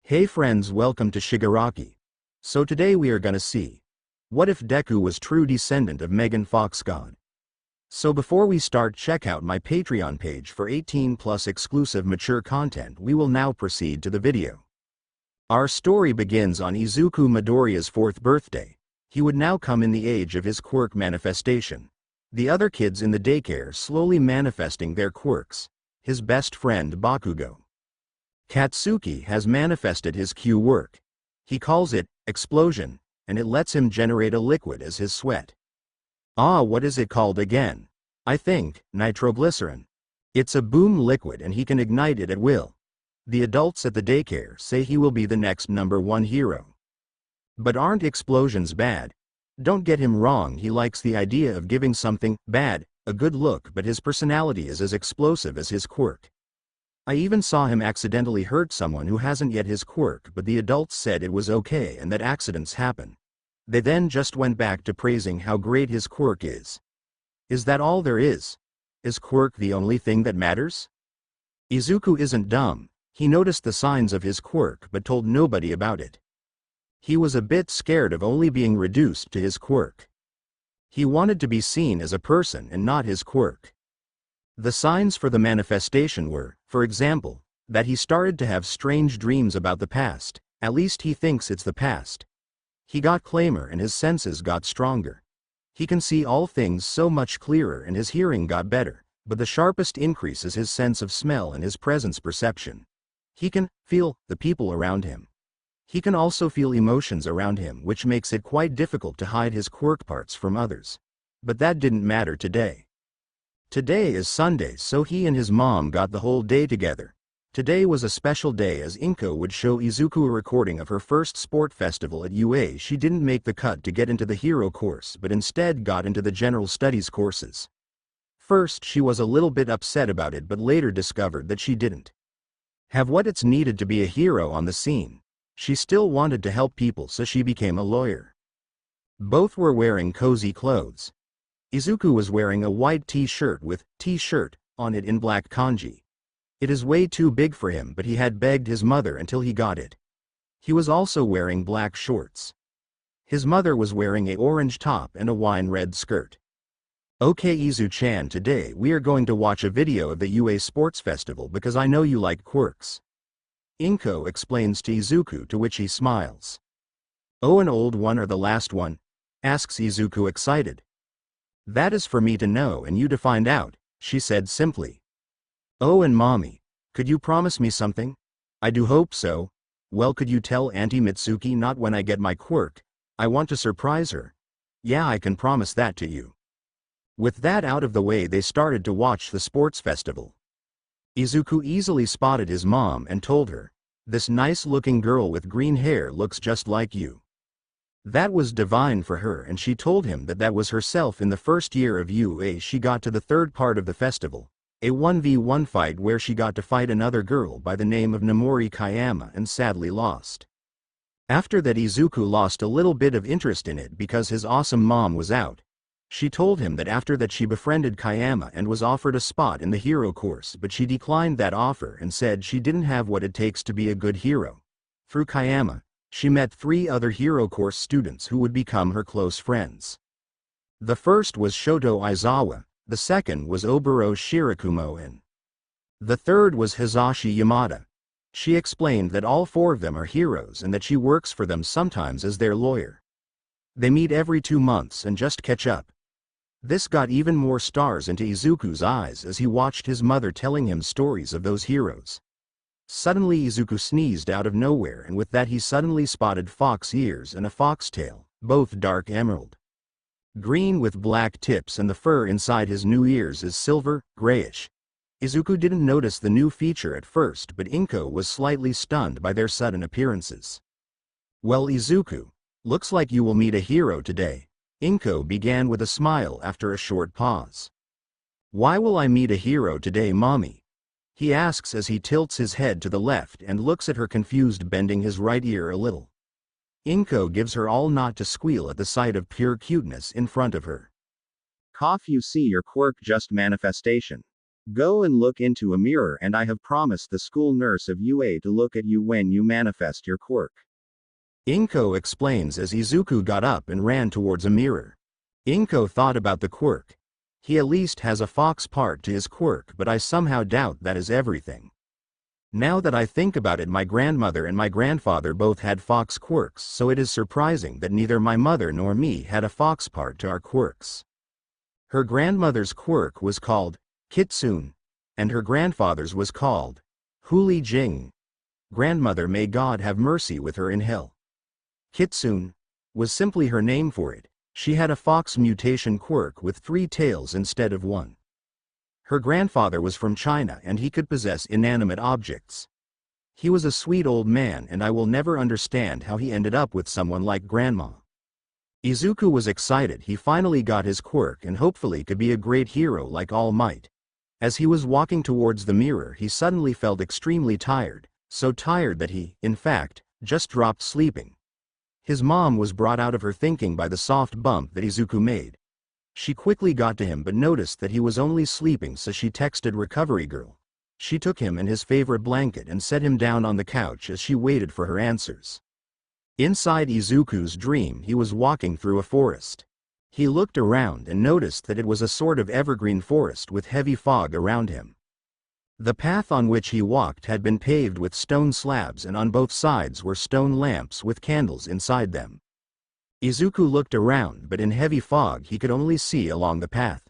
Hey friends, welcome to Shigaraki. So today we are gonna see, what if Deku was true descendant of Megan Fox God? So before we start, check out my Patreon page for 18+ exclusive mature content. We will now proceed to the video. Our story begins on Izuku Midoriya's 4th birthday. He would now come in the age of his quirk manifestation. The other kids in the daycare slowly manifesting their quirks. His best friend Bakugo Katsuki has manifested his Q-work. He calls it explosion, and it lets him generate a liquid as his sweat. What is it called again? I think nitroglycerin. It's a boom liquid and he can ignite it at will. The adults at the daycare say he will be the next #1 hero. But aren't explosions bad? Don't get him wrong, he likes the idea of giving something bad a good look, but his personality is as explosive as his quirk. I even saw him accidentally hurt someone who hasn't yet his quirk, but the adults said it was okay and that accidents happen. They then just went back to praising how great his quirk is. Is that all there is? Is quirk the only thing that matters? Izuku isn't dumb. He noticed the signs of his quirk but told nobody about it. He was a bit scared of only being reduced to his quirk. He wanted to be seen as a person and not his quirk. The signs for the manifestation were, for example, that he started to have strange dreams about the past. At least he thinks it's the past. He got calmer and his senses got stronger. He can see all things so much clearer and his hearing got better, but the sharpest increase is his sense of smell and his presence perception. He can feel the people around him. He can also feel emotions around him, which makes it quite difficult to hide his quirk parts from others. But that didn't matter today. Today is Sunday, so he and his mom got the whole day together. Today was a special day as Inko would show Izuku a recording of her first sport festival at UA. She didn't make the cut to get into the hero course but instead got into the general studies courses. First she was a little bit upset about it, but later discovered that she didn't have what it's needed to be a hero on the scene. She still wanted to help people, so she became a lawyer. Both were wearing cozy clothes. Izuku was wearing a white t-shirt with "t-shirt" on it in black kanji. It is way too big for him, but he had begged his mother until he got it. He was also wearing black shorts. His mother was wearing a orange top and a wine red skirt. Okay Izu-chan, today we are going to watch a video of the UA Sports Festival because I know you like quirks. Inko explains to Izuku, to which he smiles. Oh, an old one or the last one? Asks Izuku excited. That is for me to know and you to find out, she said simply. Oh, and mommy, could you promise me something? I do hope so. Well, could you tell Auntie Mitsuki not when I get my quirk? I want to surprise her. Yeah, I can promise that to you. With that out of the way, they started to watch the sports festival. Izuku easily spotted his mom and told her, "This nice-looking girl with green hair looks just like you." That was divine for her, and she told him that that was herself in the first year of UA. She got to the third part of the festival, a 1v1 fight where she got to fight another girl by the name of Namori Kayama and sadly lost. After that, Izuku lost a little bit of interest in it because his awesome mom was out. She told him that after that she befriended Kayama and was offered a spot in the hero course, but she declined that offer and said she didn't have what it takes to be a good hero. Through Kayama, she met 3 other hero course students who would become her close friends. The first was Shoto Aizawa, the second was Oburo Shirakumo, and the third was Hisashi Yamada. She explained that all 4 of them are heroes and that she works for them sometimes as their lawyer. They meet every 2 months and just catch up. This got even more stars into Izuku's eyes as he watched his mother telling him stories of those heroes. Suddenly Izuku sneezed out of nowhere, and with that he suddenly spotted fox ears and a foxtail, both dark emerald green with black tips, and the fur inside his new ears is silver, grayish. Izuku didn't notice the new feature at first, but Inko was slightly stunned by their sudden appearances. Well Izuku, looks like you will meet a hero today. Inko began with a smile after a short pause. Why will I meet a hero today, mommy? He asks as he tilts his head to the left and looks at her confused, bending his right ear a little. Inko gives her all not to squeal at the sight of pure cuteness in front of her. Cough, you see your quirk just manifestation. Go and look into a mirror, and I have promised the school nurse of UA to look at you when you manifest your quirk. Inko explains as Izuku got up and ran towards a mirror. Inko thought about the quirk. He at least has a fox part to his quirk, but I somehow doubt that is everything. Now that I think about it, my grandmother and my grandfather both had fox quirks, so it is surprising that neither my mother nor me had a fox part to our quirks. Her grandmother's quirk was called Kitsune, and her grandfather's was called Huli Jing. Grandmother, may God have mercy with her in hell. Kitsune was simply her name for it. She had a fox mutation quirk with 3 tails instead of 1. Her grandfather was from China and he could possess inanimate objects. He was a sweet old man, and I will never understand how he ended up with someone like Grandma. Izuku was excited. He finally got his quirk and hopefully could be a great hero like All Might. As he was walking towards the mirror, he suddenly felt extremely tired, so tired that he, in fact, just dropped sleeping. His mom was brought out of her thinking by the soft bump that Izuku made. She quickly got to him but noticed that he was only sleeping, so she texted Recovery Girl. She took him and his favorite blanket and set him down on the couch as she waited for her answers. Inside Izuku's dream, he was walking through a forest. He looked around and noticed that it was a sort of evergreen forest with heavy fog around him. The path on which he walked had been paved with stone slabs, and on both sides were stone lamps with candles inside them. Izuku looked around, but in heavy fog he could only see along the path.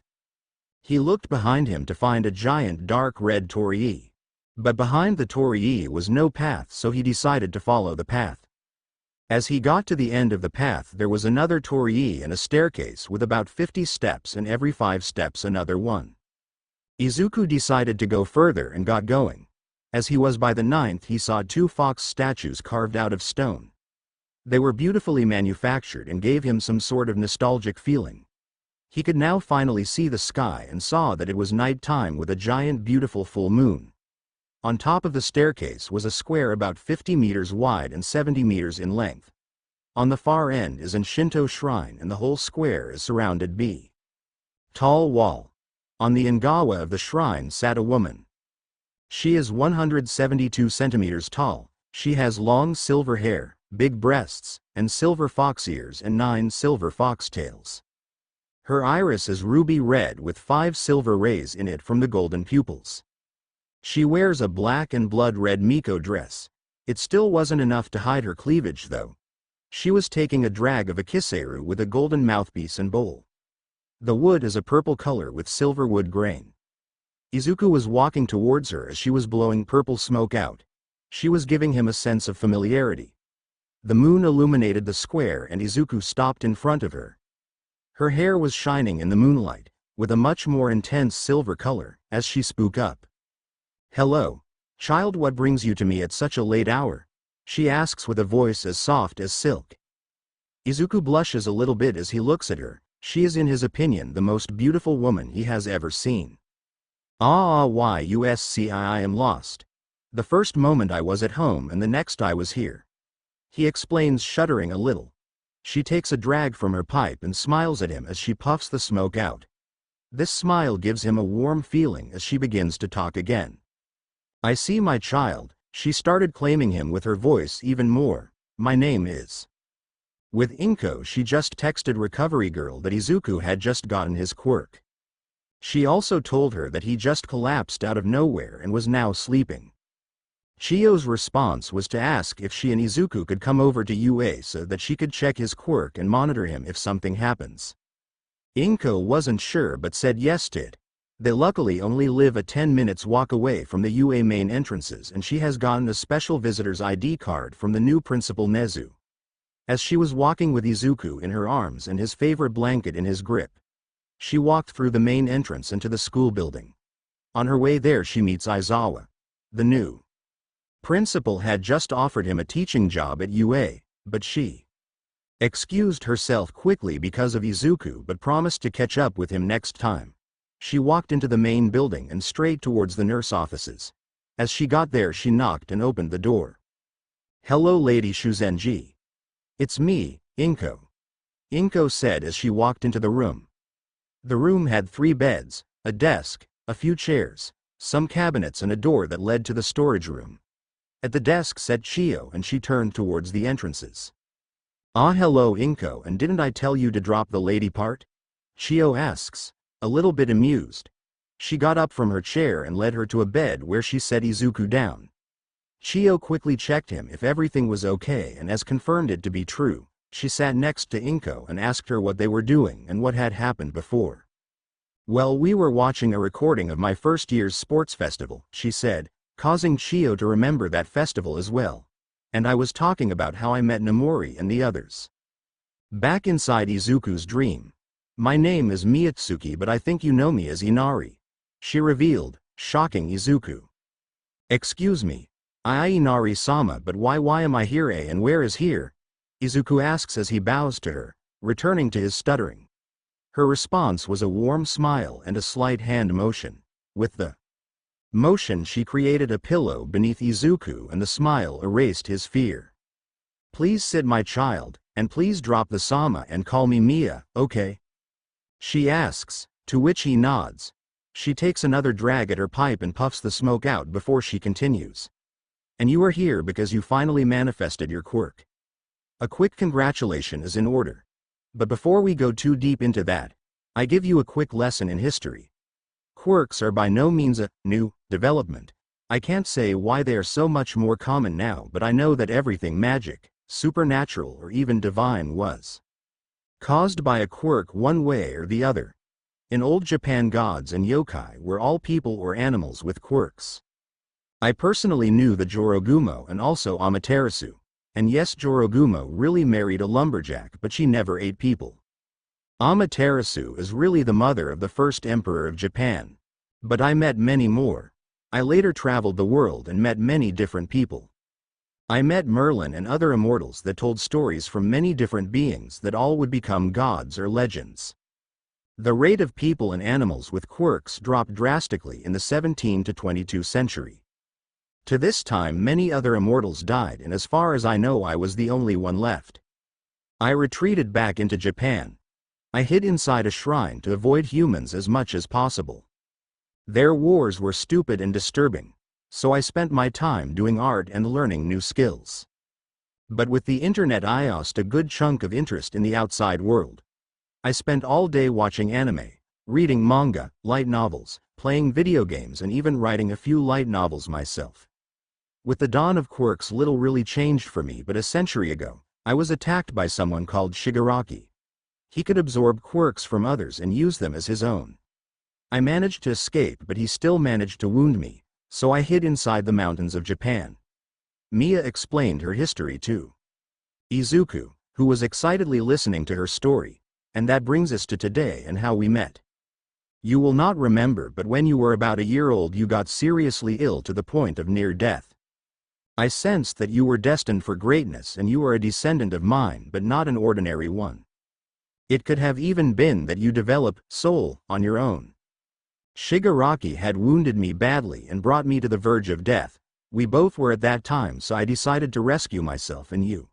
He looked behind him to find a giant dark red torii. But behind the torii was no path, so he decided to follow the path. As he got to the end of the path, there was another torii and a staircase with about 50 steps, and every 5 steps another one. Izuku decided to go further and got going. As he was by the 9th, he saw 2 fox statues carved out of stone. They were beautifully manufactured and gave him some sort of nostalgic feeling. He could now finally see the sky and saw that it was night time with a giant beautiful full moon. On top of the staircase was a square about 50 meters wide and 70 meters in length. On the far end is an Shinto shrine, and the whole square is surrounded by tall wall. On the Ingawa of the shrine sat a woman. She is 172 centimeters tall. She has long silver hair, big breasts, and silver fox ears and 9 silver fox tails. Her iris is ruby red with 5 silver rays in it from the golden pupils. She wears a black and blood red miko dress. It still wasn't enough to hide her cleavage though. She was taking a drag of a kiseru with a golden mouthpiece and bowl. The wood is a purple color with silver wood grain. Izuku was walking towards her as she was blowing purple smoke out. She was giving him a sense of familiarity. The moon illuminated the square and Izuku stopped in front of her. Her hair was shining in the moonlight, with a much more intense silver color, as she spoke up. "Hello, child, what brings you to me at such a late hour?" she asks with a voice as soft as silk. Izuku blushes a little bit as he looks at her. She is, in his opinion, the most beautiful woman he has ever seen. I am lost. The first moment I was at home and the next I was here," he explains, shuddering a little. She takes a drag from her pipe and smiles at him as she puffs the smoke out. This smile gives him a warm feeling as she begins to talk again. "I see, my child," she started claiming him with her voice even more. "My name is..." With Inko, she just texted Recovery Girl that Izuku had just gotten his quirk. She also told her that he just collapsed out of nowhere and was now sleeping. Chiyo's response was to ask if she and Izuku could come over to UA so that she could check his quirk and monitor him if something happens. Inko wasn't sure but said yes to it. They luckily only live a 10 minutes walk away from the UA main entrances, and she has gotten a special visitor's ID card from the new principal Nezu. As she was walking with Izuku in her arms and his favorite blanket in his grip, she walked through the main entrance into the school building. On her way there she meets Aizawa. The new principal had just offered him a teaching job at UA, but she excused herself quickly because of Izuku but promised to catch up with him next time. She walked into the main building and straight towards the nurse offices. As she got there she knocked and opened the door. "Hello, Lady Shuzenji. It's me, Inko," Inko said as she walked into the room. The room had 3 beds, a desk, a few chairs, some cabinets and a door that led to the storage room. At the desk sat Chio and she turned towards the entrances. "Ah, hello Inko, and didn't I tell you to drop the lady part?" Chio asks, a little bit amused. She got up from her chair and led her to a bed where she set Izuku down. Chio quickly checked him if everything was okay, and as confirmed it to be true, she sat next to Inko and asked her what they were doing and what had happened before. "Well, we were watching a recording of my first year's sports festival," she said, causing Chio to remember that festival as well. "And I was talking about how I met Nomori and the others." Back inside Izuku's dream. "My name is Miyatsuki, but I think you know me as Inari," she revealed, shocking Izuku. "Excuse me, I Inari-sama, but why am I here, and where is here?" Izuku asks as he bows to her, returning to his stuttering. Her response was a warm smile and a slight hand motion. With the motion she created a pillow beneath Izuku and the smile erased his fear. "Please sit, my child, and please drop the sama and call me Mia, okay?" she asks, to which he nods. She takes another drag at her pipe and puffs the smoke out before she continues. "And you are here because you finally manifested your quirk. A quick congratulation is in order. But before we go too deep into that, I give you a quick lesson in history. Quirks are by no means a new development. I can't say why they are so much more common now, but I know that everything magic, supernatural or even divine was caused by a quirk one way or the other. In old Japan, gods and yokai were all people or animals with quirks. I personally knew the Jorogumo and also Amaterasu. And yes, Jorogumo really married a lumberjack, but she never ate people. Amaterasu is really the mother of the first emperor of Japan. But I met many more. I later traveled the world and met many different people. I met Merlin and other immortals that told stories from many different beings that all would become gods or legends. The rate of people and animals with quirks dropped drastically in the 17 to 22 century. To this time many other immortals died, and as far as I know I was the only one left. I retreated back into Japan. I hid inside a shrine to avoid humans as much as possible. Their wars were stupid and disturbing, so I spent my time doing art and learning new skills. But with the internet I lost a good chunk of interest in the outside world. I spent all day watching anime, reading manga, light novels, playing video games and even writing a few light novels myself. With the dawn of quirks little really changed for me, but a century ago, I was attacked by someone called SHIGARAKI. He could absorb quirks from others and use them as his own. I managed to escape, but he still managed to wound me, so I hid inside the mountains of Japan. Mia explained her history to Izuku, who was excitedly listening to her story, and that brings us to today and how we met. "You will not remember, but when you were about a year old you got seriously ill to the point of near death. I sensed that you were destined for greatness and you are a descendant of mine, but not an ordinary one. It could have even been that you develop soul on your own. Shigaraki had wounded me badly and brought me to the verge of death. We both were at that time, so I decided to rescue myself and you.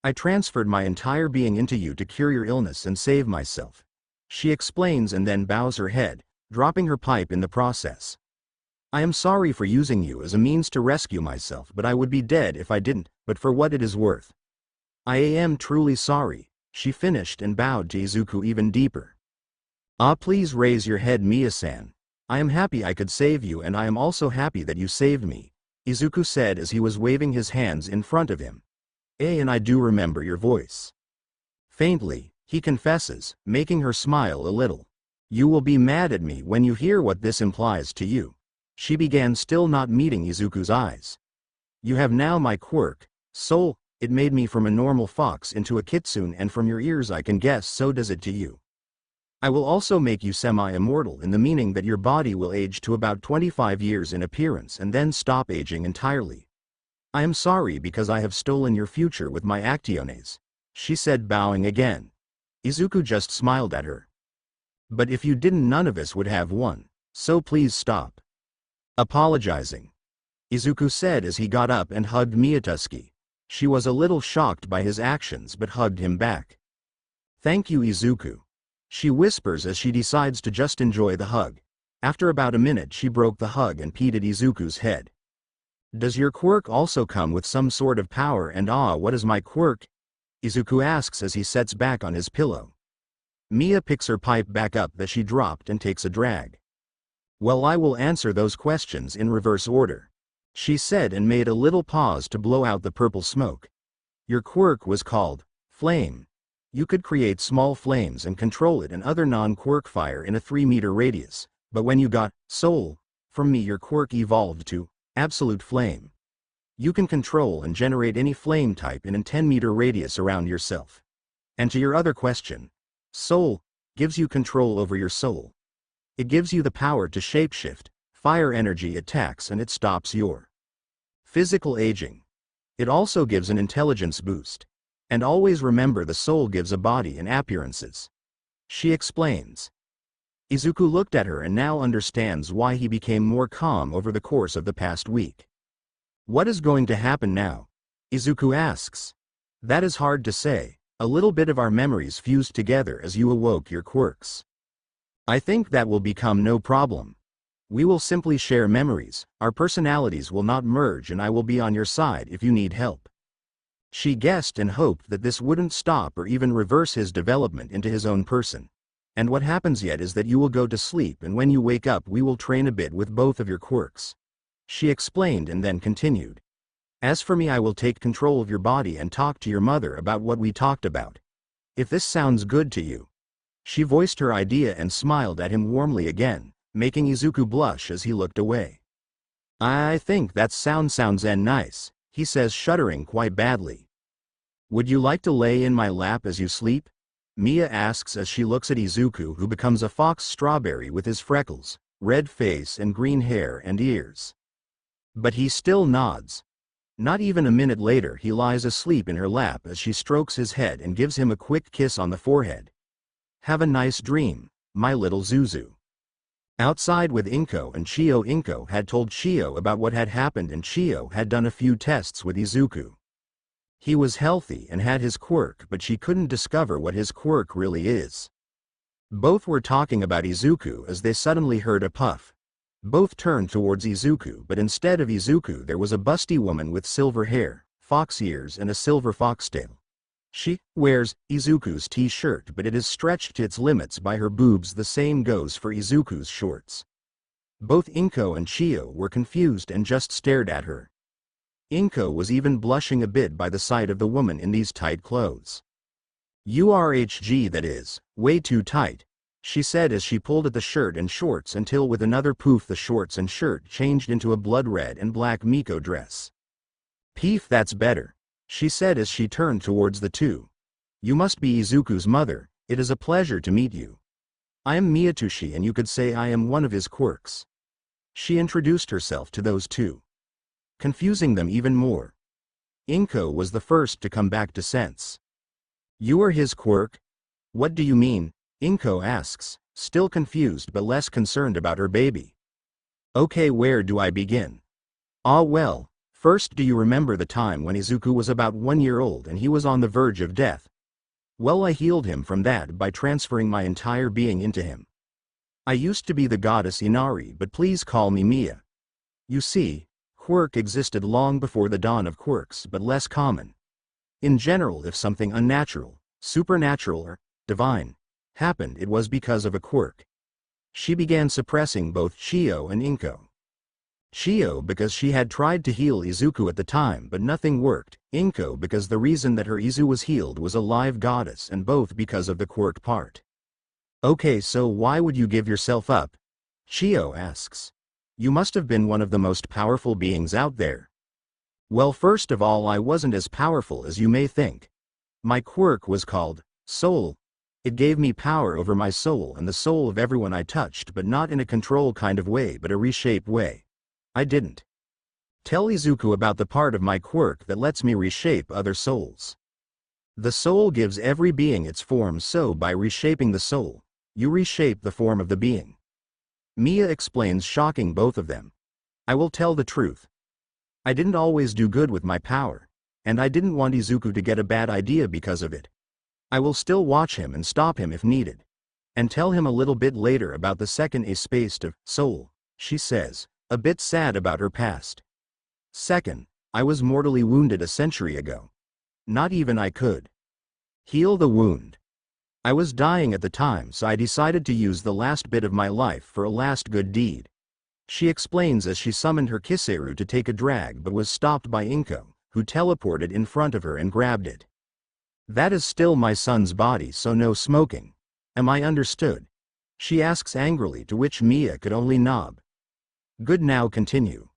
I transferred my entire being into you to cure your illness and save myself," she explains and then bows her head, dropping her pipe in the process. "I am sorry for using you as a means to rescue myself, but I would be dead if I didn't, but for what it is worth. I am truly sorry," she finished and bowed to Izuku even deeper. "Ah, please raise your head, Mia-san. I am happy I could save you, and I am also happy that you saved me," Izuku said as he was waving his hands in front of him. "And I do remember your voice." Faintly, he confesses, making her smile a little. "You will be mad at me when you hear what this implies to you," she began, still not meeting Izuku's eyes. "You have now my quirk, soul. It made me from a normal fox into a kitsune, and from your ears I can guess so does it to you. I will also make you semi-immortal, in the meaning that your body will age to about 25 years in appearance and then stop aging entirely. I am sorry because I have stolen your future with my actiones," she said, bowing again. Izuku just smiled at her. "But if you didn't, none of us would have one, so please stop apologizing," Izuku said as he got up and hugged Miyatsuki. She was a little shocked by his actions but hugged him back. "Thank you, Izuku," she whispers as she decides to just enjoy the hug. After about a minute she broke the hug and peed at Izuku's head. "Does your quirk also come with some sort of power and what is my quirk?" Izuku asks as he sets back on his pillow. Mia picks her pipe back up that she dropped and takes a drag. "Well, I will answer those questions in reverse order," she said and made a little pause to blow out the purple smoke. "Your quirk was called Flame. You could create small flames and control it and other non-quirk fire in a 3-meter radius, but when you got Soul from me your quirk evolved to Absolute Flame. You can control and generate any flame type in a 10-meter radius around yourself. And to your other question, Soul gives you control over your soul. It gives you the power to shapeshift, fire energy attacks and it stops your physical aging. It also gives an intelligence boost. And always remember the soul gives a body and appearances," she explains. Izuku looked at her and now understands why he became more calm over the course of the past week. "What is going to happen now?" Izuku asks. "That is hard to say. A little bit of our memories fused together as you awoke your quirks. I think that will become no problem. We will simply share memories, our personalities will not merge and I will be on your side if you need help." She guessed and hoped that this wouldn't stop or even reverse his development into his own person. "And what happens yet is that you will go to sleep and when you wake up we will train a bit with both of your quirks," she explained and then continued. "As for me I will take control of your body and talk to your mother about what we talked about. If this sounds good to you." She voiced her idea and smiled at him warmly again, making Izuku blush as he looked away. "I think that sounds nice," he says, shuddering quite badly. "Would you like to lay in my lap as you sleep?" Mia asks as she looks at Izuku, who becomes a fox strawberry with his freckles, red face and green hair and ears. But he still nods. Not even a minute later he lies asleep in her lap as she strokes his head and gives him a quick kiss on the forehead. "Have a nice dream, my little Zuzu." Outside with Inko and Chio, Inko had told Chio about what had happened and Chio had done a few tests with Izuku. He was healthy and had his quirk, but she couldn't discover what his quirk really is. Both were talking about Izuku as they suddenly heard a puff. Both turned towards Izuku, but instead of Izuku there was a busty woman with silver hair, fox ears and a silver foxtail. She wears Izuku's t-shirt, but it is stretched to its limits by her boobs. The same goes for Izuku's shorts. Both Inko and Chio were confused and just stared at her. Inko was even blushing a bit by the sight of the woman in these tight clothes. "URHG, that is, way too tight," she said as she pulled at the shirt and shorts until with another poof the shorts and shirt changed into a blood red and black Miko dress. "Peef, that's better," she said as she turned towards the two. "You must be Izuku's mother. It is a pleasure to meet you. I am Miyatoshi and you could say I am one of his quirks." She introduced herself to those two, confusing them even more. Inko was the first to come back to sense. "You are his quirk? What do you mean?" Inko asks, still confused but less concerned about her baby. "Okay, where do I begin?" Well. First, do you remember the time when Izuku was about 1 year old and he was on the verge of death? Well, I healed him from that by transferring my entire being into him. I used to be the goddess Inari, but please call me Mia. You see, quirk existed long before the dawn of quirks, but less common. In general, if something unnatural, supernatural or divine happened, it was because of a quirk. She began suppressing both Chio and Inko. Chio because she had tried to heal Izuku at the time but nothing worked, Inko because the reason that her Izu was healed was a live goddess, and both because of the quirk part. "Okay, so why would you give yourself up?" Chio asks. "You must have been one of the most powerful beings out there." "Well, first of all, I wasn't as powerful as you may think. My quirk was called Soul. It gave me power over my soul and the soul of everyone I touched, but not in a control kind of way but a reshaped way. I didn't tell Izuku about the part of my quirk that lets me reshape other souls. The soul gives every being its form, so by reshaping the soul, you reshape the form of the being." Mia explains, shocking both of them. "I will tell the truth. I didn't always do good with my power, and I didn't want Izuku to get a bad idea because of it. I will still watch him and stop him if needed. And tell him a little bit later about the second a spaced of soul, she says, a bit sad about her past. Second, I was mortally wounded a century ago. Not even I could heal the wound. I was dying at the time, so I decided to use the last bit of my life for a last good deed. She explains as she summoned her Kiseru to take a drag but was stopped by Inko, who teleported in front of her and grabbed it. That is still my son's body, so no smoking. Am I understood? She asks angrily, to which Mia could only nod. Good, now continue.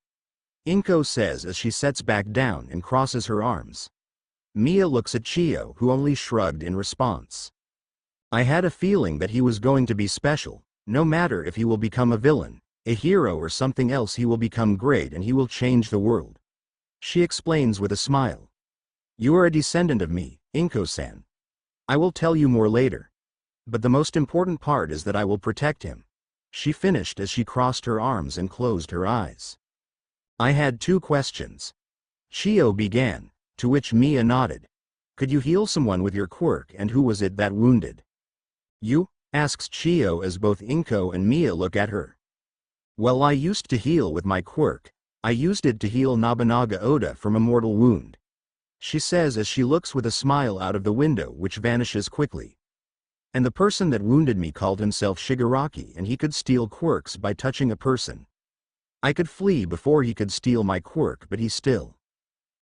Inko says as she sets back down and crosses her arms. Mia looks at Chio, who only shrugged in response. I had a feeling that he was going to be special. No matter if he will become a villain, a hero or something else, he will become great and he will change the world. She explains with a smile. You are a descendant of me, Inko-san. I will tell you more later. But the most important part is that I will protect him. She finished as she crossed her arms and closed her eyes. I had 2 questions. Chio began, to which Mia nodded. Could you heal someone with your quirk, and who was it that wounded you? Asks Chio as both Inko and Mia look at her. Well, I used to heal with my quirk. I used it to heal Nobunaga Oda from a mortal wound. She says as she looks with a smile out of the window, which vanishes quickly. And the person that wounded me called himself Shigaraki, and he could steal quirks by touching a person. I could flee before he could steal my quirk, but he still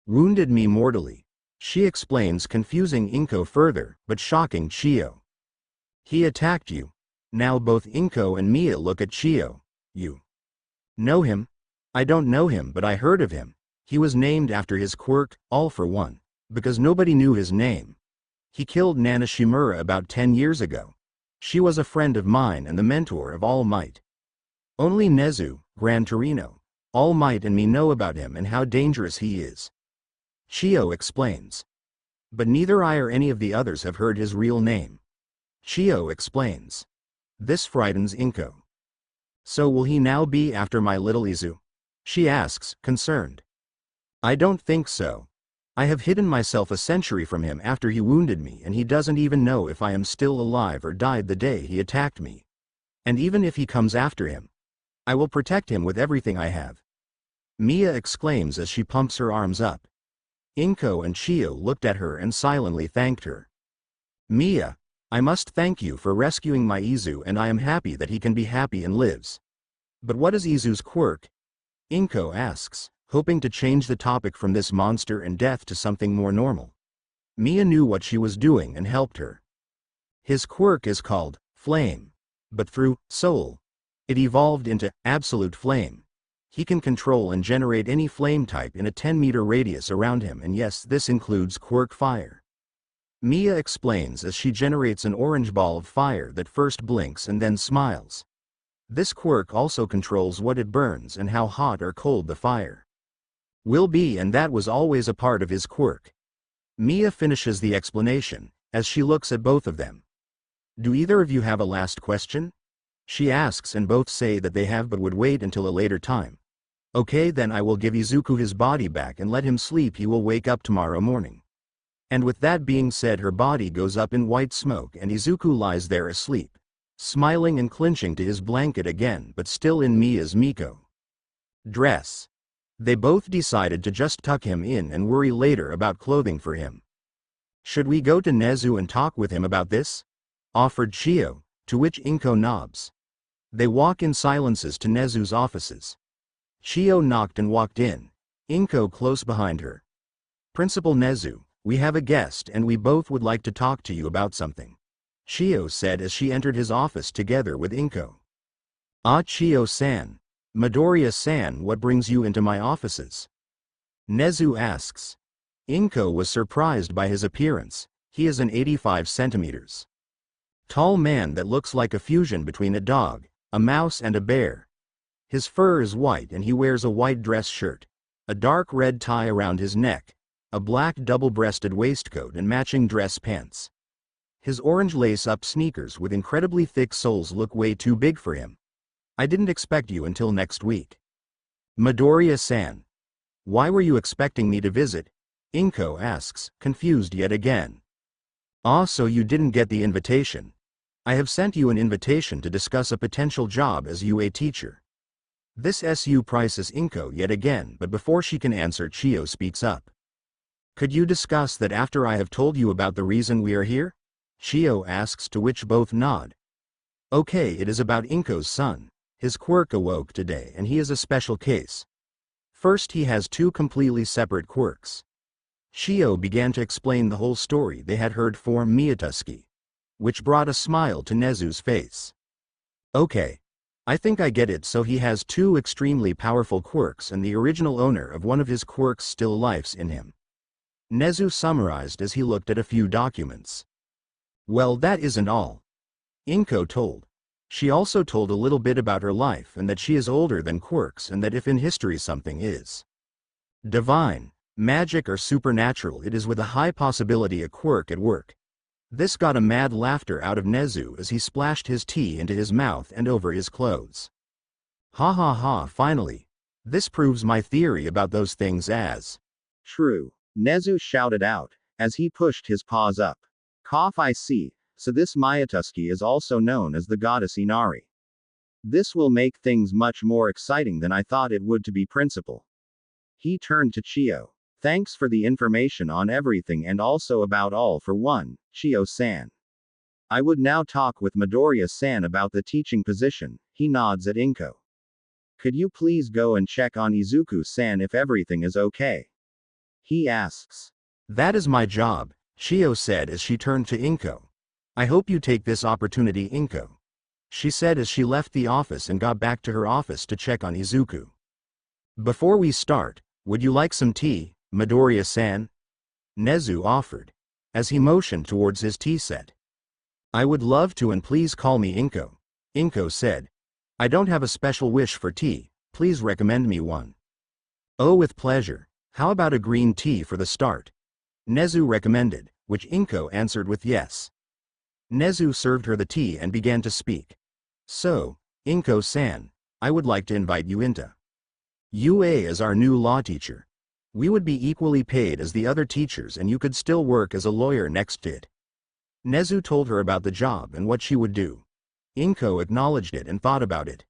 wounded me mortally. She explains, confusing Inko further, but shocking Chio. He attacked you. Now both Inko and Mia look at Chio. You know him? I don't know him, but I heard of him. He was named after his quirk, All for One, because nobody knew his name. He killed Nana Shimura about 10 years ago. She was a friend of mine and the mentor of All Might. Only Nezu, Gran Torino, All Might and me know about him and how dangerous he is. Chio explains. But neither I or any of the others have heard his real name. Chio explains. This frightens Inko. So will he now be after my little Izu? She asks, concerned. I don't think so. I have hidden myself a century from him after he wounded me, and he doesn't even know if I am still alive or died the day he attacked me. And even if he comes after him, I will protect him with everything I have. Mia exclaims as she pumps her arms up. Inko and Chio looked at her and silently thanked her. Mia, I must thank you for rescuing my Izu, and I am happy that he can be happy and lives. But what is Izu's quirk? Inko asks, hoping to change the topic from this monster and death to something more normal. Mia knew what she was doing and helped her. His quirk is called Flame. But through Soul, it evolved into Absolute Flame. He can control and generate any flame type in a 10-meter radius around him, and yes, this includes quirk fire. Mia explains as she generates an orange ball of fire that first blinks and then smiles. This quirk also controls what it burns and how hot or cold the fire will be, and that was always a part of his quirk. Mia finishes the explanation, as she looks at both of them. Do either of you have a last question? She asks, and both say that they have but would wait until a later time. Okay, then I will give Izuku his body back and let him sleep. He will wake up tomorrow morning. And with that being said, her body goes up in white smoke and Izuku lies there asleep, smiling and clinching to his blanket again, but still in Mia's Miko dress. They both decided to just tuck him in and worry later about clothing for him. Should we go to Nezu and talk with him about this? Offered Chio, to which Inko nods. They walk in silences to Nezu's offices. Chio knocked and walked in, Inko close behind her. Principal Nezu, we have a guest and we both would like to talk to you about something, Chio said as she entered his office together with Inko. Ah, Chio-san. Midoriya-san, what brings you into my offices? Nezu asks. Inko was surprised by his appearance. He is an 85 centimeters tall man that looks like a fusion between a dog, a mouse and a bear. His fur is white and he wears a white dress shirt, a dark red tie around his neck, a black double-breasted waistcoat and matching dress pants. His orange lace-up sneakers with incredibly thick soles look way too big for him. I didn't expect you until next week. Midoriya-san. Why were you expecting me to visit? Inko asks, confused yet again. Ah, so you didn't get the invitation. I have sent you an invitation to discuss a potential job as UA teacher. This SU prices Inko yet again, but before she can answer, Chio speaks up. Could you discuss that after I have told you about the reason we are here? Chio asks, to which both nod. Okay, it is about Inko's son. His quirk awoke today and he is a special case. First, he has two completely separate quirks. Chio began to explain the whole story they had heard from Miyatsuki, which brought a smile to Nezu's face. Okay. I think I get it, so he has two extremely powerful quirks and the original owner of one of his quirks still lives in him. Nezu summarized as he looked at a few documents. Well, that isn't all. Inko told. She also told a little bit about her life and that she is older than quirks and that if in history something is divine, magic or supernatural, it is with a high possibility a quirk at work. This got a mad laughter out of Nezu as he splashed his tea into his mouth and over his clothes. Ha ha ha, finally. This proves my theory about those things as true, Nezu shouted out, as he pushed his paws up. Cough, I see, so this Miyatsuki is also known as the goddess Inari. This will make things much more exciting than I thought it would to be principal. He turned to Chio. Thanks for the information on everything and also about All for One, Chio-san. I would now talk with Midoriya-san about the teaching position. He nods at Inko. Could you please go and check on Izuku-san if everything is okay? He asks. That is my job, Chio said as she turned to Inko. I hope you take this opportunity, Inko. She said as she left the office and got back to her office to check on Izuku. Before we start, would you like some tea, Midoriya-san? Nezu offered, as he motioned towards his tea set. I would love to, and please call me Inko. Inko said. I don't have a special wish for tea, please recommend me one. Oh, with pleasure. How about a green tea for the start? Nezu recommended, which Inko answered with yes. Nezu served her the tea and began to speak. So, Inko-san, I would like to invite you into UA as our new law teacher. We would be equally paid as the other teachers and you could still work as a lawyer next to it. Nezu told her about the job and what she would do. Inko acknowledged it and thought about it.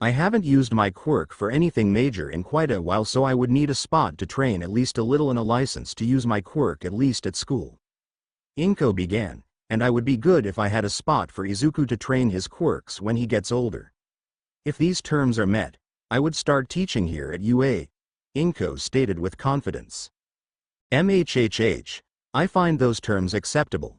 I haven't used my quirk for anything major in quite a while, so I would need a spot to train at least a little and a license to use my quirk at least at school. Inko began, and I would be good if I had a spot for Izuku to train his quirks when he gets older. If these terms are met, I would start teaching here at UA. Inko stated with confidence. MHHH, I find those terms acceptable.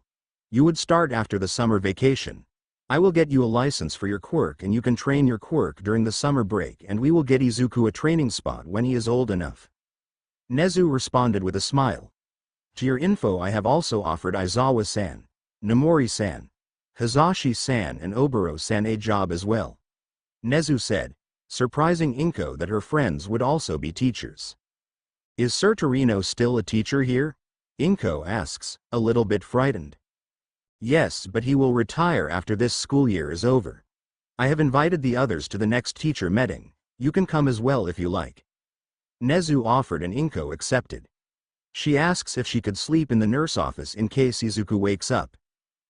You would start after the summer vacation. I will get you a license for your quirk and you can train your quirk during the summer break, and we will get Izuku a training spot when he is old enough. Nezu responded with a smile. To your info, I have also offered Aizawa-san, Nomori-san, Hazashi-san and Oboro-san a job as well. Nezu said, surprising Inko that her friends would also be teachers. Is Sir Torino still a teacher here? Inko asks, a little bit frightened. Yes, but he will retire after this school year is over. I have invited the others to the next teacher meeting. You can come as well if you like. Nezu offered and Inko accepted. She asks if she could sleep in the nurse office in case Izuku wakes up.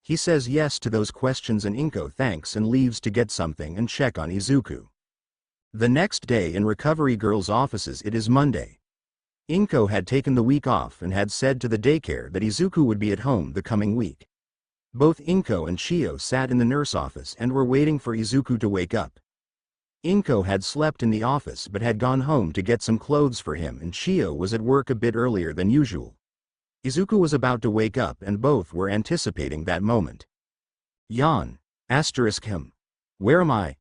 He says yes to those questions and Inko thanks and leaves to get something and check on Izuku. The next day in Recovery Girl's offices, it is Monday. Inko had taken the week off and had said to the daycare that Izuku would be at home the coming week. Both Inko and Chio sat in the nurse office and were waiting for Izuku to wake up. Inko had slept in the office but had gone home to get some clothes for him, and Chio was at work a bit earlier than usual. Izuku was about to wake up and both were anticipating that moment. Yawn. Him. Where am I?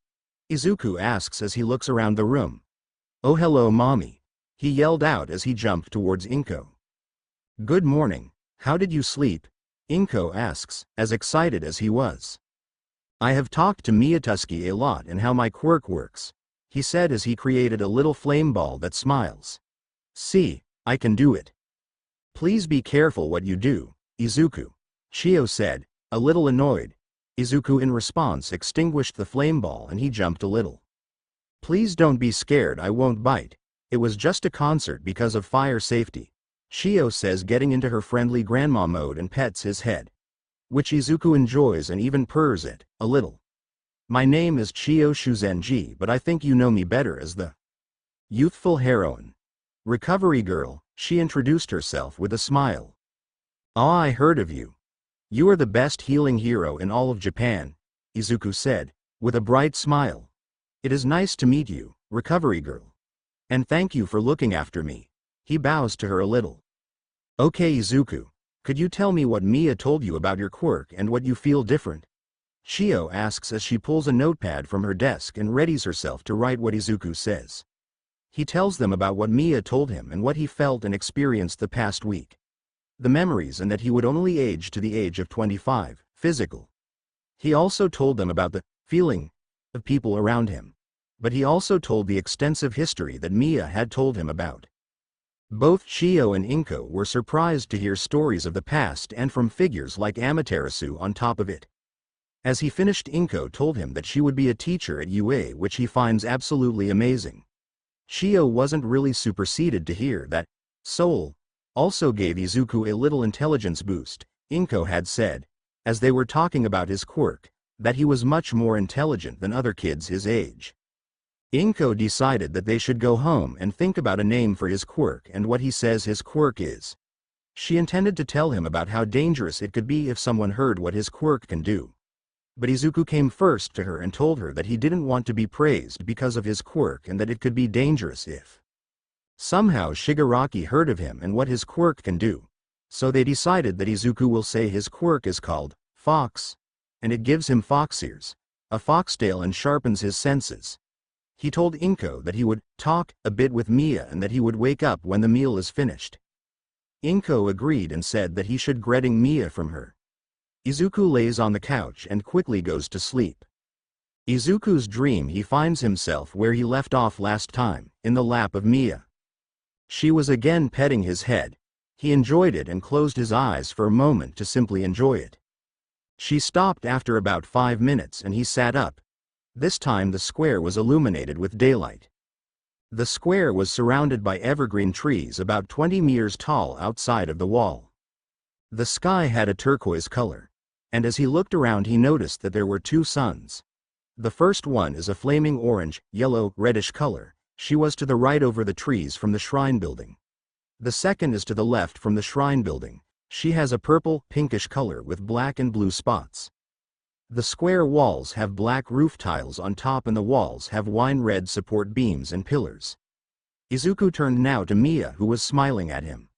Izuku asks as he looks around the room. Oh hello mommy. He yelled out as he jumped towards Inko. Good morning. How did you sleep? Inko asks, as excited as he was. I have talked to Miyatsuki a lot and how my quirk works, he said as he created a little flame ball that smiles. See, I can do it. Please be careful what you do, Izuku, Chio said, a little annoyed. Izuku in response extinguished the flame ball and he jumped a little. Please don't be scared, I won't bite. It was just a concert because of fire safety, Chio says, getting into her friendly grandma mode and pets his head. which Izuku enjoys and even purrs it, a little. My name is Chiyo Shuzenji, but I think you know me better as the youthful heroine. Recovery girl, she introduced herself with a smile. Ah, I heard of you. You are the best healing hero in all of Japan, Izuku said, with a bright smile. It is nice to meet you, recovery girl. And thank you for looking after me. He bows to her a little. Okay Izuku, could you tell me what Mia told you about your quirk and what you feel different? Chiyo asks as she pulls a notepad from her desk and readies herself to write what Izuku says. He tells them about what Mia told him and what he felt and experienced the past week. The memories and that he would only age to the age of 25, physical. He also told them about the feeling of people around him. But he also told the extensive history that Mia had told him about. Both Chiyo and Inko were surprised to hear stories of the past and from figures like Amaterasu on top of it. As he finished, Inko told him that she would be a teacher at UA, which he finds absolutely amazing. Chiyo wasn't really superseded to hear that Soul also gave Izuku a little intelligence boost. Inko had said, as they were talking about his quirk, that he was much more intelligent than other kids his age. Inko decided that they should go home and think about a name for his quirk and what he says his quirk is. She intended to tell him about how dangerous it could be if someone heard what his quirk can do. But Izuku came first to her and told her that he didn't want to be praised because of his quirk and that it could be dangerous if somehow Shigaraki heard of him and what his quirk can do. So they decided that Izuku will say his quirk is called Fox, and it gives him fox ears, a foxtail, and sharpens his senses. He told Inko that he would talk a bit with Mia and that he would wake up when the meal is finished. Inko agreed and said that he should greeting Mia from her. Izuku lays on the couch and quickly goes to sleep. Izuku's dream, he finds himself where he left off last time, in the lap of Mia. She was again petting his head. He enjoyed it and closed his eyes for a moment to simply enjoy it. She stopped after about 5 minutes and he sat up. This time the square was illuminated with daylight. The square was surrounded by evergreen trees about 20 meters tall outside of the wall. The sky had a turquoise color. And as he looked around he noticed that there were 2 suns. The first one is a flaming orange, yellow, reddish color. She was to the right over the trees from the shrine building. The second is to the left from the shrine building. She has a purple, pinkish color with black and blue spots. The square walls have black roof tiles on top and the walls have wine red support beams and pillars. Izuku turned now to Mia, who was smiling at him.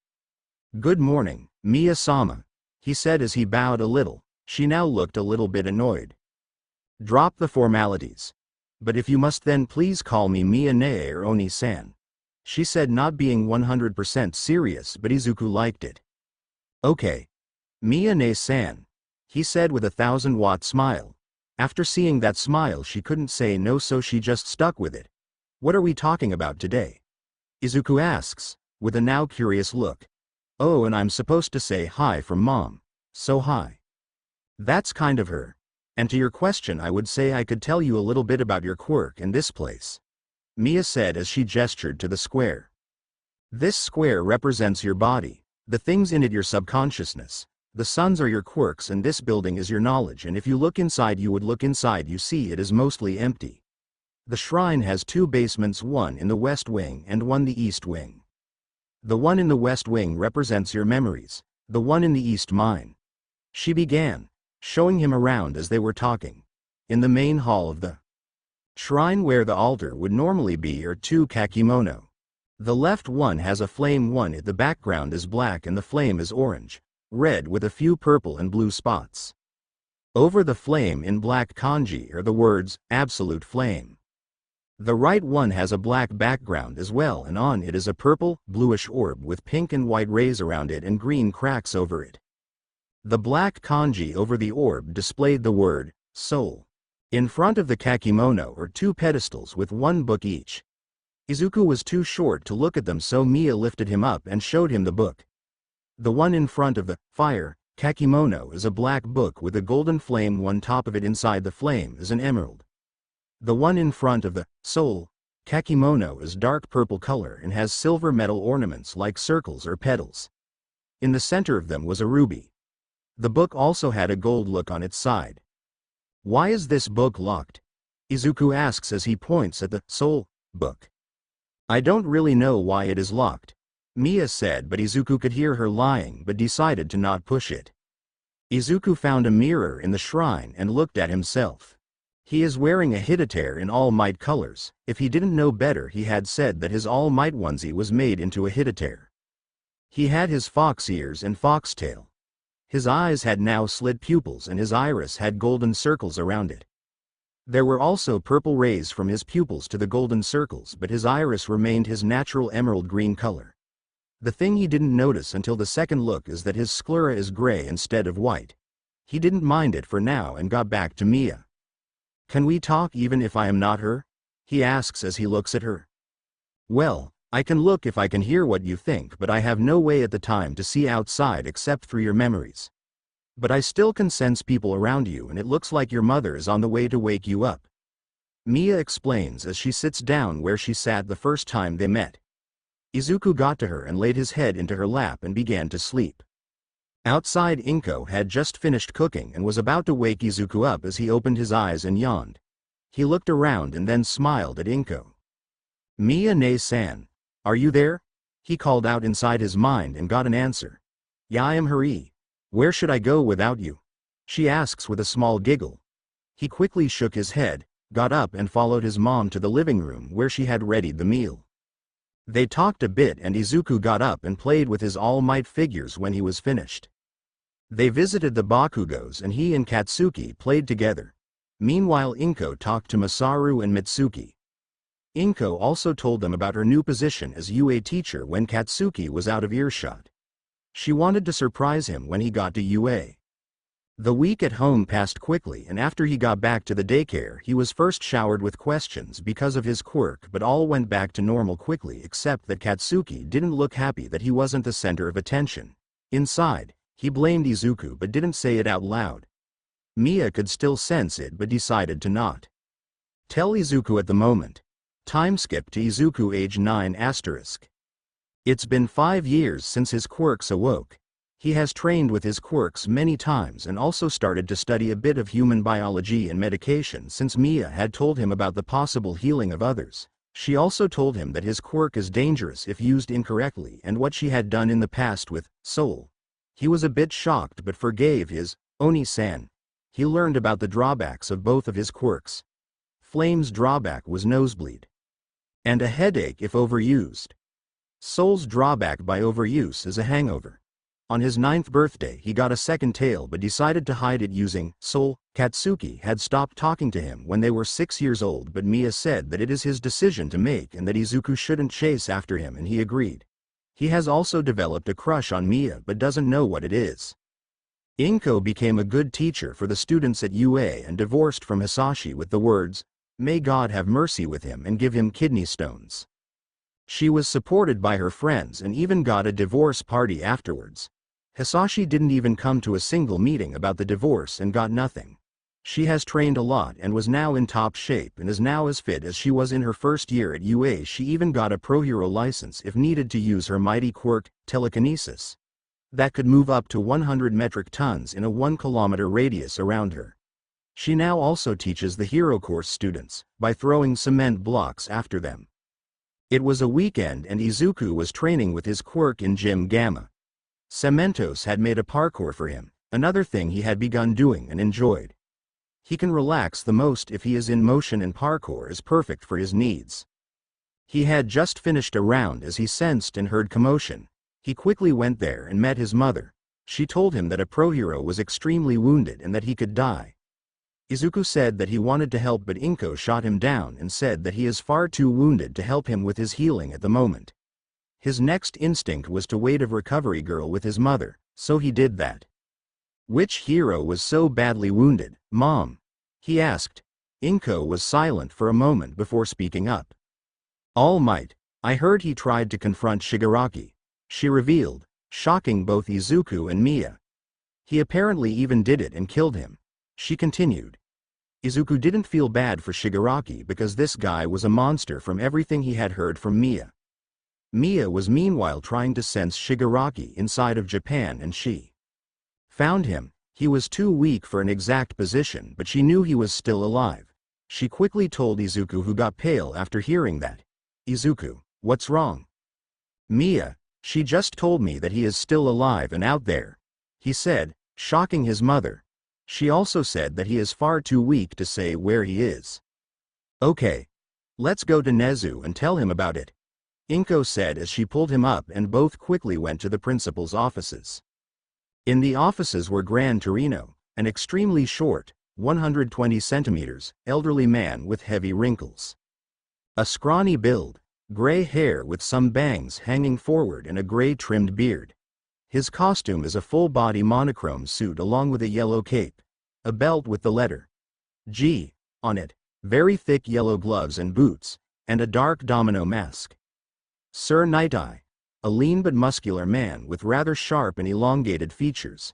"Good morning, Mia-sama," he said as he bowed a little. She now looked a little bit annoyed. "Drop the formalities. But if you must, then please call me Mia-ne or Oni-san," she said, not being 100% serious, but Izuku liked it. "Okay. Mia-ne-san," he said with a 1,000-watt smile. After seeing that smile she couldn't say no, so she just stuck with it. "What are we talking about today?" Izuku asks, with a now curious look. "Oh, and I'm supposed to say hi from Mom. So hi." "That's kind of her. And to your question, I would say I could tell you a little bit about your quirk and this place," Mia said as she gestured to the square. "This square represents your body, the things in it your subconsciousness. The suns are your quirks and this building is your knowledge, and if you look inside, you see it is mostly empty. The shrine has 2 basements, one in the west wing and one the east wing. The one in the west wing represents your memories, the one in the east mine." She began, showing him around as they were talking. In the main hall of the shrine where the altar would normally be are 2 kakimono. The left one has a flame one. The background is black and the flame is orange, red with a few purple and blue spots. Over the flame in black kanji are the words, Absolute Flame. The right one has a black background as well, and on it is a purple, bluish orb with pink and white rays around it and green cracks over it. The black kanji over the orb displayed the word, Soul. In front of the kakimono are 2 pedestals with 1 book each. Izuku was too short to look at them, so Mia lifted him up and showed him the book. The one in front of the fire kakimono is a black book with a golden flame on top of it. Inside the flame is an emerald. The one in front of the soul kakimono is dark purple color and has silver metal ornaments like circles or petals. In the center of them was a ruby. The book also had a gold look on its side. "Why is this book locked?" Izuku asks as he points at the soul book. "I don't really know why it is locked," Mia said, but Izuku could hear her lying but decided to not push it. Izuku found a mirror in the shrine and looked at himself. He is wearing a Hidatere in All Might colors. If he didn't know better, he had said that his All Might onesie was made into a Hidatere. He had his fox ears and foxtail. His eyes had now slit pupils and his iris had golden circles around it. There were also purple rays from his pupils to the golden circles, but his iris remained his natural emerald green color. The thing he didn't notice until the second look is that his sclera is gray instead of white. He didn't mind it for now and got back to Mia. "Can we talk even if I am not her?" he asks as he looks at her. "Well, I can look if I can hear what you think, but I have no way at the time to see outside except through your memories. But I still can sense people around you, and it looks like your mother is on the way to wake you up," Mia explains as she sits down where she sat the first time they met. Izuku got to her and laid his head into her lap and began to sleep. Outside, Inko had just finished cooking and was about to wake Izuku up as he opened his eyes and yawned. He looked around and then smiled at Inko. "Mia-ne-san, are you there?" he called out inside his mind and got an answer. "Yeah, I am Hari. Where should I go without you?" she asks with a small giggle. He quickly shook his head, got up and followed his mom to the living room where she had readied the meal. They talked a bit and Izuku got up and played with his All Might figures when he was finished. They visited the Bakugos and he and Katsuki played together. Meanwhile, Inko talked to Masaru and Mitsuki. Inko also told them about her new position as UA teacher when Katsuki was out of earshot. She wanted to surprise him when he got to UA. The week at home passed quickly, and after he got back to the daycare he was first showered with questions because of his quirk, but all went back to normal quickly except that Katsuki didn't look happy that he wasn't the center of attention. Inside, he blamed Izuku but didn't say it out loud. Mia could still sense it but decided to not tell Izuku at the moment. Time skip to Izuku age 9 *. It's been 5 years since his quirks awoke. He has trained with his quirks many times and also started to study a bit of human biology and medication since Mia had told him about the possible healing of others. She also told him that his quirk is dangerous if used incorrectly and what she had done in the past with Soul. He was a bit shocked but forgave his Oni-san. He learned about the drawbacks of both of his quirks. Flame's drawback was nosebleed and a headache if overused. Soul's drawback by overuse is a hangover. On his 9th birthday he got a second tail but decided to hide it using Soul. Katsuki had stopped talking to him when they were 6 years old, but Mia said that it is his decision to make and that Izuku shouldn't chase after him, and he agreed. He has also developed a crush on Mia but doesn't know what it is. Inko became a good teacher for the students at UA and divorced from Hisashi with the words, "May God have mercy with him and give him kidney stones." She was supported by her friends and even got a divorce party afterwards. Hisashi didn't even come to a single meeting about the divorce and got nothing. She has trained a lot and was now in top shape and is now as fit as she was in her first year at UA. She even got a pro hero license if needed to use her mighty quirk, telekinesis, that could move up to 100 metric tons in a 1-kilometer radius around her. She now also teaches the hero course students by throwing cement blocks after them. It was a weekend and Izuku was training with his quirk in Gym Gamma. Cementos had made a parkour for him, another thing he had begun doing and enjoyed. He can relax the most if he is in motion, and parkour is perfect for his needs. He had just finished a round as he sensed and heard commotion. He quickly went there and met his mother. She told him that a pro hero was extremely wounded and that he could die. Izuku said that he wanted to help, but Inko shot him down and said that he is far too wounded to help him with his healing at the moment. His next instinct was to wait a recovery girl with his mother, so he did that. "Which hero was so badly wounded, Mom?" he asked. Inko was silent for a moment before speaking up. "All Might. I heard he tried to confront Shigaraki," she revealed, shocking both Izuku and Mia. "He apparently even did it and killed him," she continued. Izuku didn't feel bad for Shigaraki because this guy was a monster from everything he had heard from Mia. Mia was meanwhile trying to sense Shigaraki inside of Japan, and she Found him. He was too weak for an exact position, but she knew he was still alive. She quickly told Izuku, who got pale after hearing that. Izuku, what's wrong? Mia, she just told me that he is still alive and out there, he said, shocking his mother. She also said that he is far too weak to say where he is. Okay. Let's go to Nezu and tell him about it, Inko said as she pulled him up, and both quickly went to the principal's offices. In the offices were Gran Torino, an extremely short, 120 centimeters, elderly man with heavy wrinkles. A scrawny build, gray hair with some bangs hanging forward and a gray trimmed beard. His costume is a full-body monochrome suit along with a yellow cape, a belt with the letter G on it, very thick yellow gloves and boots, and a dark domino mask. Sir Night-Eye, a lean but muscular man with rather sharp and elongated features.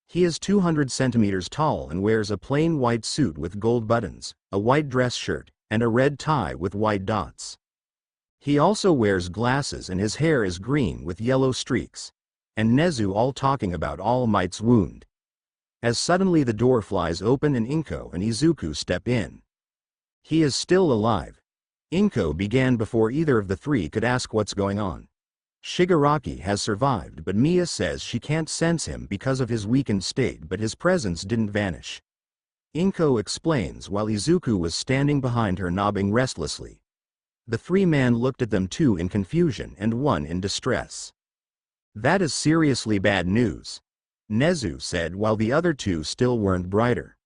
He is 200 centimeters tall and wears a plain white suit with gold buttons, a white dress shirt, and a red tie with white dots. He also wears glasses and his hair is green with yellow streaks. And Nezu all talking about All Might's wound. As suddenly the door flies open and Inko and Izuku step in. He is still alive. Inko began before either of the three could ask what's going on. Shigaraki has survived, but Mia says she can't sense him because of his weakened state, but his presence didn't vanish. Inko explains while Izuku was standing behind her nodding restlessly. The three men looked at them, two in confusion and one in distress. That is seriously bad news, Nezu said while the other two still weren't brighter.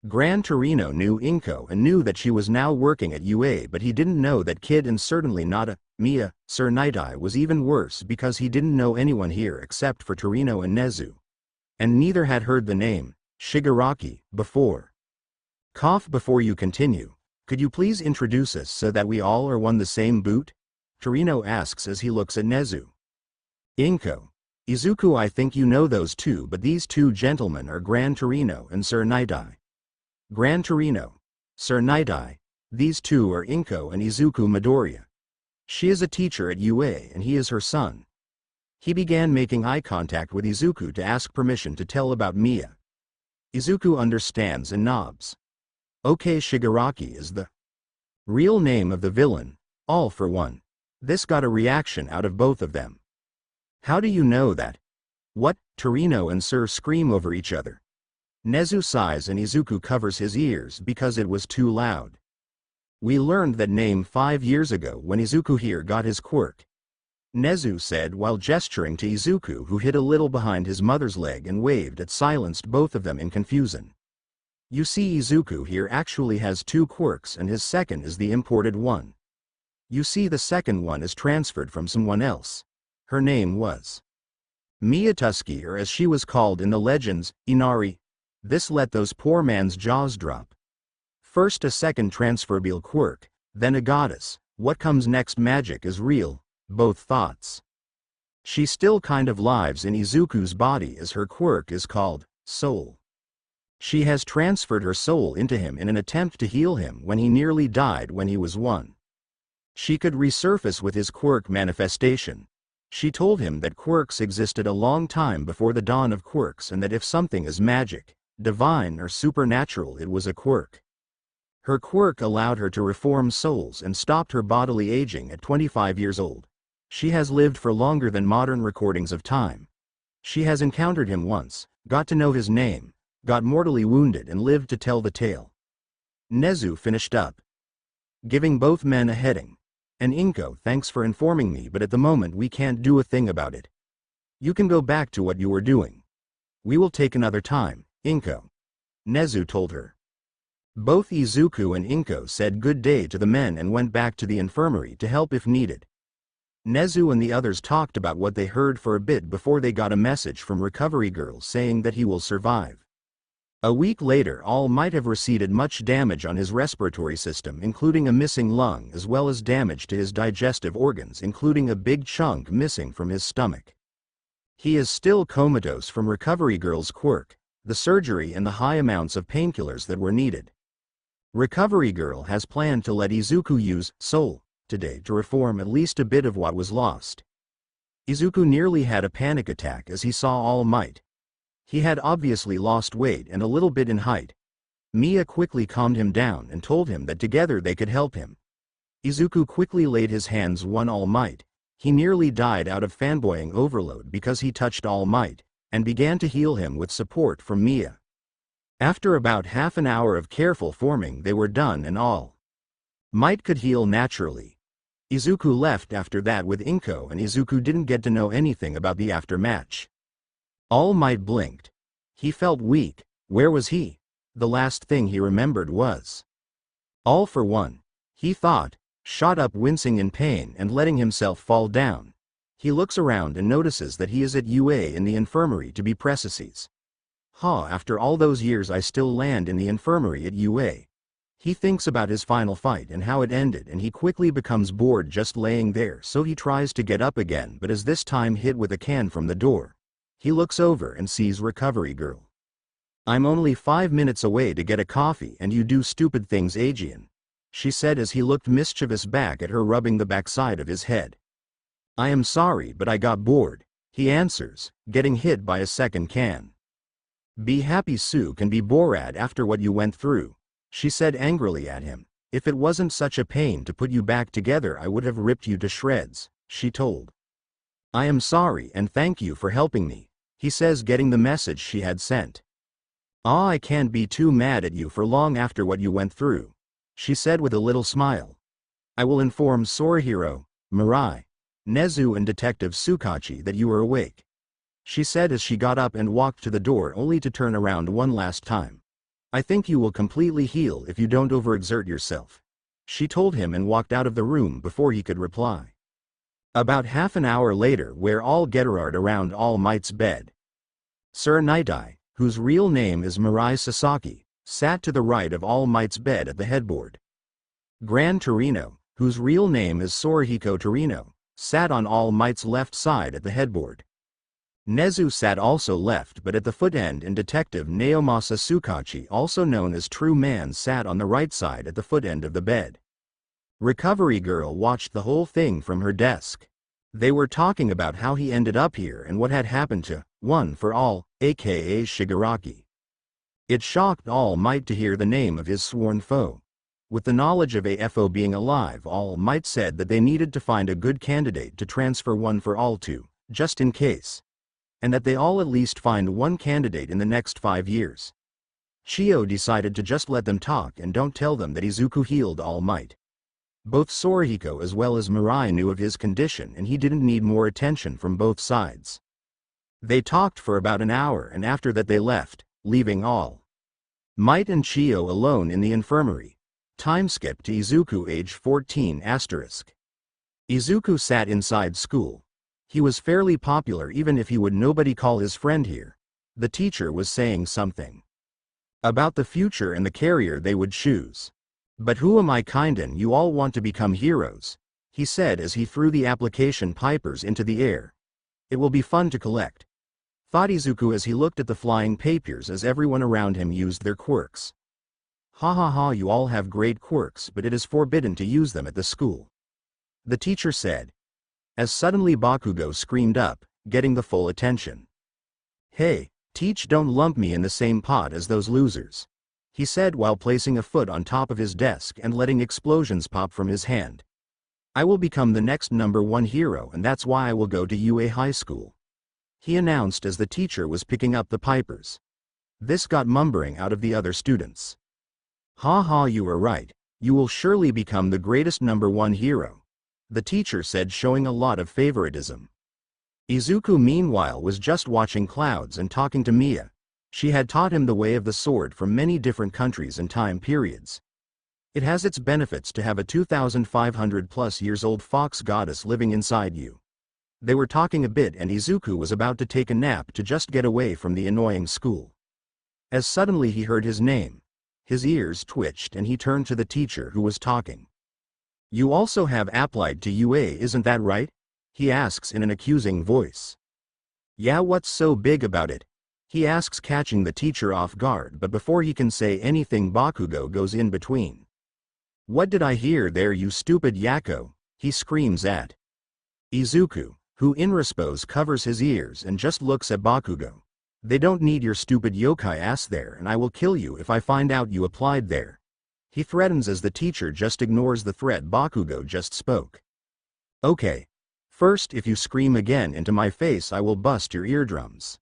Gran Torino knew Inko and knew that she was now working at UA, but he didn't know that kid, and certainly not a Mia. Sir Night-Eye was even worse because he didn't know anyone here except for Torino and Nezu. And neither had heard the name Shigaraki before. Cough before you continue. Could you please introduce us so that we all are one the same boot? Torino asks as he looks at Nezu. Inko. Izuku, I think you know those two, but these two gentlemen are Gran Torino and Sir Night-Eye. Gran Torino. Sir Night-Eye. These two are Inko and Izuku Midoriya. She is a teacher at UA and he is her son. He began making eye contact with Izuku to ask permission to tell about Mia. Izuku understands and nods. Okay, Shigaraki is the real name of the villain, all for one. This got a reaction out of both of them. How do you know that? What? Torino and Sir scream over each other. Nezu sighs and Izuku covers his ears because it was too loud. We learned that name 5 years ago when Izuku here got his quirk, Nezu said while gesturing to Izuku, who hid a little behind his mother's leg and waved at silenced both of them in confusion. You see, Izuku here actually has 2 quirks and his second is the imported one. You see, the second one is transferred from someone else. Her name was Miyatuski, or as she was called in the legends, Inari. This let those poor man's jaws drop. First a second transferable quirk, then a goddess. What comes next? Magic is real, both thoughts. She still kind of lives in Izuku's body as her quirk is called soul. She has transferred her soul into him in an attempt to heal him when he nearly died when he was 1. She could resurface with his quirk manifestation. She told him that quirks existed a long time before the dawn of quirks, and that if something is magic, divine or supernatural, it was a quirk. Her quirk allowed her to reform souls and stopped her bodily aging at 25 years old. She has lived for longer than modern recordings of time. She has encountered him once, got to know his name, got mortally wounded and lived to tell the tale. Nezu finished up, giving both men a heading. And Inko, thanks for informing me, but at the moment we can't do a thing about it. You can go back to what you were doing. We will take another time, Inko, Nezu told her. Both Izuku and Inko said good day to the men and went back to the infirmary to help if needed. Nezu and the others talked about what they heard for a bit before they got a message from Recovery Girl saying that he will survive. A week later, All Might have received much damage on his respiratory system, including a missing lung, as well as damage to his digestive organs, including a big chunk missing from his stomach. He is still comatose from Recovery Girl's quirk, the surgery and the high amounts of painkillers that were needed. Recovery Girl has planned to let Izuku use soul today to reform at least a bit of what was lost. Izuku nearly had a panic attack as he saw All Might. He had obviously lost weight and a little bit in height. Mia quickly calmed him down and told him that together they could help him. Izuku quickly laid his hands on All Might. He nearly died out of fanboying overload because he touched All Might, and began to heal him with support from Mia. After about half an hour of careful forming they were done and All Might could heal naturally. Izuku left after that with Inko and Izuku didn't get to know anything about the aftermatch. All Might blinked. He felt weak. Where was he? The last thing he remembered was All for One. He thought, shot up wincing in pain and letting himself fall down. He looks around and notices that he is at UA in the infirmary to be precise. After all those years I still land in the infirmary at UA. He thinks about his final fight and how it ended and he quickly becomes bored just laying there, so he tries to get up again but is this time hit with a can from the door. He looks over and sees Recovery Girl. I'm only 5 minutes away to get a coffee and you do stupid things, Aegean, she said as he looked mischievous back at her, rubbing the backside of his head. I am sorry but I got bored, he answers, getting hit by a second can. Be happy Sue can be Borat after what you went through, she said angrily at him. If it wasn't such a pain to put you back together I would have ripped you to shreds, she told. I am sorry and thank you for helping me, he says, getting the message she had sent. I can't be too mad at you for long after what you went through, she said with a little smile. I will inform Sorahiro, Mirai, Nezu and Detective Tsukachi that you are awake, she said as she got up and walked to the door only to turn around one last time. I think you will completely heal if you don't overexert yourself, she told him and walked out of the room before he could reply. About half an hour later, we're all Gerard around All Might's bed. Sir Nightai, whose real name is Mirai Sasaki, sat to the right of All Might's bed at the headboard. Gran Torino, whose real name is Sorahiko Torino, sat on All Might's left side at the headboard. Nezu sat also left but at the foot end and Detective Naomasa Tsukachi, also known as True Man, sat on the right side at the foot end of the bed. Recovery Girl watched the whole thing from her desk. They were talking about how he ended up here and what had happened to One for All, aka Shigaraki. It shocked All Might to hear the name of his sworn foe. With the knowledge of AFO being alive, All Might said that they needed to find a good candidate to transfer One for All to, just in case. And that they all at least find one candidate in the next 5 years. Chio decided to just let them talk and don't tell them that Izuku healed All Might. Both Sorahiko as well as Mirai knew of his condition and he didn't need more attention from both sides. They talked for about an hour and after that they left, leaving All Might and Chio alone in the infirmary. Time skip to Izuku age 14 asterisk. Izuku sat inside school. He was fairly popular even if he would nobody call his friend here. The teacher was saying something about the future and the career they would choose. But who am I kindin', you all want to become heroes, he said as he threw the application papers into the air. It will be fun to collect, thought Izuku as he looked at the flying papers as everyone around him used their quirks. Ha ha ha, you all have great quirks but it is forbidden to use them at the school, the teacher said. As suddenly Bakugo screamed up, getting the full attention. Hey, teach, don't lump me in the same pot as those losers, he said while placing a foot on top of his desk and letting explosions pop from his hand. I will become the next #1 hero and that's why I will go to UA High School, he announced as the teacher was picking up the papers. This got mumbling out of the other students. Ha ha, you are right, you will surely become the greatest #1 hero, the teacher said, showing a lot of favoritism. Izuku meanwhile was just watching clouds and talking to Mia. She had taught him the way of the sword from many different countries and time periods. It has its benefits to have a 2,500 plus years old fox goddess living inside you. They were talking a bit and Izuku was about to take a nap to just get away from the annoying school. As suddenly he heard his name. His ears twitched and he turned to the teacher who was talking. You also have applied to UA, isn't that right? He asks in an accusing voice. Yeah, what's so big about it? He asks, catching the teacher off guard, but before he can say anything Bakugo goes in between. What did I hear there, you stupid Yako? He screams at Izuku, who in response covers his ears and just looks at Bakugo. They don't need your stupid yokai ass there, and I will kill you if I find out you applied there. He threatens as the teacher just ignores the threat Bakugo just spoke. Okay. First, if you scream again into my face I will bust your eardrums.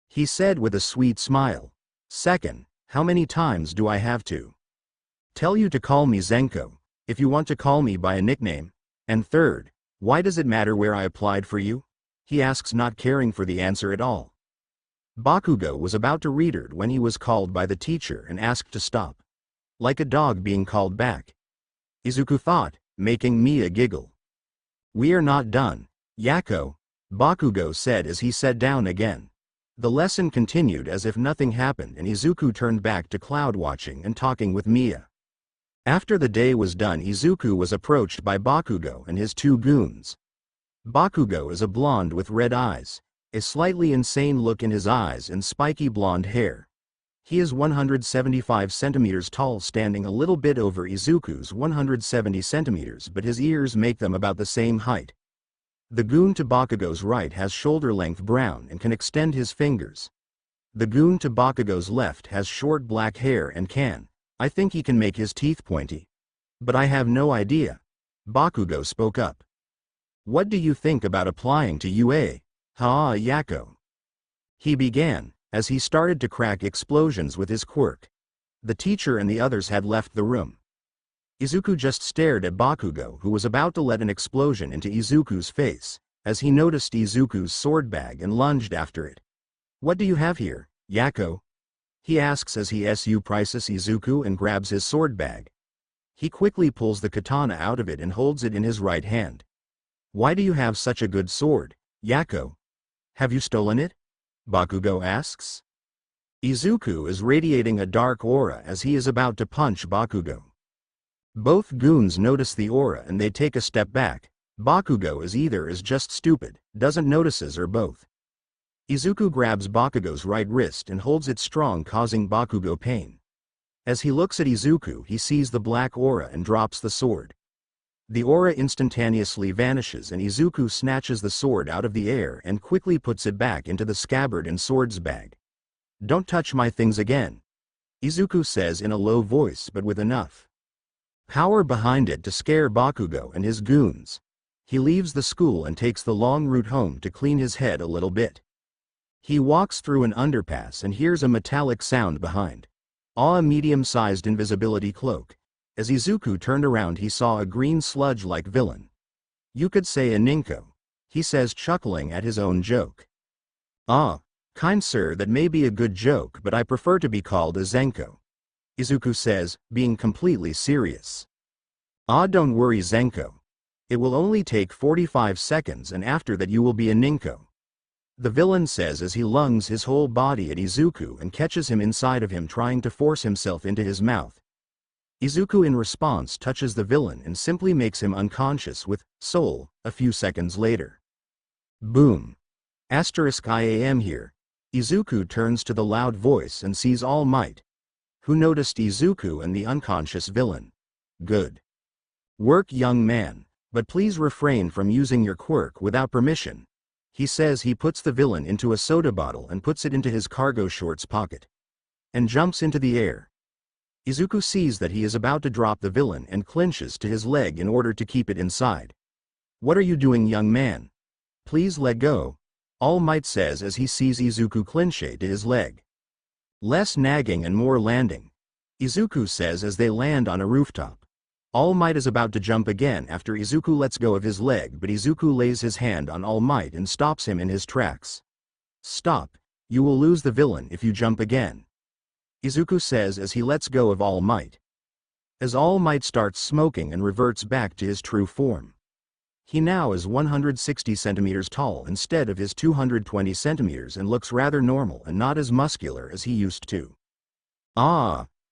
He said with a sweet smile. Second, how many times do I have to tell you to call me Zenko, if you want to call me by a nickname? And third, why does it matter where I applied for you? He asks, not caring for the answer at all. Bakugo was about to read when he was called by the teacher and asked to stop. Like a dog being called back. Izuku thought, making Mia giggle. We are not done, Yako, Bakugo said as he sat down again. The lesson continued as if nothing happened, and Izuku turned back to cloud watching and talking with Mia. After the day was done, Izuku was approached by Bakugo and his two goons. Bakugo is a blonde with red eyes, a slightly insane look in his eyes and spiky blonde hair. He is 175 centimeters tall, standing a little bit over Izuku's 170 centimeters, but his ears make them about the same height. The goon to Bakugo's right has shoulder-length brown and can extend his fingers. The goon to Bakugo's left has short black hair and I think he can make his teeth pointy. But I have no idea. Bakugo spoke up. What do you think about applying to UA? Yako. He began, as he started to crack explosions with his quirk. The teacher and the others had left the room. Izuku just stared at Bakugo, who was about to let an explosion into Izuku's face, as he noticed Izuku's sword bag and lunged after it. What do you have here, Yako? He asks as he surprises Izuku and grabs his sword bag. He quickly pulls the katana out of it and holds it in his right hand. Why do you have such a good sword, Yako? Have you stolen it? Bakugo asks. Izuku is radiating a dark aura as he is about to punch Bakugo. Both goons notice the aura and they take a step back. Bakugo is just stupid, doesn't notices, or both. Izuku grabs Bakugo's right wrist and holds it strong, causing Bakugo pain. As he looks at Izuku, he sees the black aura and drops the sword. The aura instantaneously vanishes and Izuku snatches the sword out of the air and quickly puts it back into the scabbard and swords bag. Don't touch my things again, Izuku says in a low voice but with enough power behind it to scare Bakugo and his goons. He leaves the school and takes the long route home to clean his head a little bit. He walks through an underpass and hears a metallic sound behind. A medium-sized invisibility cloak. As Izuku turned around, he saw a green sludge-like villain. You could say a Ninko, he says, chuckling at his own joke. Kind sir, that may be a good joke, but I prefer to be called a Zenko, Izuku says, being completely serious. Don't worry, Zenko. It will only take 45 seconds and after that you will be a Ninko, the villain says as he lunges his whole body at Izuku and catches him inside of him, trying to force himself into his mouth. Izuku in response touches the villain and simply makes him unconscious with soul a few seconds later. Boom. I am here. Izuku turns to the loud voice and sees All Might, who noticed Izuku and the unconscious villain. Good work, young man, but please refrain from using your quirk without permission, he says. He puts the villain into a soda bottle and puts it into his cargo shorts pocket and jumps into the air. Izuku sees that he is about to drop the villain and clinches to his leg in order to keep it inside. What are you doing, young man? Please let go, All Might says as he sees Izuku clinch to his leg. Less nagging and more landing, Izuku says as they land on a rooftop. All Might is about to jump again after Izuku lets go of his leg, but Izuku lays his hand on All Might and stops him in his tracks. Stop, you will lose the villain if you jump again, Izuku says as he lets go of All Might. As All Might starts smoking and reverts back to his true form. He now is 160 centimeters tall instead of his 220 centimeters and looks rather normal and not as muscular as he used to.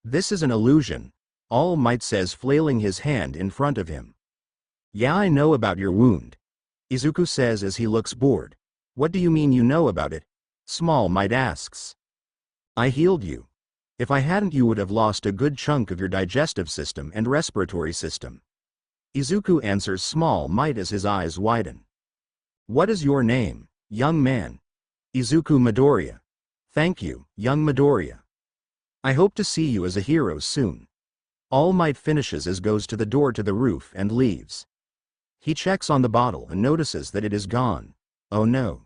This is an illusion, All Might says, flailing his hand in front of him. Yeah, I know about your wound, Izuku says as he looks bored. What do you mean you know about it? Small Might asks. I healed you. If I hadn't, you would have lost a good chunk of your digestive system and respiratory system, Izuku answers Small Might as his eyes widen. What is your name, young man? Izuku Midoriya. Thank you, young Midoriya. I hope to see you as a hero soon. All Might finishes as goes to the door to the roof and leaves. He checks on the bottle and notices that it is gone. Oh no.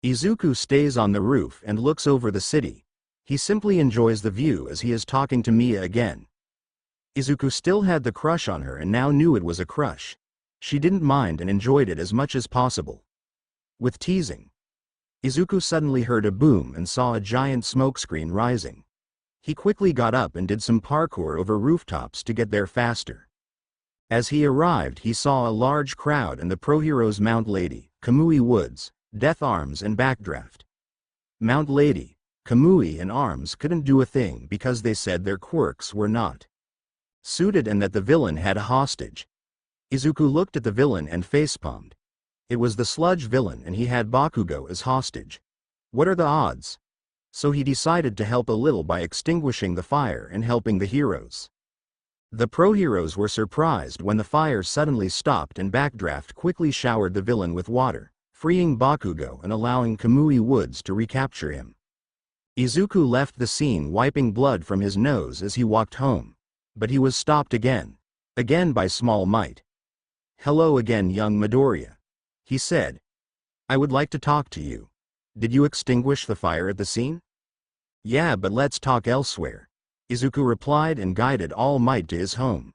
Izuku stays on the roof and looks over the city. He simply enjoys the view as he is talking to Mia again. Izuku still had the crush on her and now knew it was a crush. She didn't mind and enjoyed it as much as possible. With teasing. Izuku suddenly heard a boom and saw a giant smokescreen rising. He quickly got up and did some parkour over rooftops to get there faster. As he arrived, he saw a large crowd and the pro heroes Mount Lady, Kamui Woods, Death Arms and Backdraft. Mount Lady, Kamui and Arms couldn't do a thing because they said their quirks were not suited and that the villain had a hostage. Izuku looked at the villain and facepalmed. It was the sludge villain and he had Bakugo as hostage. What are the odds? So he decided to help a little by extinguishing the fire and helping the heroes. The pro heroes were surprised when the fire suddenly stopped and Backdraft quickly showered the villain with water, freeing Bakugo and allowing Kamui Woods to recapture him. Izuku left the scene wiping blood from his nose as he walked home. But he was stopped again by Small Might. Hello again, young Midoriya. He said. I would like to talk to you. Did you extinguish the fire at the scene? Yeah, but let's talk elsewhere. Izuku replied and guided All Might to his home.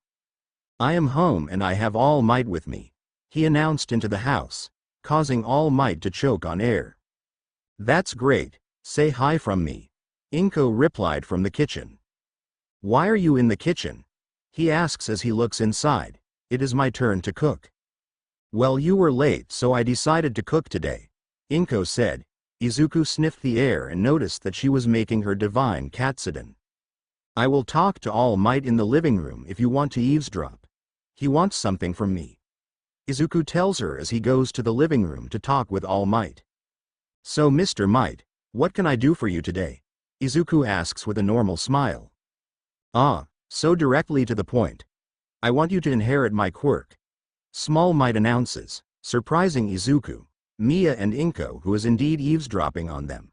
I am home and I have All Might with me, he announced into the house, causing All Might to choke on air. That's great, say hi from me. Inko replied from the kitchen. Why are you in the kitchen? He asks as he looks inside. It is my turn to cook. Well, you were late so I decided to cook today, Inko said. Izuku sniffed the air and noticed that she was making her divine Kitsune. I will talk to All Might in the living room if you want to eavesdrop. He wants something from me. Izuku tells her as he goes to the living room to talk with All Might. So Mr. Might, what can I do for you today? Izuku asks with a normal smile. So directly to the point. I want you to inherit my quirk. Small Might announces, surprising Izuku, Mia and Inko, who is indeed eavesdropping on them.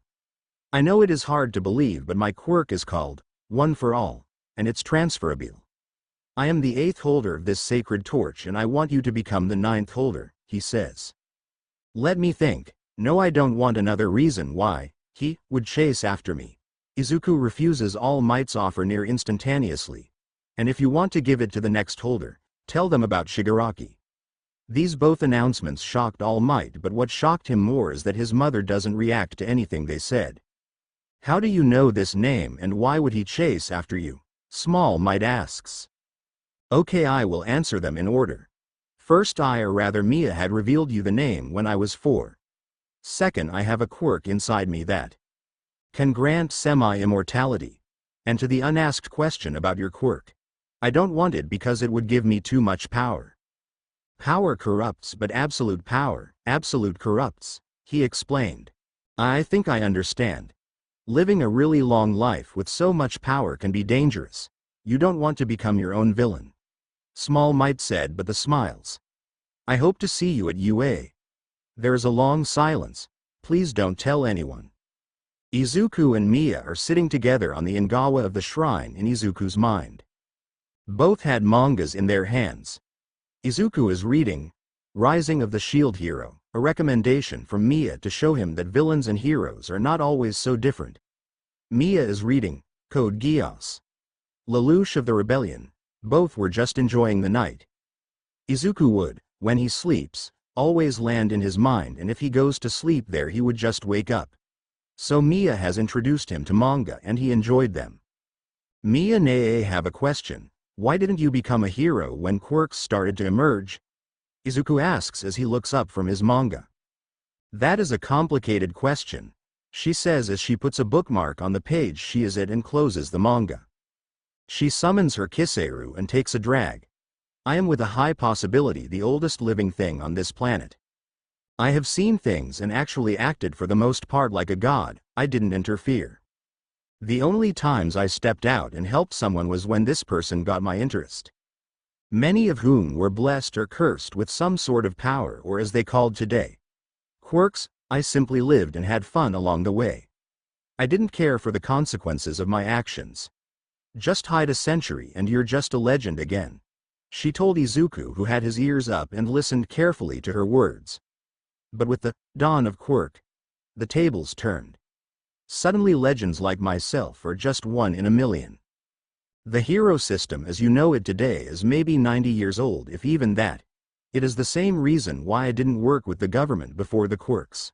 I know it is hard to believe, but my quirk is called One for All, and it's transferable. I am the 8th holder of this sacred torch and I want you to become the 9th holder, he says. Let me think. No, I don't want another reason why he would chase after me. Izuku refuses All Might's offer near instantaneously. And if you want to give it to the next holder, tell them about Shigaraki. These both announcements shocked All Might, but what shocked him more is that his mother doesn't react to anything they said. How do you know this name and why would he chase after you? Small Might asks. Okay, I will answer them in order. First, I or rather Mia had revealed you the name when I was 4. Second, I have a quirk inside me that can grant semi-immortality. And to the unasked question about your quirk, I don't want it because it would give me too much power. Power corrupts, but absolute power, absolute corrupts, he explained. I think I understand. Living a really long life with so much power can be dangerous. You don't want to become your own villain. Small Might said, but the smiles. I hope to see you at UA. There is a long silence. Please don't tell anyone. Izuku and Mia are sitting together on the Ingawa of the shrine in Izuku's mind. Both had mangas in their hands. Izuku is reading Rising of the Shield Hero, a recommendation from Mia to show him that villains and heroes are not always so different. Mia is reading Code Geass, Lelouch of the Rebellion. Both were just enjoying the night. Izuku would, when he sleeps, always land in his mind, and if he goes to sleep there he would just wake up. So Mia has introduced him to manga and he enjoyed them. Mia and have a question. Why didn't you become a hero when quirks started to emerge? Izuku asks as he looks up from his manga. That is a complicated question, she says as she puts a bookmark on the page she is at and closes the manga. She summons her Kiseru and takes a drag. I am with a high possibility the oldest living thing on this planet. I have seen things and actually acted for the most part like a god. I didn't interfere. The only times I stepped out and helped someone was when this person got my interest. Many of whom were blessed or cursed with some sort of power, or as they called today, quirks. I simply lived and had fun along the way. I didn't care for the consequences of my actions. Just hide a century and you're just a legend again. She told Izuku, who had his ears up and listened carefully to her words. But with the dawn of Quirk, the tables turned. Suddenly legends like myself are just one in a million. The hero system as you know it today is maybe 90 years old, if even that. It is the same reason why I didn't work with the government before the Quirks.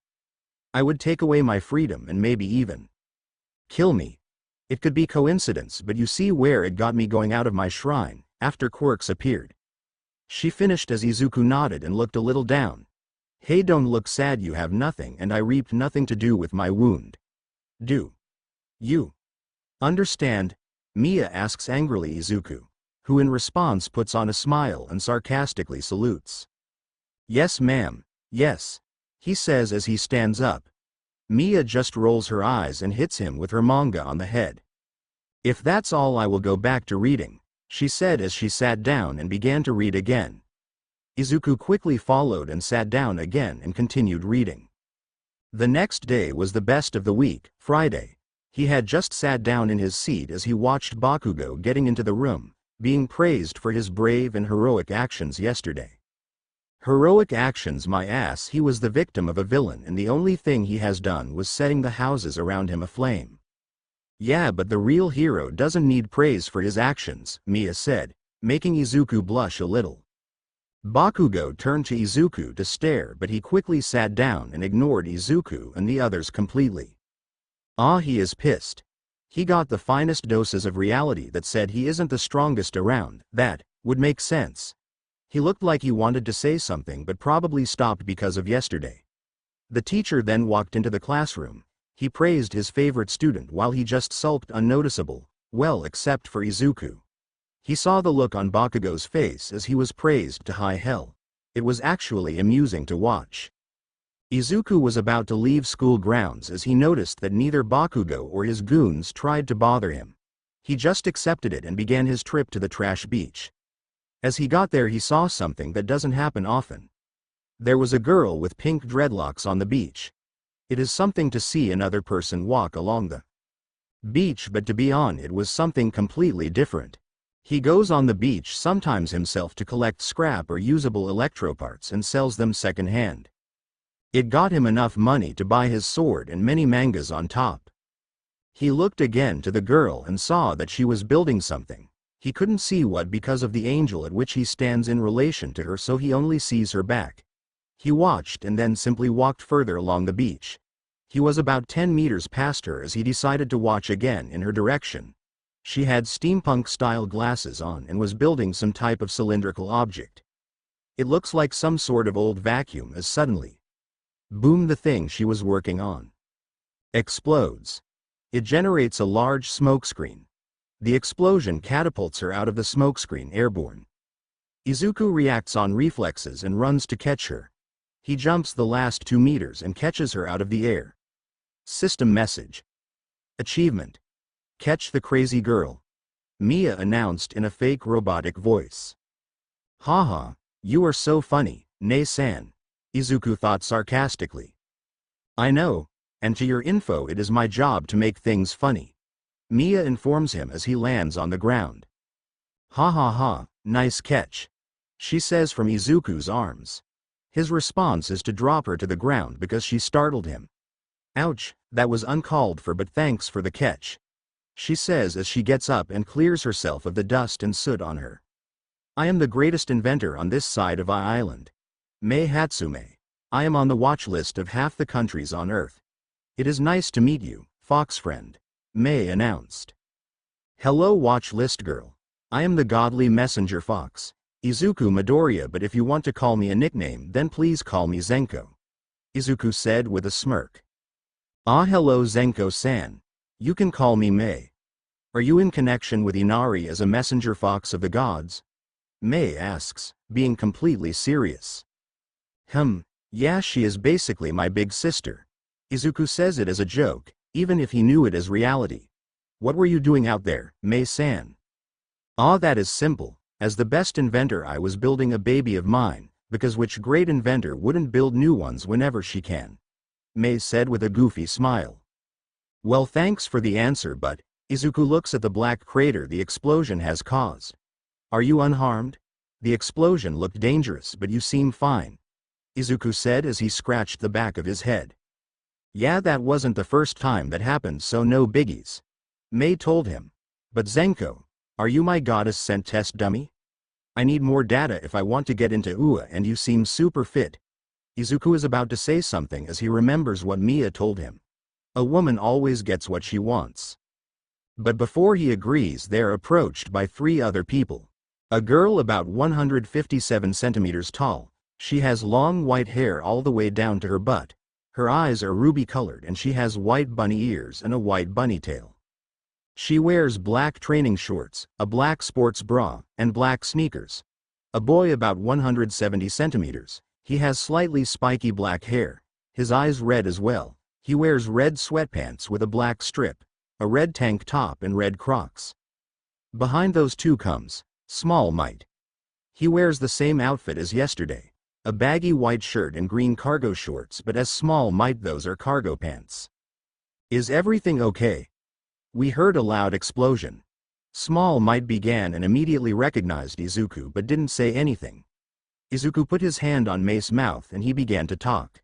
I would take away my freedom and maybe even kill me. It could be coincidence, but you see where it got me going out of my shrine, after Quirks appeared. She finished as Izuku nodded and looked a little down. Hey, don't look sad, you have nothing and I reaped nothing to do with my wound. Do you understand? Mia asks angrily Izuku, who in response puts on a smile and sarcastically salutes. Yes ma'am, yes, he says as he stands up. Mia just rolls her eyes and hits him with her manga on the head. If that's all, I will go back to reading, she said as she sat down and began to read again. Izuku quickly followed and sat down again and continued reading. The next day was the best of the week, Friday. He had just sat down in his seat as he watched Bakugo getting into the room, being praised for his brave and heroic actions yesterday. Heroic actions, my ass, he was the victim of a villain and the only thing he has done was setting the houses around him aflame. Yeah, but the real hero doesn't need praise for his actions, Mia said, making Izuku blush a little. Bakugo turned to Izuku to stare, but he quickly sat down and ignored Izuku and the others completely. Ah, he is pissed. He got the finest doses of reality that said he isn't the strongest around. That would make sense. He looked like he wanted to say something but probably stopped because of yesterday. The teacher then walked into the classroom. He praised his favorite student while he just sulked unnoticeable, well except for Izuku. He saw the look on Bakugo's face as he was praised to high hell. It was actually amusing to watch. Izuku was about to leave school grounds as he noticed that neither Bakugo or his goons tried to bother him. He just accepted it and began his trip to the trash beach. As he got there, he saw something that doesn't happen often. There was a girl with pink dreadlocks on the beach. It is something to see another person walk along the beach, but to be on it was something completely different. He goes on the beach sometimes himself to collect scrap or usable electroparts and sells them secondhand. It got him enough money to buy his sword and many mangas on top. He looked again to the girl and saw that she was building something. He couldn't see what because of the angle at which he stands in relation to her, so he only sees her back. He watched and then simply walked further along the beach. He was about 10 meters past her as he decided to watch again in her direction. She had steampunk-style glasses on and was building some type of cylindrical object. It looks like some sort of old vacuum as suddenly, boom, the thing she was working on explodes. It generates a large smokescreen. The explosion catapults her out of the smokescreen airborne. Izuku reacts on reflexes and runs to catch her. He jumps the last 2 meters and catches her out of the air. System message. Achievement. Catch the crazy girl. Mia announced in a fake robotic voice. Haha, you are so funny, Nei-san, Izuku thought sarcastically. I know, and to your info, it is my job to make things funny. Mia informs him as he lands on the ground. Ha ha ha, nice catch, she says from Izuku's arms. His response is to drop her to the ground because she startled him. Ouch, that was uncalled for, but thanks for the catch, she says as she gets up and clears herself of the dust and soot on her. I am the greatest inventor on this side of I Island. Mei Hatsume. I am on the watch list of half the countries on Earth. It is nice to meet you, fox friend, Mei announced. Hello watch list girl. I am the godly messenger fox, Izuku Midoriya, but if you want to call me a nickname then please call me Zenko, Izuku said with a smirk. Ah hello Zenko-san. You can call me Mei. Are you in connection with Inari as a messenger fox of the gods? Mei asks, being completely serious. Yeah, she is basically my big sister. Izuku says it as a joke, even if he knew it as reality. What were you doing out there, Mei-san? Ah, that is simple. As the best inventor I was building a baby of mine, because which great inventor wouldn't build new ones whenever she can? Mei said with a goofy smile. Well, thanks for the answer, but Izuku looks at the black crater the explosion has caused. Are you unharmed? The explosion looked dangerous, but you seem fine, Izuku said as he scratched the back of his head. Yeah, that wasn't the first time that happened, so no biggies, Mei told him. But Zenko, are you my goddess-sent test dummy? I need more data if I want to get into UA, and you seem super fit. Izuku is about to say something as he remembers what Mia told him. A woman always gets what she wants. But before he agrees, they're approached by 3 other people. A girl about 157 centimeters tall. She has long white hair all the way down to her butt. Her eyes are ruby-colored and she has white bunny ears and a white bunny tail. She wears black training shorts, a black sports bra, and black sneakers. A boy about 170 centimeters. He has slightly spiky black hair. His eyes red as well. He wears red sweatpants with a black strip, a red tank top and red Crocs. Behind those 2 comes Small Might. He wears the same outfit as yesterday. A baggy white shirt and green cargo shorts, but as Small Might those are cargo pants. Is everything okay? We heard a loud explosion. Small Might began and immediately recognized Izuku but didn't say anything. Izuku put his hand on Mei's mouth and he began to talk.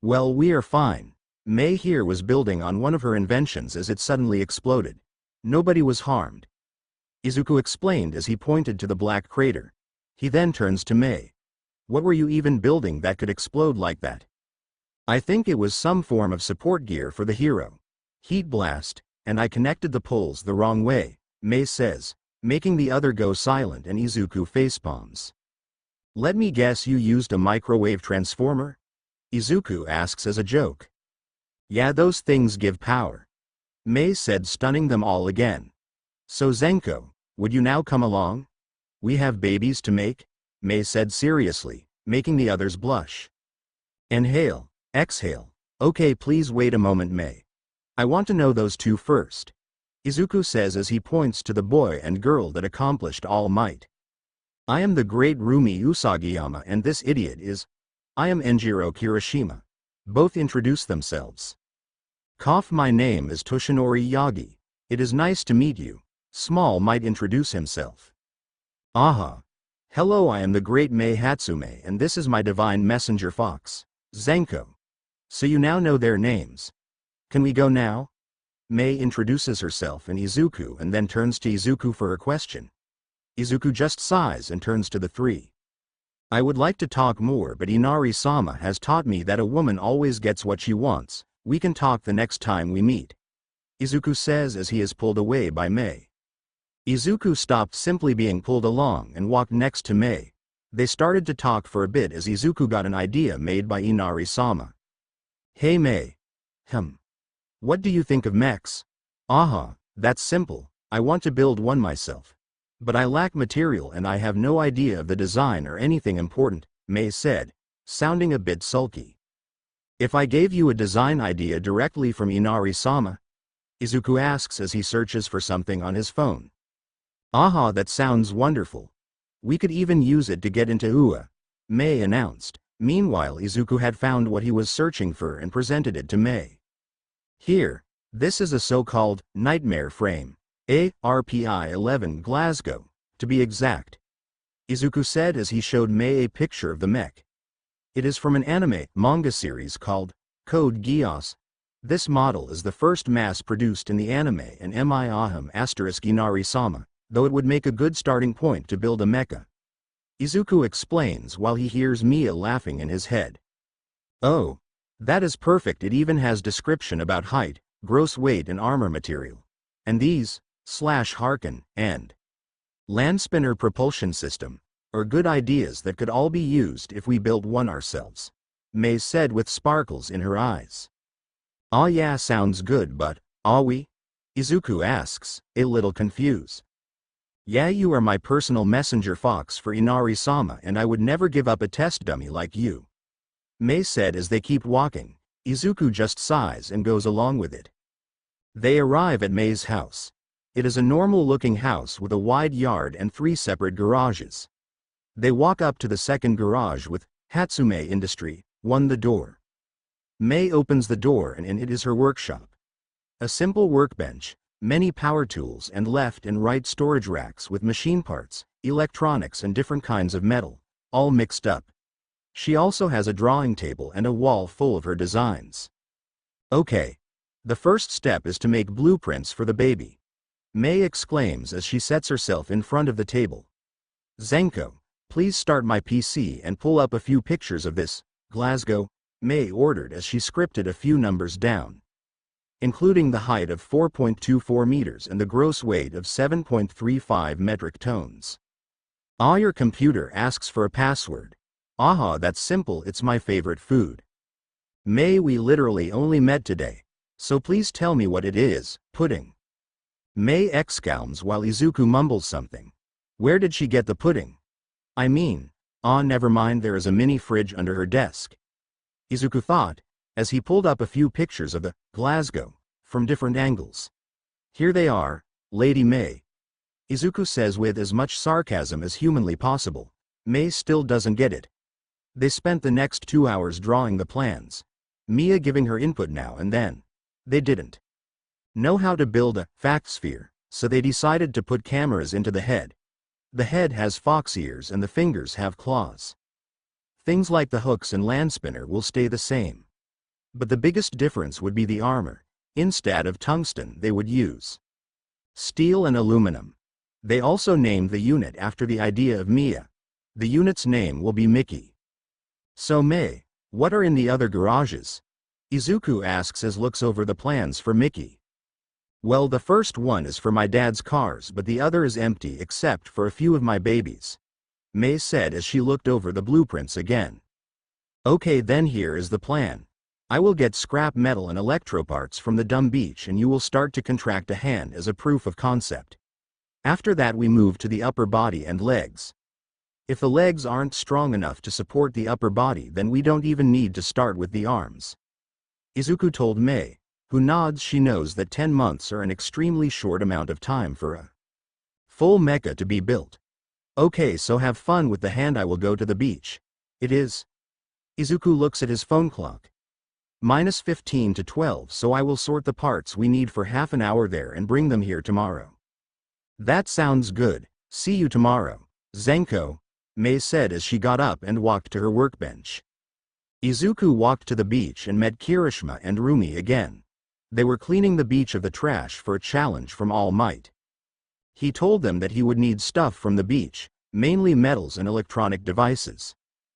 Well, we are fine. Mei here was building on one of her inventions as it suddenly exploded. Nobody was harmed, Izuku explained as he pointed to the black crater. He then turns to Mei. What were you even building that could explode like that? I think it was some form of support gear for the hero. Heat blast, and I connected the poles the wrong way, Mei says, making the other go silent, and Izuku facepalms. Let me guess, you used a microwave transformer? Izuku asks as a joke. Yeah, those things give power, Mei said, stunning them all again. So Zenko, would you now come along? We have babies to make, Mei said seriously, making the others blush. Inhale, exhale. Okay, please wait a moment, Mei. I want to know those 2 first, Izuku says as he points to the boy and girl that accomplished All Might. I am the great Rumi Usagiyama and this idiot is... I am Enjiro Kirishima. Both introduce themselves. Cough, my name is Toshinori Yagi. It is nice to meet you. Small Might introduce himself. Aha. Hello, I am the great Mei Hatsume and this is my divine messenger Fox, Zenko. So you now know their names. Can we go now? Mei introduces herself and Izuku and then turns to Izuku for her question. Izuku just sighs and turns to the 3. I would like to talk more, but Inari-sama has taught me that a woman always gets what she wants. We can talk the next time we meet, Izuku says as he is pulled away by Mei. Izuku stopped simply being pulled along and walked next to Mei. They started to talk for a bit as Izuku got an idea made by Inari-sama. Hey Mei. What do you think of mechs? Aha, that's simple. I want to build one myself. But I lack material and I have no idea of the design or anything important, Mei said, sounding a bit sulky. If I gave you a design idea directly from Inari-sama? Izuku asks as he searches for something on his phone. Aha, that sounds wonderful. We could even use it to get into UA, Mei announced. Meanwhile, Izuku had found what he was searching for and presented it to Mei. Here, this is a so-called nightmare frame. ARPI 11 Glasgow, to be exact, Izuku said as he showed Mei a picture of the mech. It is from an anime manga series called Code Geass. This model is the first mass-produced in the anime and aham * Inari-sama, though it would make a good starting point to build a mecha. Izuku explains while he hears Mia laughing in his head. Oh, that is perfect. It even has description about height, gross weight and armor material. And these, Harken, and Landspinner propulsion system, are good ideas that could all be used if we built one ourselves, Mei said with sparkles in her eyes. Ah yeah, sounds good, but, are we? Izuku asks, a little confused. Yeah, you are my personal messenger Fox for Inari-sama and I would never give up a test dummy like you, Mei said as they keep walking. Izuku just sighs and goes along with it. They arrive at Mei's house. It is a normal-looking house with a wide yard and 3 separate garages. They walk up to the second garage with Hatsume Industry, 1 the door. Mei opens the door and in it is her workshop. A simple workbench, many power tools and left and right storage racks with machine parts, electronics and different kinds of metal, all mixed up. She also has a drawing table and a wall full of her designs. Okay. The first step is to make blueprints for the baby. Mei exclaims as she sets herself in front of the table. Zenko, please start my PC and pull up a few pictures of this, Glasgow, Mei ordered as she scripted a few numbers down. Including the height of 4.24 meters and the gross weight of 7.35 metric tons. Ah, your computer asks for a password. Aha, that's simple, it's my favorite food. Mei, we literally only met today, so please tell me what it is. Pudding. Mei exclaims while Izuku mumbles something. Where did she get the pudding? I mean, never mind, there is a mini fridge under her desk. Izuku thought, as he pulled up a few pictures of the Glasgow from different angles. Here they are, Lady Mei. Izuku says with as much sarcasm as humanly possible. Mei still doesn't get it. They spent the next 2 hours drawing the plans. Mia giving her input now and then. They didn't know how to build a fact sphere, so they decided to put cameras into the head. The head has fox ears and the fingers have claws. Things like the hooks and land spinner will stay the same. But the biggest difference would be the armor. Instead of tungsten, they would use steel and aluminum. They also named the unit after the idea of Mia. The unit's name will be Mickey. So Mei, what are in the other garages? Izuku asks as looks over the plans for Mickey. Well, the first one is for my dad's cars, but the other is empty except for a few of my babies. Mei said as she looked over the blueprints again. Okay, then here is the plan. I will get scrap metal and electro parts from the dumb beach and you will start to contract a hand as a proof of concept. After that we move to the upper body and legs. If the legs aren't strong enough to support the upper body, then we don't even need to start with the arms. Izuku told Mei, who nods. She knows that 10 months are an extremely short amount of time for a full mecha to be built. Okay, so have fun with the hand. I will go to the beach. It is. Izuku looks at his phone clock. -15 to 12, so I will sort the parts we need for half an hour there and bring them here tomorrow. That sounds good. See you tomorrow, Zenko, Mei said as she got up and walked to her workbench. Izuku walked to the beach and met Kirishima and Rumi again. They were cleaning the beach of the trash for a challenge from All Might. He told them that he would need stuff from the beach, mainly metals and electronic devices.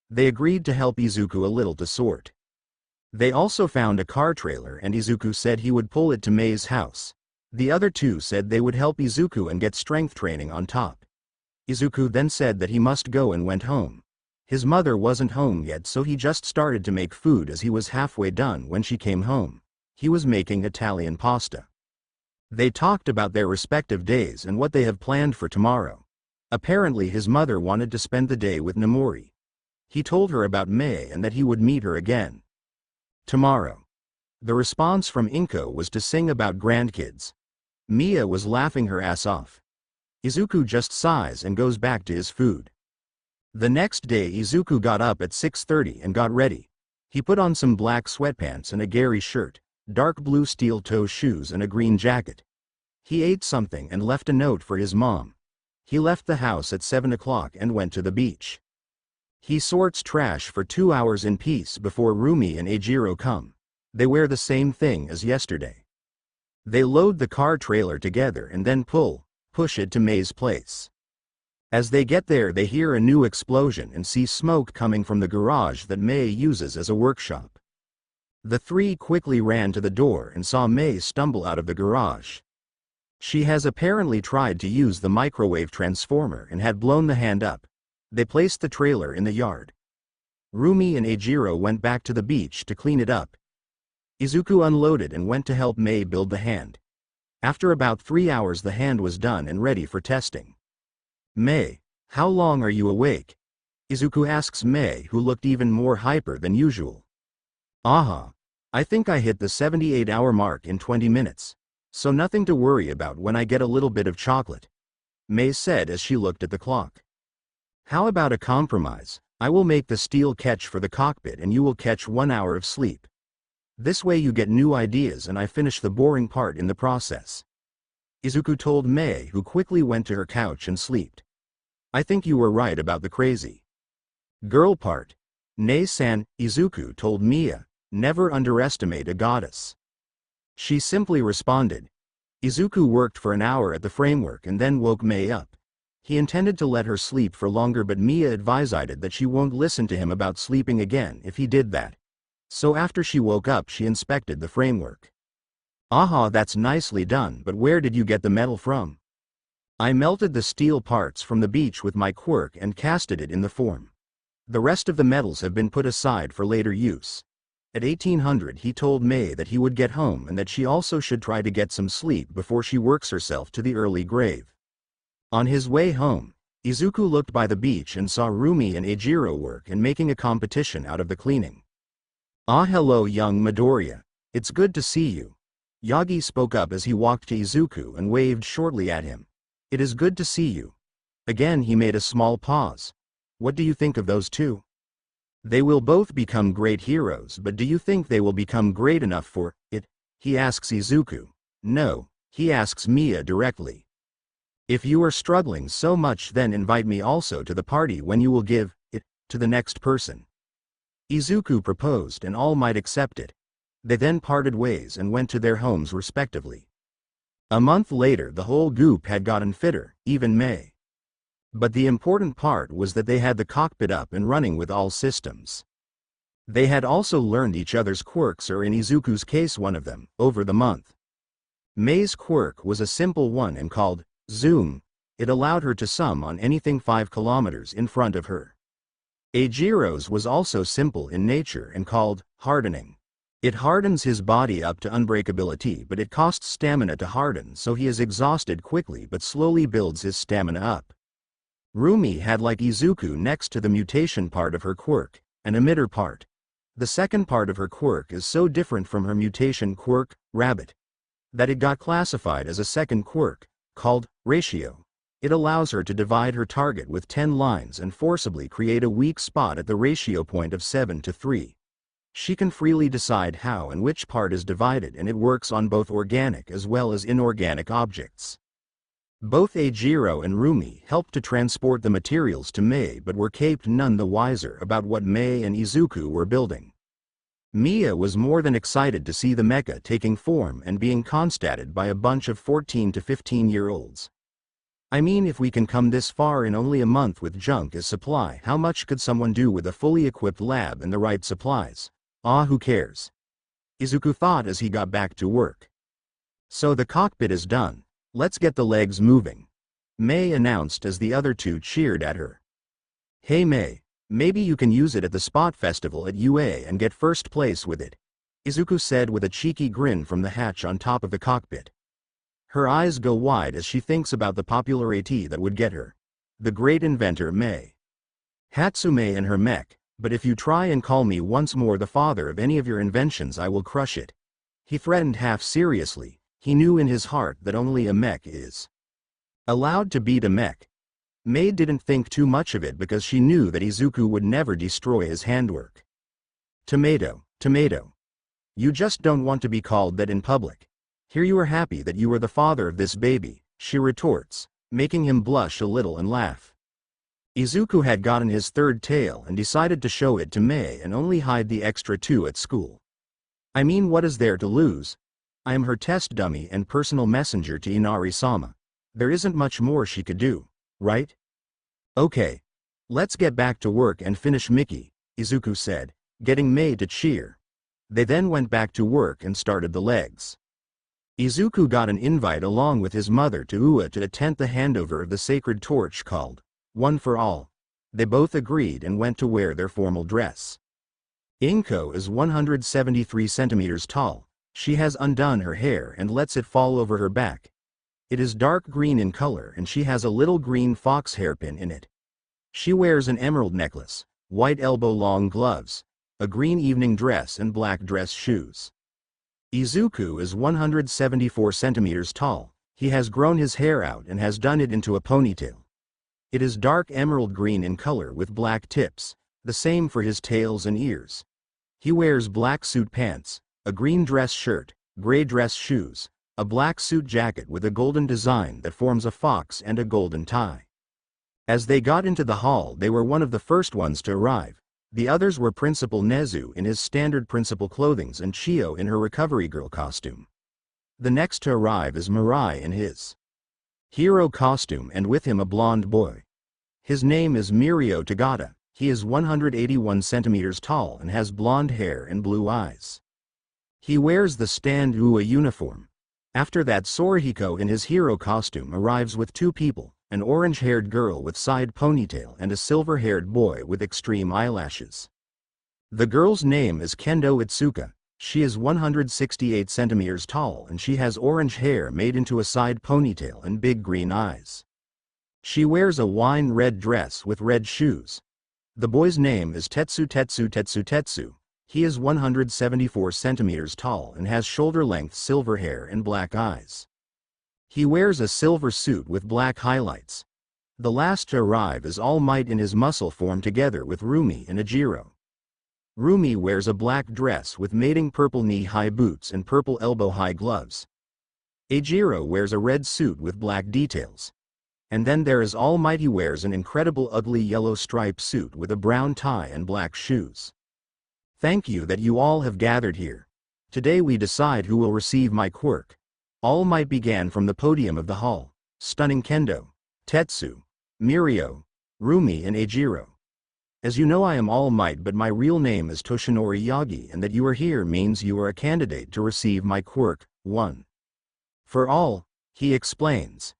They agreed to help Izuku a little to sort. They also found a car trailer and Izuku said he would pull it to Mei's house. The other two said they would help Izuku and get strength training on top. Izuku then said that he must go and went home. His mother wasn't home yet, so he just started to make food as he was halfway done when she came home. He was making Italian pasta. They talked about their respective days and what they have planned for tomorrow. Apparently his mother wanted to spend the day with Namori. He told her about Mei and that he would meet her again tomorrow. The response from Inko was to sing about grandkids. Mia was laughing her ass off. Izuku just sighs and goes back to his food. The next day Izuku got up at 6:30 and got ready. He put on some black sweatpants and a Gary shirt, dark blue steel-toe shoes and a green jacket. He ate something and left a note for his mom. He left the house at 7 o'clock and went to the beach. He sorts trash for 2 hours in peace before Rumi and Eijiro come. They wear the same thing as yesterday. They load the car trailer together and then push it to Mei's place. As they get there they hear a new explosion and see smoke coming from the garage that Mei uses as a workshop. The three quickly ran to the door and saw Mei stumble out of the garage. She has apparently tried to use the microwave transformer and had blown the hand up. They placed the trailer in the yard. Rumi and Eijiro went back to the beach to clean it up. Izuku unloaded and went to help Mei build the hand. After about 3 hours the hand was done and ready for testing. Mei, how long are you awake? Izuku asks Mei, who looked even more hyper than usual. Aha. I think I hit the 78-hour mark in 20 minutes. So nothing to worry about when I get a little bit of chocolate, Mei said as she looked at the clock. How about a compromise? I will make the steel catch for the cockpit and you will catch 1 hour of sleep. This way you get new ideas and I finish the boring part in the process. Izuku told Mei, who quickly went to her couch and slept. I think you were right about the crazy girl part. Nei-san, Izuku told Mia, never underestimate a goddess. She simply responded. Izuku worked for an hour at the framework and then woke Mei up. He intended to let her sleep for longer, but Mia advised that she won't listen to him about sleeping again if he did that. So after she woke up she inspected the framework. Aha, that's nicely done, but where did you get the metal from? I melted the steel parts from the beach with my quirk and casted it in the form. The rest of the metals have been put aside for later use. At 1800 he told Mei that he would get home and that she also should try to get some sleep before she works herself to the early grave. On his way home, Izuku looked by the beach and saw Rumi and Eijiro work and making a competition out of the cleaning. Ah, hello young Midoriya. It's good to see you. Yagi spoke up as he walked to Izuku and waved shortly at him. It is good to see you. Again he made a small pause. What do you think of those two? They will both become great heroes, but do you think they will become great enough for it? He asks Izuku. No, he asks Mia directly. If you are struggling so much, then invite me also to the party when you will give it to the next person. Izuku proposed and all might accept it. They then parted ways and went to their homes respectively. A month later the whole group had gotten fitter, even Mei. But the important part was that they had the cockpit up and running with all systems. They had also learned each other's quirks, or in Izuku's case one of them, over the month. Mei's quirk was a simple one and called Zoom. It allowed her to sum on anything 5 kilometers in front of her. Eijiro's was also simple in nature and called Hardening. It hardens his body up to unbreakability, but it costs stamina to harden, so he is exhausted quickly but slowly builds his stamina up. Rumi had, like Izuku, next to the mutation part of her quirk, an emitter part. The second part of her quirk is so different from her mutation quirk, Rabbit, that it got classified as a second quirk, called Ratio. It allows her to divide her target with 10 lines and forcibly create a weak spot at the ratio point of 7:3. She can freely decide how and which part is divided, and it works on both organic as well as inorganic objects. Both Eijiro and Rumi helped to transport the materials to Mei, but were kept none the wiser about what Mei and Izuku were building. Mia was more than excited to see the mecha taking form and being constated by a bunch of 14 to 15-year-olds. I mean, if we can come this far in only a month with junk as supply, how much could someone do with a fully equipped lab and the right supplies? Ah, who cares? Izuku thought as he got back to work. So the cockpit is done. Let's get the legs moving, Mei announced as the other two cheered at her. Hey Mei, maybe you can use it at the Spot Festival at UA and get first place with it, Izuku said with a cheeky grin from the hatch on top of the cockpit. Her eyes go wide as she thinks about the popularity that would get her. The great inventor Mei. Hatsume and her mech, but if you try and call me once more the father of any of your inventions I will crush it, he threatened half seriously. He knew in his heart that only a mech is allowed to beat a mech. Mei didn't think too much of it because she knew that Izuku would never destroy his handwork. Tomato, tomato. You just don't want to be called that in public. Here you are happy that you are the father of this baby, she retorts, making him blush a little and laugh. Izuku had gotten his third tail and decided to show it to Mei and only hide the extra 2 at school. I mean, what is there to lose? I am her test dummy and personal messenger to Inari-sama. There isn't much more she could do, right? Okay. Let's get back to work and finish Mickey, Izuku said, getting Mei to cheer. They then went back to work and started the legs. Izuku got an invite along with his mother to Ua to attend the handover of the sacred torch called One for All. They both agreed and went to wear their formal dress. Inko is 173 centimeters tall. She has undone her hair and lets it fall over her back. It is dark green in color and she has a little green fox hairpin in it. She wears an emerald necklace, white elbow-long gloves, a green evening dress and black dress shoes. Izuku is 174 centimeters tall. He has grown his hair out and has done it into a ponytail. It is dark emerald green in color with black tips, the same for his tails and ears. He wears black suit pants, a green dress shirt, gray dress shoes, a black suit jacket with a golden design that forms a fox and a golden tie. As they got into the hall, they were one of the first ones to arrive. The others were Principal Nezu in his standard principal clothings and Chio in her recovery girl costume. The next to arrive is Mirai in his hero costume and with him a blonde boy. His name is Mirio Tagata. He is 181 centimeters tall and has blonde hair and blue eyes. He wears the stand Ua uniform. After that, Sorihiko in his hero costume arrives with two people, an orange-haired girl with side ponytail and a silver-haired boy with extreme eyelashes. The girl's name is Kendo Itsuka. She is 168 centimeters tall and she has orange hair made into a side ponytail and big green eyes. She wears a wine red dress with red shoes. The boy's name is Tetsu. He is 174 centimeters tall and has shoulder-length silver hair and black eyes. He wears a silver suit with black highlights. The last to arrive is All Might in his muscle form together with Rumi and Ajiro. Rumi wears a black dress with mating purple knee-high boots and purple elbow-high gloves. Ajiro wears a red suit with black details. And then there is All Might. He wears an incredible ugly yellow striped suit with a brown tie and black shoes. Thank you that you all have gathered here. Today we decide who will receive my quirk. All Might began from the podium of the hall, stunning Kendo, Tetsu, Mirio, Rumi and Ajiro. As you know, I am All Might, but my real name is Toshinori Yagi, and that you are here means you are a candidate to receive my quirk, 1. For all, he explains.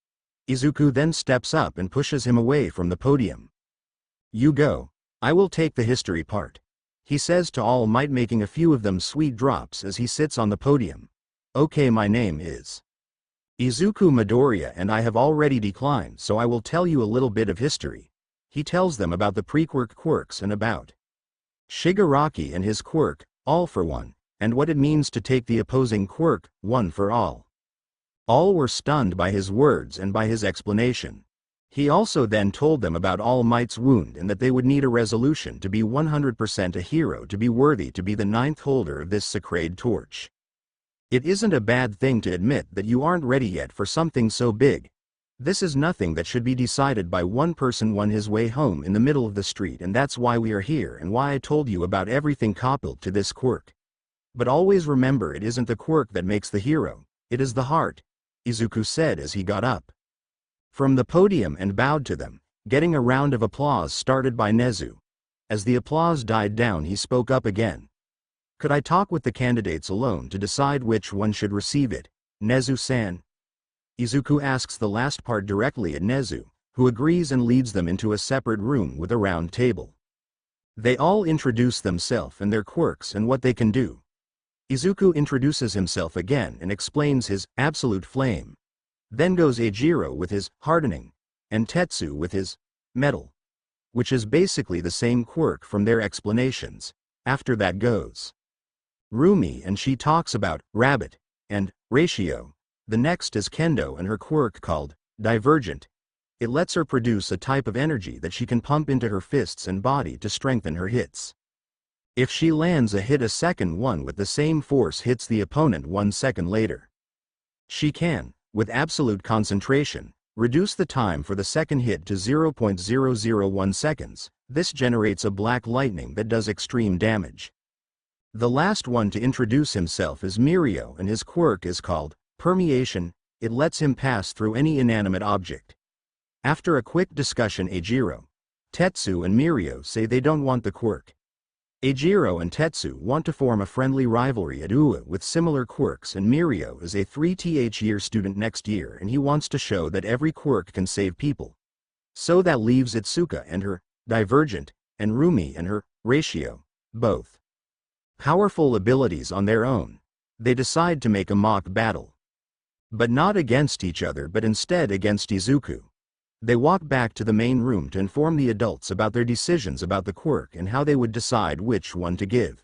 Izuku then steps up and pushes him away from the podium. You go. I will take the history part. He says to All Might, making a few of them sweet drops as he sits on the podium. Okay, my name is Izuku Midoriya and I have already declined, so I will tell you a little bit of history. He tells them about the pre-quirk quirks and about Shigaraki and his quirk, All for One, and what it means to take the opposing quirk, One for All. All were stunned by his words and by his explanation. He also then told them about All Might's wound and that they would need a resolution to be 100% a hero to be worthy to be the 9th holder of this sacred torch. It isn't a bad thing to admit that you aren't ready yet for something so big. This is nothing that should be decided by one person on his way home in the middle of the street, and that's why we are here and why I told you about everything coupled to this quirk. But always remember, it isn't the quirk that makes the hero, it is the heart, Izuku said as he got up from the podium and bowed to them, getting a round of applause started by Nezu. As the applause died down, he spoke up again. Could I talk with the candidates alone to decide which one should receive it, Nezu-san? Izuku asks the last part directly at Nezu, who agrees and leads them into a separate room with a round table. They all introduce themselves and their quirks and what they can do. Izuku introduces himself again and explains his absolute flame. Then goes Ajiro with his hardening, and Tetsu with his metal, which is basically the same quirk from their explanations. After that goes Rumi and she talks about rabbit and ratio. The next is Kendo and her quirk called Divergent. It lets her produce a type of energy that she can pump into her fists and body to strengthen her hits. If she lands a hit, a second one with the same force hits the opponent 1 second later. She can, with absolute concentration, reduce the time for the second hit to 0.001 seconds. This generates a black lightning that does extreme damage. The last one to introduce himself is Mirio and his quirk is called Permeation. It lets him pass through any inanimate object. After a quick discussion, Ajiro, Tetsu and Mirio say they don't want the quirk. Ajiro and Tetsu want to form a friendly rivalry at UA with similar quirks, and Mirio is a 3th year student next year and he wants to show that every quirk can save people. So that leaves Itsuka and her Divergent, and Rumi and her Ratio, both powerful abilities on their own. They decide to make a mock battle. But not against each other but instead against Izuku. They walk back to the main room to inform the adults about their decisions about the quirk and how they would decide which one to give.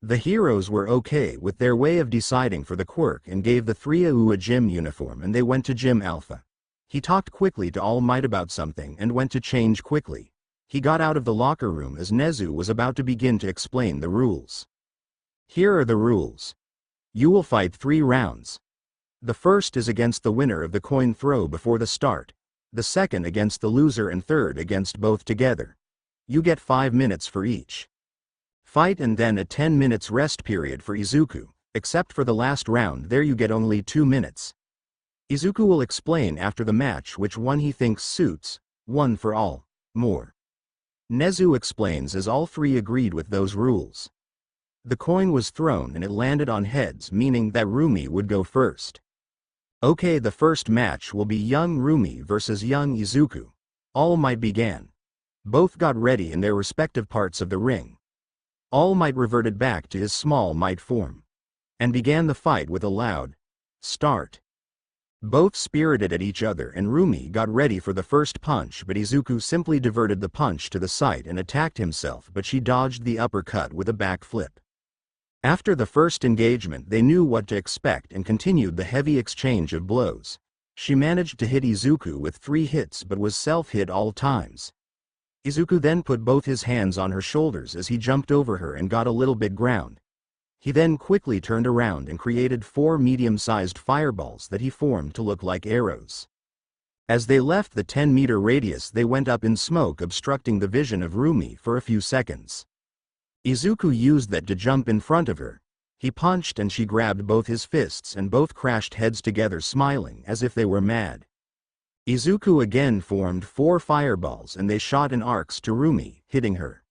The heroes were okay with their way of deciding for the quirk and gave the 3 a gym uniform, and they went to Gym Alpha. He talked quickly to All Might about something and went to change quickly. He got out of the locker room as Nezu was about to begin to explain the rules. Here are the rules. You will fight 3 rounds. The first is against the winner of the coin throw before the start, the second against the loser and third against both together. You get 5 minutes for each fight and then a 10 minutes rest period for Izuku, except for the last round there you get only 2 minutes. Izuku will explain after the match which one he thinks suits, one for all, more. Nezu explains as all 3 agreed with those rules. The coin was thrown and it landed on heads, meaning that Rumi would go first. Okay, the first match will be young Rumi versus young Izuku. All Might began. Both got ready in their respective parts of the ring. All Might reverted back to his small Might form and began the fight with a loud start. Both spirited at each other and Rumi got ready for the first punch, but Izuku simply diverted the punch to the side and attacked himself, but she dodged the uppercut with a back flip. After the first engagement they knew what to expect and continued the heavy exchange of blows. She managed to hit Izuku with 3 hits but was self-hit all times. Izuku then put both his hands on her shoulders as he jumped over her and got a little bit ground. He then quickly turned around and created 4 medium-sized fireballs that he formed to look like arrows. As they left the 10-meter radius they went up in smoke, obstructing the vision of Rumi for a few seconds. Izuku used that to jump in front of her. He punched and she grabbed both his fists and both crashed heads together, smiling as if they were mad. Izuku again formed 4 fireballs and they shot in arcs to Rumi, hitting her.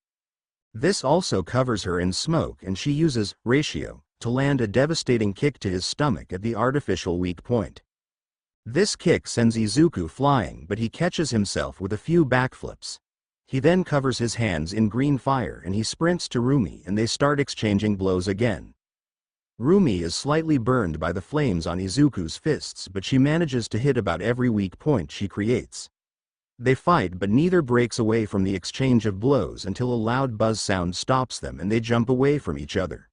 This also covers her in smoke and she uses ratio to land a devastating kick to his stomach at the artificial weak point. This kick sends Izuku flying, but he catches himself with a few backflips. He then covers his hands in green fire and he sprints to Rumi and they start exchanging blows again. Rumi is slightly burned by the flames on Izuku's fists, but she manages to hit about every weak point she creates. They fight, but neither breaks away from the exchange of blows until a loud buzz sound stops them and they jump away from each other.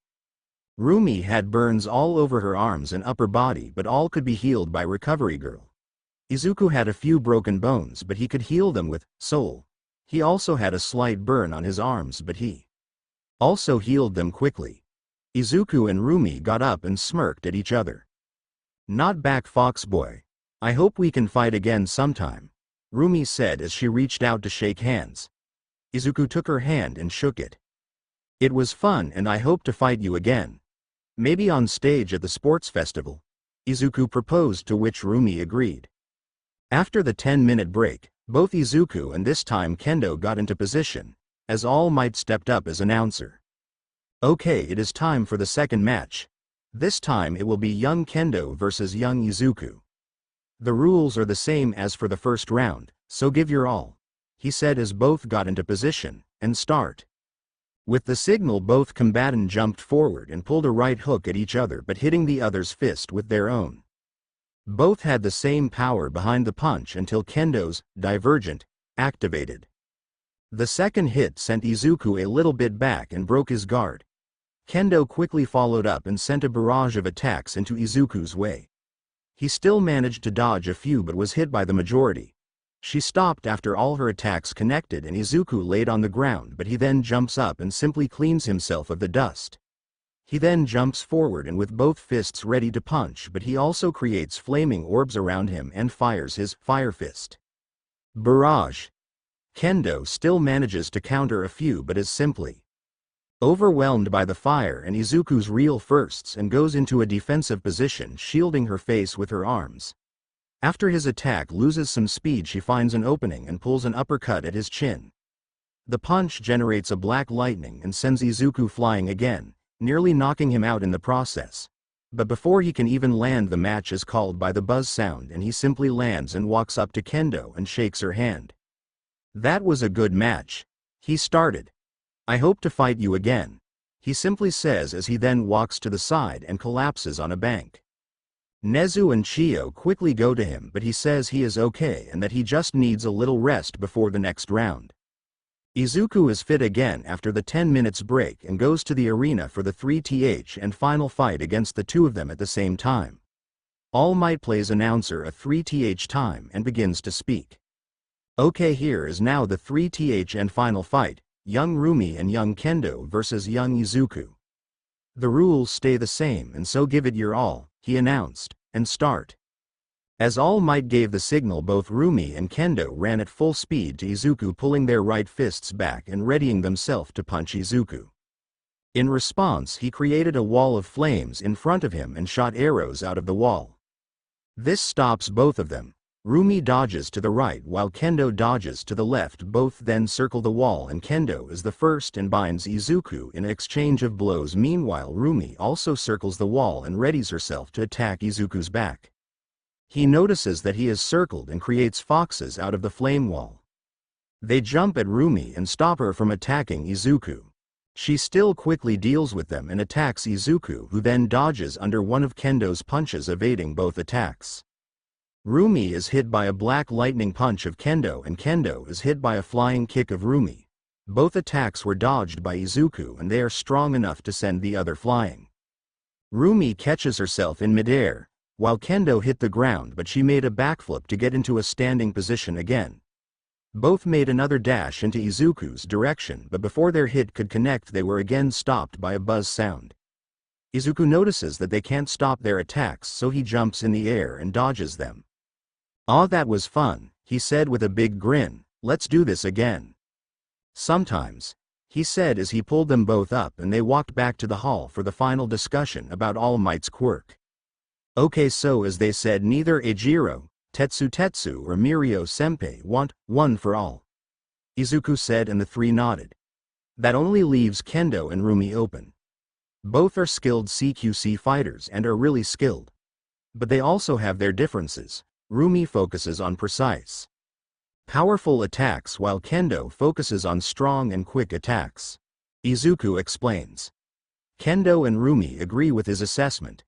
Rumi had burns all over her arms and upper body, but all could be healed by Recovery Girl. Izuku had a few broken bones, but he could heal them with Soul. He also had a slight burn on his arms, but he also healed them quickly. Izuku and Rumi got up and smirked at each other. "Not back, Foxboy. I hope we can fight again sometime," Rumi said as she reached out to shake hands. Izuku took her hand and shook it. "It was fun and I hope to fight you again. Maybe on stage at the sports festival," Izuku proposed, to which Rumi agreed. After the 10-minute break, both Izuku and this time Kendo got into position, as All Might stepped up as announcer. "Okay, it is time for the second match. This time it will be young Kendo versus young Izuku. The rules are the same as for the first round, so give your all," he said as both got into position, and start. With the signal both combatants jumped forward and pulled a right hook at each other, but hitting the other's fist with their own. Both had the same power behind the punch until Kendo's Divergent activated. The second hit sent Izuku a little bit back and broke his guard. Kendo quickly followed up and sent a barrage of attacks into Izuku's way. He still managed to dodge a few but was hit by the majority. She stopped after all her attacks connected and Izuku laid on the ground, but he then jumps up and simply cleans himself of the dust. He then jumps forward and with both fists ready to punch, but he also creates flaming orbs around him and fires his Fire Fist. Barrage. Kendo still manages to counter a few but is simply overwhelmed by the fire and Izuku's real firsts and goes into a defensive position, shielding her face with her arms. After his attack loses some speed, she finds an opening and pulls an uppercut at his chin. The punch generates a black lightning and sends Izuku flying again, nearly knocking him out in the process. But before he can even land, the match is called by the buzz sound and he simply lands and walks up to Kendo and shakes her hand. "That was a good match," he started. "I hope to fight you again," he simply says as he then walks to the side and collapses on a bank. Nezu and Chio quickly go to him, but he says he is okay and that he just needs a little rest before the next round. Izuku is fit again after the 10 minutes break and goes to the arena for the 3th and final fight against the two of them at the same time. All Might plays announcer a 3th time and begins to speak. "Okay, here is now the 3th and final fight, young Rumi and young Kendo versus young Izuku. The rules stay the same and so give it your all, he announced, and start. As All Might gave the signal, both Rumi and Kendo ran at full speed to Izuku, pulling their right fists back and readying themselves to punch Izuku. In response, he created a wall of flames in front of him and shot arrows out of the wall. This stops both of them. Rumi dodges to the right while Kendo dodges to the left. Both then circle the wall and Kendo is the first and binds Izuku in an exchange of blows. Meanwhile, Rumi also circles the wall and readies herself to attack Izuku's back. He notices that he is circled and creates foxes out of the flame wall. They jump at Rumi and stop her from attacking Izuku. She still quickly deals with them and attacks Izuku, who then dodges under one of Kendo's punches, evading both attacks. Rumi is hit by a black lightning punch of Kendo and Kendo is hit by a flying kick of Rumi. Both attacks were dodged by Izuku and they are strong enough to send the other flying. Rumi catches herself in midair, while Kendo hit the ground, but she made a backflip to get into a standing position again. Both made another dash into Izuku's direction, but before their hit could connect they were again stopped by a buzz sound. Izuku notices that they can't stop their attacks, so he jumps in the air and dodges them. "Ah, that was fun," he said with a big grin. "Let's do this again." "Sometimes," he said as he pulled them both up and they walked back to the hall for the final discussion about All Might's quirk. "Okay, so as they said, neither Eijiro, Tetsu or Mirio Senpai want one for all," Izuku said, and the three nodded. "That only leaves Kendo and Rumi open. Both are skilled CQC fighters and are really skilled. But they also have their differences. Rumi focuses on precise, powerful attacks while Kendo focuses on strong and quick attacks," Izuku explains. Kendo and Rumi agree with his assessment.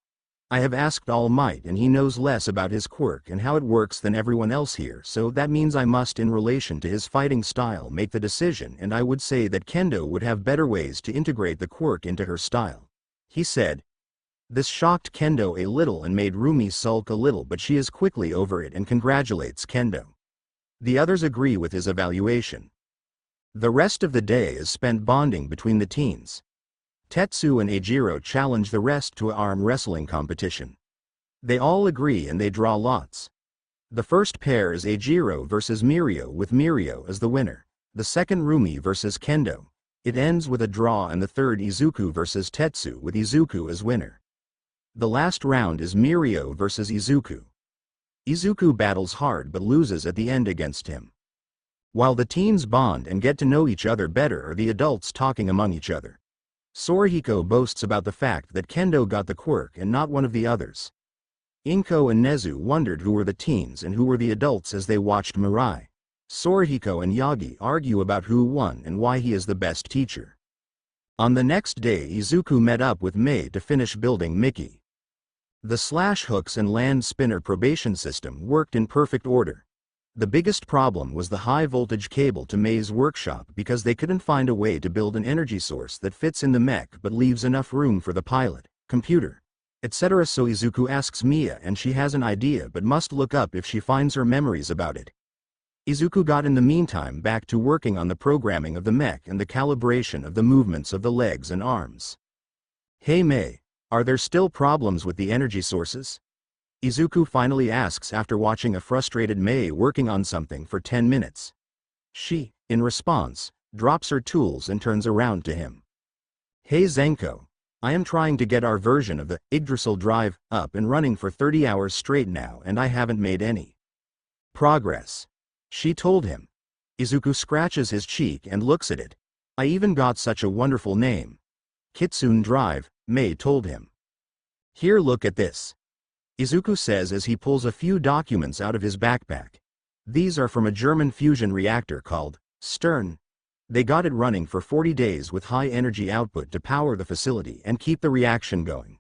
"I have asked All Might and he knows less about his quirk and how it works than everyone else here, so that means I must, in relation to his fighting style, make the decision, and I would say that Kendo would have better ways to integrate the quirk into her style," he said. This shocked Kendo a little and made Rumi sulk a little, but she is quickly over it and congratulates Kendo. The others agree with his evaluation. The rest of the day is spent bonding between the teens. Tetsu and Eijiro challenge the rest to an arm wrestling competition. They all agree and they draw lots. The first pair is Eijiro versus Mirio, with Mirio as the winner. The second, Rumi versus Kendo. It ends with a draw, and the third, Izuku versus Tetsu, with Izuku as winner. The last round is Mirio versus Izuku. Izuku battles hard but loses at the end against him. While the teens bond and get to know each other better, are the adults talking among each other. Sorihiko boasts about the fact that Kendo got the quirk and not one of the others. Inko and Nezu wondered who were the teens and who were the adults as they watched Mirai. Sorihiko and Yagi argue about who won and why he is the best teacher. On the next day, Izuku met up with Mei to finish building Mickey. The slash hooks and land spinner probation system worked in perfect order. The biggest problem was the high-voltage cable to Mei's workshop, because they couldn't find a way to build an energy source that fits in the mech but leaves enough room for the pilot, computer, etc. So Izuku asks Mia and she has an idea but must look up if she finds her memories about it. Izuku got in the meantime back to working on the programming of the mech and the calibration of the movements of the legs and arms. "Hey Mei, are there still problems with the energy sources?" Izuku finally asks after watching a frustrated Mei working on something for 10 minutes. She, in response, drops her tools and turns around to him. "Hey Zenko, I am trying to get our version of the Yggdrasil drive up and running for 30 hours straight now and I haven't made any progress," she told him. Izuku scratches his cheek and looks at it. "I even got such a wonderful name. Kitsune Drive," Mei told him. "Here, look at this," Izuku says as he pulls a few documents out of his backpack. These are from a German fusion reactor called Stern. They got it running for 40 days with high energy output to power the facility and keep the reaction going.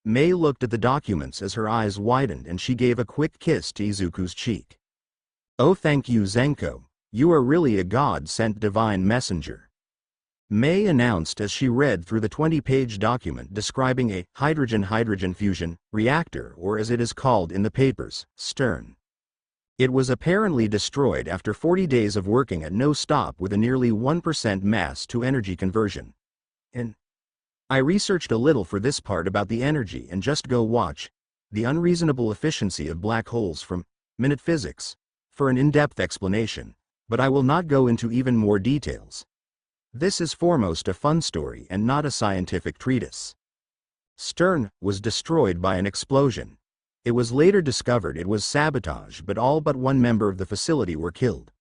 Mei looked at the documents as her eyes widened and she gave a quick kiss to Izuku's cheek. "Oh, thank you Zenko, you are really a God-sent divine messenger," Mei announced as she read through the 20-page document describing a hydrogen-hydrogen fusion reactor, or as it is called in the papers, Stern. It was apparently destroyed after 40 days of working at no stop with a nearly 1% mass-to-energy conversion. And I researched a little for this part about the energy and just go watch The Unreasonable Efficiency of Black Holes from Minute Physics for an in-depth explanation, but I will not go into even more details. This is foremost a fun story and not a scientific treatise. Stern was destroyed by an explosion. It was later discovered it was sabotage, but all but one member of the facility were killed.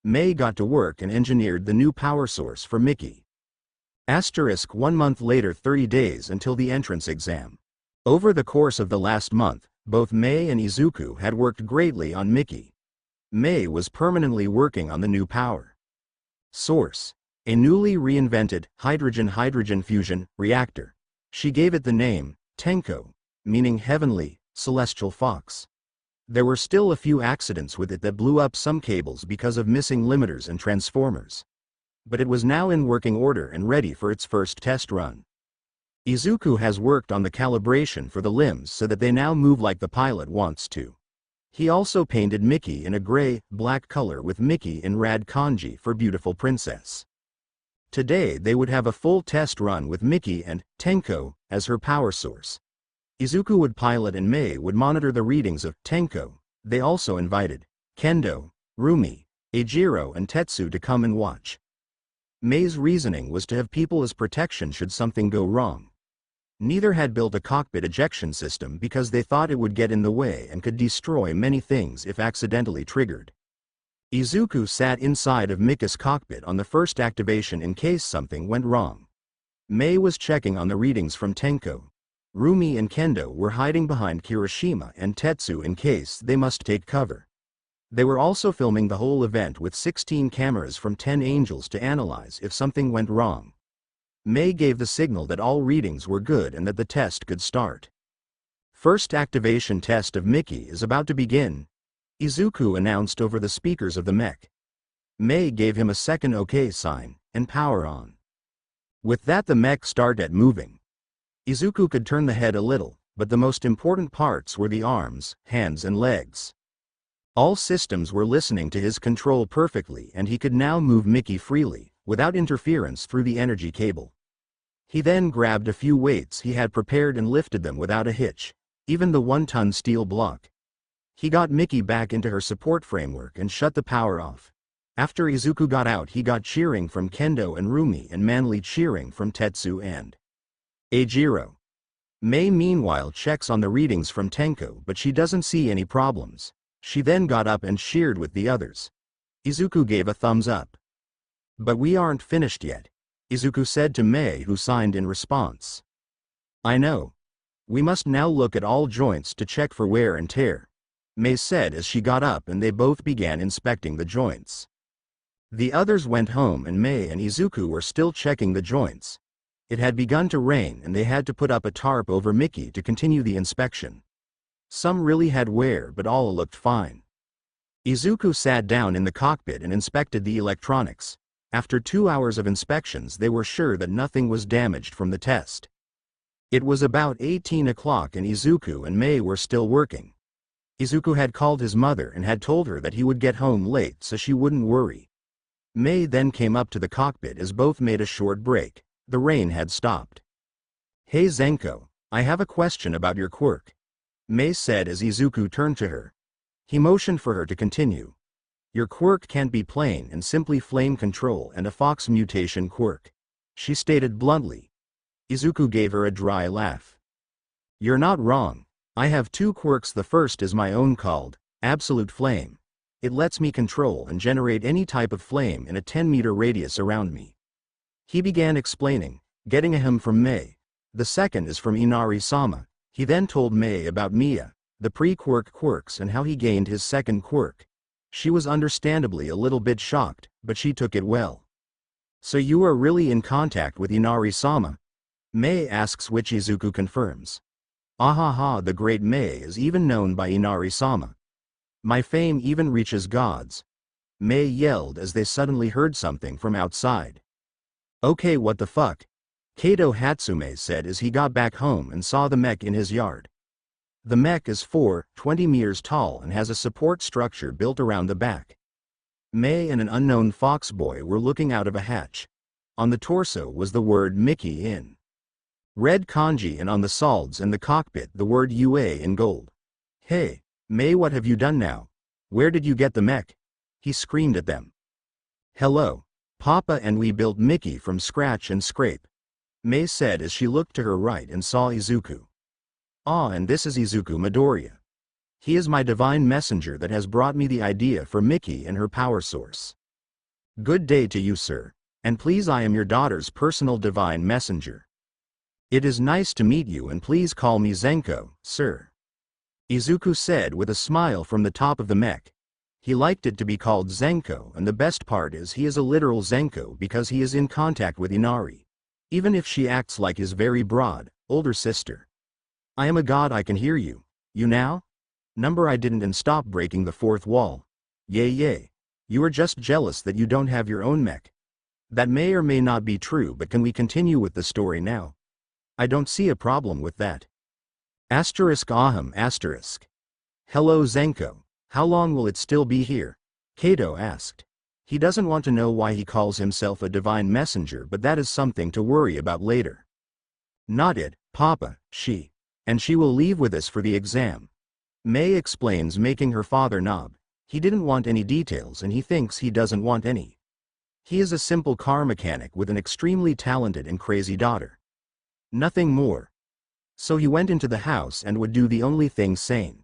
May got to work and engineered the new power source for Mickey. 1 month later, 30 days until the entrance exam. Over the course of the last month, both May and Izuku had worked greatly on Mickey. May was permanently working on the new power source, a newly reinvented hydrogen-hydrogen fusion reactor. She gave it the name Tenko, meaning heavenly, celestial fox. There were still a few accidents with it that blew up some cables because of missing limiters and transformers. But it was now in working order and ready for its first test run. Izuku has worked on the calibration for the limbs so that they now move like the pilot wants to. He also painted Mickey in a gray-black color with Mickey in red kanji for beautiful princess. Today they would have a full test run with Mickey and Tenko as her power source. Izuku would pilot and May would monitor the readings of Tenko. They also invited Kendo, Rumi, Eijiro and Tetsu to come and watch. May's reasoning was to have people as protection should something go wrong. Neither had built a cockpit ejection system because they thought it would get in the way and could destroy many things if accidentally triggered. Izuku sat inside of Mika's cockpit on the first activation in case something went wrong. May was checking on the readings from Tenko. Rumi and Kendo were hiding behind Kirishima and Tetsu in case they must take cover. They were also filming the whole event with 16 cameras from 10 angels to analyze if something went wrong. May gave the signal that all readings were good and that the test could start. First activation test of Mickey is about to begin, Izuku announced over the speakers of the mech. May gave him a second OK sign, and power on. With that the mech started moving. Izuku could turn the head a little, but the most important parts were the arms, hands and legs. All systems were listening to his control perfectly and he could now move Mickey freely, without interference through the energy cable. He then grabbed a few weights he had prepared and lifted them without a hitch, even the 1-ton steel block. He got Mickey back into her support framework and shut the power off. After Izuku got out he got cheering from Kendo and Rumi and manly cheering from Tetsu and Eijiro. May meanwhile checks on the readings from Tenko but she doesn't see any problems. She then got up and cheered with the others. Izuku gave a thumbs up. But we aren't finished yet, Izuku said to May, who signed in response. I know. We must now look at all joints to check for wear and tear, May said as she got up and they both began inspecting the joints. The others went home and May and Izuku were still checking the joints. It had begun to rain and they had to put up a tarp over Mickey to continue the inspection. Some really had wear but all looked fine. Izuku sat down in the cockpit and inspected the electronics. After 2 hours of inspections they were sure that nothing was damaged from the test. It was about 18 o'clock and Izuku and May were still working. Izuku had called his mother and had told her that he would get home late so she wouldn't worry. May then came up to the cockpit as both made a short break. The rain had stopped. Hey Zenko, I have a question about your quirk, May said as Izuku turned to her. He motioned for her to continue. Your quirk can't be plain and simply flame control and a fox mutation quirk, she stated bluntly. Izuku gave her a dry laugh. You're not wrong. I have 2 quirks. The first is my own called Absolute Flame. It lets me control and generate any type of flame in a 10-meter radius around me. He began explaining, getting a hem from May. The second is from Inari-sama. He then told May about Mia, the pre-quirk quirks and how he gained his second quirk. She was understandably a little bit shocked, but she took it well. So you are really in contact with Inari-sama? May asks, which Izuku confirms. Ahaha, the great May is even known by Inari-sama. My fame even reaches gods, May yelled as they suddenly heard something from outside. Okay, what the fuck? Kato Hatsume said as he got back home and saw the mech in his yard. The mech is 20 meters tall and has a support structure built around the back. May and an unknown fox boy were looking out of a hatch. On the torso was the word Mickey in Red kanji, and on the solds and the cockpit the word UA in gold. Hey, May, what have you done now? Where did you get the mech? He screamed at them. Hello, Papa, and we built Mickey from scratch and scrape, May said as she looked to her right and saw Izuku. Ah, and this is Izuku Midoriya. He is my divine messenger that has brought me the idea for Mickey and her power source. Good day to you, sir, and please, I am your daughter's personal divine messenger. It is nice to meet you, and please call me Zenko, sir, Izuku said with a smile from the top of the mech. He liked it to be called Zenko, and the best part is he is a literal Zenko because he is in contact with Inari, even if she acts like his very broad, older sister. I am a god, I can hear you. You now? Number, I didn't, and stop breaking the fourth wall. Yay yay. You are just jealous that you don't have your own mech. That may or may not be true, but can we continue with the story now? I don't see a problem with that. Aham asterisk. Hello Zenko, how long will it still be here? Kato asked. He doesn't want to know why he calls himself a divine messenger, but that is something to worry about later. Not it, Papa, she. And she will leave with us for the exam. May explains, making her father nod. He didn't want any details, and he thinks he doesn't want any. He is a simple car mechanic with an extremely talented and crazy daughter. Nothing more. So he went into the house and would do the only thing sane.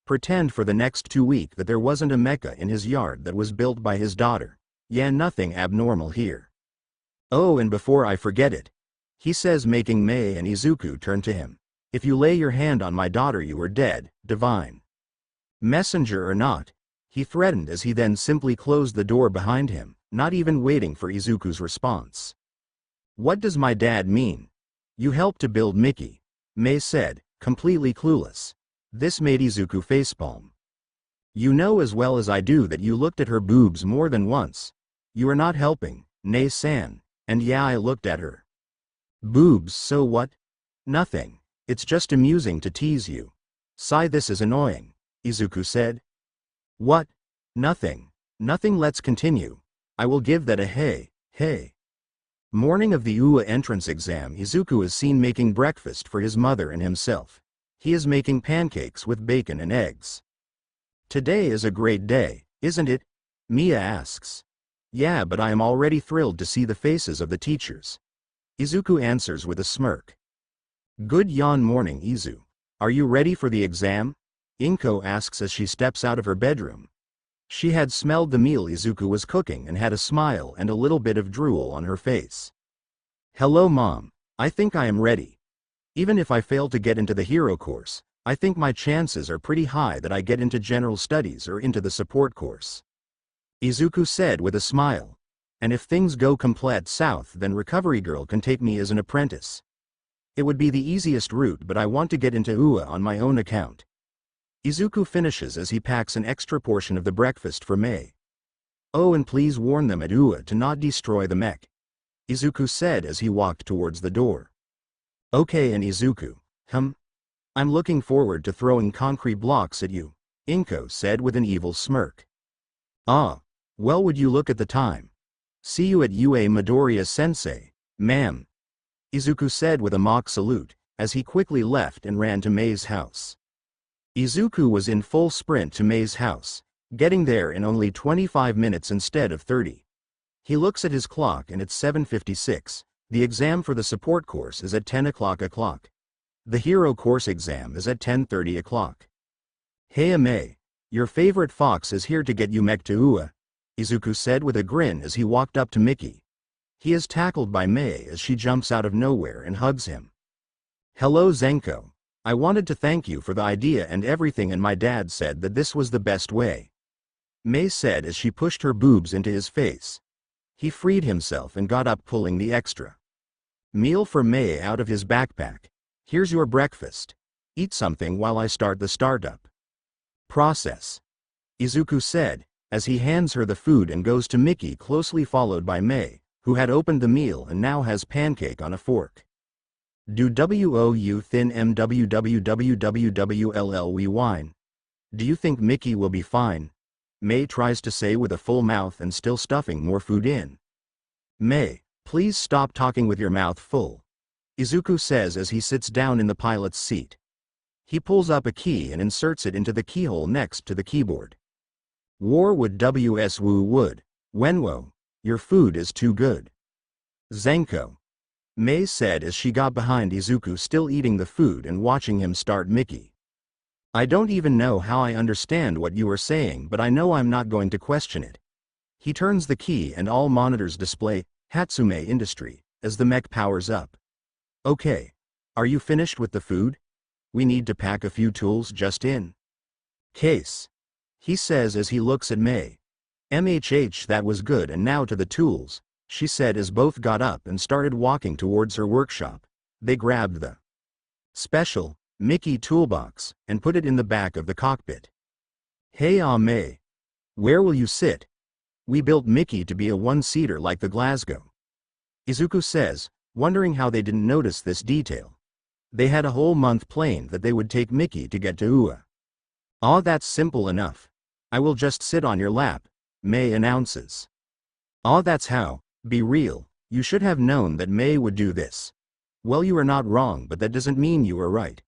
Pretend for the next 2 weeks that there wasn't a mecha in his yard that was built by his daughter. Yeah, nothing abnormal here. Oh, and before I forget it, he says, making May and Izuku turn to him. If you lay your hand on my daughter, you are dead, divine messenger or not, he threatened, as he then simply closed the door behind him, not even waiting for Izuku's response. What does my dad mean? You helped to build Mickey, May said, completely clueless. This made Izuku facepalm. You know as well as I do that you looked at her boobs more than once. You are not helping, Nay-san, and yeah, I looked at her boobs, so what? Nothing. It's just amusing to tease you. Sigh, this is annoying, Izuku said. What? Nothing. Nothing, let's continue. I will give that a hey. Morning of the UA entrance exam, Izuku is seen making breakfast for his mother and himself. He is making pancakes with bacon and eggs. Today is a great day, isn't it? Mia asks. Yeah, but I am already thrilled to see the faces of the teachers, Izuku answers with a smirk. Good yawn morning, Izu. Are you ready for the exam? Inko asks as she steps out of her bedroom. She had smelled the meal Izuku was cooking and had a smile and a little bit of drool on her face. Hello Mom, I think I am ready. Even if I fail to get into the hero course, I think my chances are pretty high that I get into general studies or into the support course, Izuku said with a smile. And if things go complete south, then Recovery Girl can take me as an apprentice. It would be the easiest route, but I want to get into UA on my own account. Izuku finishes as he packs an extra portion of the breakfast for May. Oh, and please warn them at UA to not destroy the mech, Izuku said as he walked towards the door. Okay, and Izuku, I'm looking forward to throwing concrete blocks at you, Inko said with an evil smirk. Ah, well, would you look at the time. See you at UA Midoriya-sensei, ma'am, Izuku said with a mock salute, as he quickly left and ran to May's house. Izuku was in full sprint to May's house, getting there in only 25 minutes instead of 30. He looks at his clock and it's 7:56. The exam for the support course is at 10 o'clock. The hero course exam is at 10:30 o'clock. Hey May, your favorite fox is here to get you mech to UA, Izuku said with a grin as he walked up to Mickey. He is tackled by May as she jumps out of nowhere and hugs him. Hello Zenko. I wanted to thank you for the idea and everything, and my dad said that this was the best way, May said as she pushed her boobs into his face. He freed himself and got up, pulling the extra meal for May out of his backpack. Here's your breakfast. Eat something while I start the startup process, Izuku said, as he hands her the food and goes to Mickey, closely followed by May, who had opened the meal and now has pancake on a fork. Do WOU thin MWWWWLLW wine? Do you think Mickey will be fine? May tries to say with a full mouth and still stuffing more food in. May, please stop talking with your mouth full, Izuku says as he sits down in the pilot's seat. He pulls up a key and inserts it into the keyhole next to the keyboard. War would ws woo would. Wenwo, your food is too good. Zenko. Mei said as she got behind Izuku still eating the food and watching him start Mickey. I don't even know how I understand what you are saying, but I know I'm not going to question it. He turns the key and all monitors display Hatsume Industry as the mech powers up. Okay. Are you finished with the food? We need to pack a few tools just in case. He says as he looks at Mei. MHH, that was good, and now to the tools, she said as both got up and started walking towards her workshop. They grabbed the special Mickey toolbox and put it in the back of the cockpit. Hey Mei. Where will you sit? We built Mickey to be a one-seater like the Glasgow. Izuku says, wondering how they didn't notice this detail. They had a whole month planned that they would take Mickey to get to Ua. Aw, that's simple enough. I will just sit on your lap, Mei announces. Aw, that's how. Be real, you should have known that Mei would do this. Well, you are not wrong, but that doesn't mean you are right.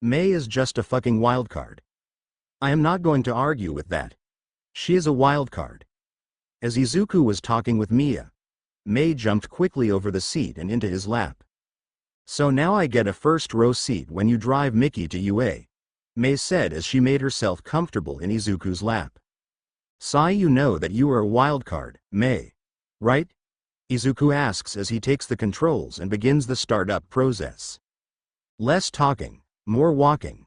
Mei is just a fucking wildcard. I am not going to argue with that. She is a wildcard. As Izuku was talking with Mia, Mei jumped quickly over the seat and into his lap. So now I get a first row seat when you drive Mickey to UA, Mei said as she made herself comfortable in Izuku's lap. Sai, you know that you are a wildcard, Mei. Right? Izuku asks as he takes the controls and begins the startup process. Less talking, more walking.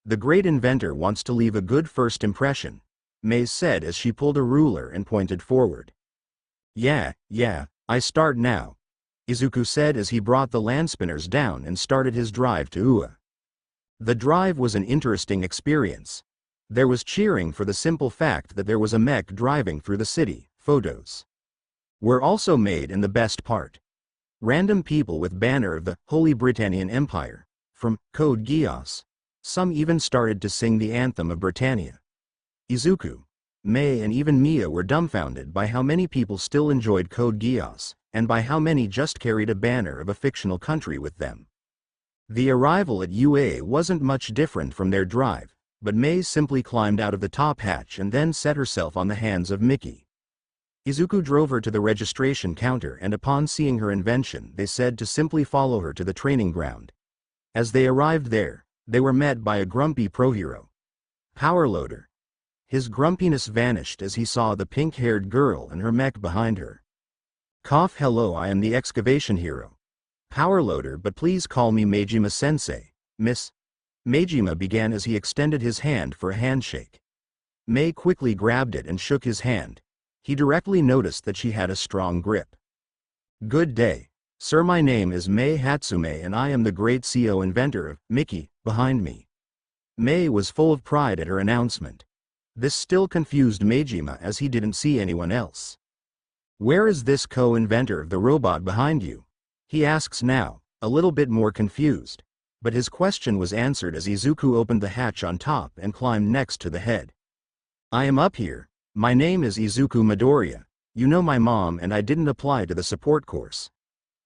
The great inventor wants to leave a good first impression, Mei said as she pulled a ruler and pointed forward. Yeah, I start now, Izuku said as he brought the land spinners down and started his drive to Ua. The drive was an interesting experience. There was cheering for the simple fact that there was a mech driving through the city. Photos were also made, in the best part. Random people with banner of the Holy Britannian Empire from Code Geass. Some even started to sing the anthem of Britannia. Izuku, Mei and even Mia were dumbfounded by how many people still enjoyed Code Geass, and by how many just carried a banner of a fictional country with them. The arrival at UA wasn't much different from their drive, but Mei simply climbed out of the top hatch and then set herself on the hands of Mickey. Izuku drove her to the registration counter, and upon seeing her invention they said to simply follow her to the training ground. As they arrived there, they were met by a grumpy pro-hero. Powerloader. His grumpiness vanished as he saw the pink-haired girl and her mech behind her. Hello, I am the excavation hero. Powerloader, but please call me Majima-sensei, miss. Majima began as he extended his hand for a handshake. Mei quickly grabbed it and shook his hand. He directly noticed that she had a strong grip. Good day, sir, my name is Mei Hatsume and I am the great CEO inventor of Mickey, behind me. Mei was full of pride at her announcement. This still confused Majima as he didn't see anyone else. Where is this co-inventor of the robot behind you? He asks now, a little bit more confused. But his question was answered as Izuku opened the hatch on top and climbed next to the head. I am up here. My name is Izuku Midoriya. You know my mom and I didn't apply to the support course.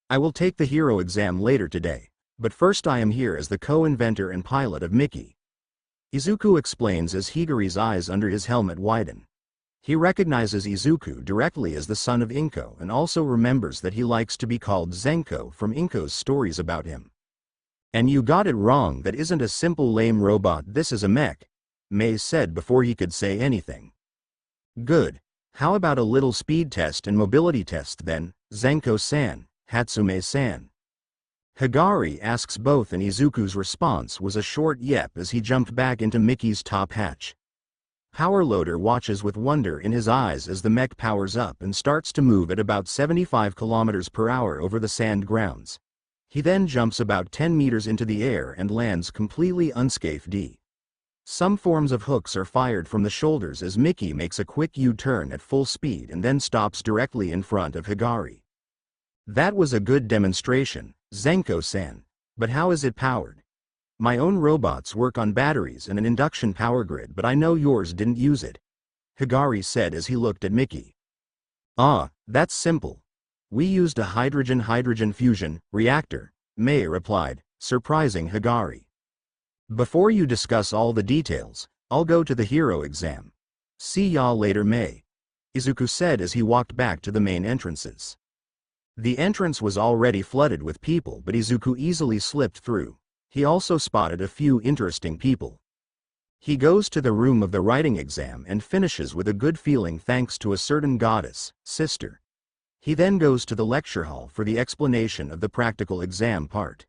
I will take the hero exam later today, but first I am here as the co-inventor and pilot of Mickey. Izuku explains as Higari's eyes under his helmet widen. He recognizes Izuku directly as the son of Inko and also remembers that he likes to be called Zenko from Inko's stories about him. And you got it wrong, that isn't a simple lame robot, this is a mech, Mei said before he could say anything. Good. How about a little speed test and mobility test then, Zenko-san, Hatsume-san? Higari asks both, and Izuku's response was a short yep as he jumped back into Mickey's top hatch. Powerloader watches with wonder in his eyes as the mech powers up and starts to move at about 75 kilometers per hour over the sand grounds. He then jumps about 10 meters into the air and lands completely unscathed. Some forms of hooks are fired from the shoulders as Mickey makes a quick U-turn at full speed and then stops directly in front of Higari. That was a good demonstration, Zenko-san. But how is it powered? My own robots work on batteries and an induction power grid, but I know yours didn't use it, Higari said as he looked at Mickey. Ah, that's simple. We used a hydrogen-hydrogen fusion reactor, Mei replied, surprising Higari. Before you discuss all the details, I'll go to the hero exam. See y'all later, Mei, Izuku said as he walked back to the main entrances. The entrance was already flooded with people, but Izuku easily slipped through. He also spotted a few interesting people. He goes to the room of the writing exam and finishes with a good feeling thanks to a certain goddess, sister. He then goes to the lecture hall for the explanation of the practical exam part.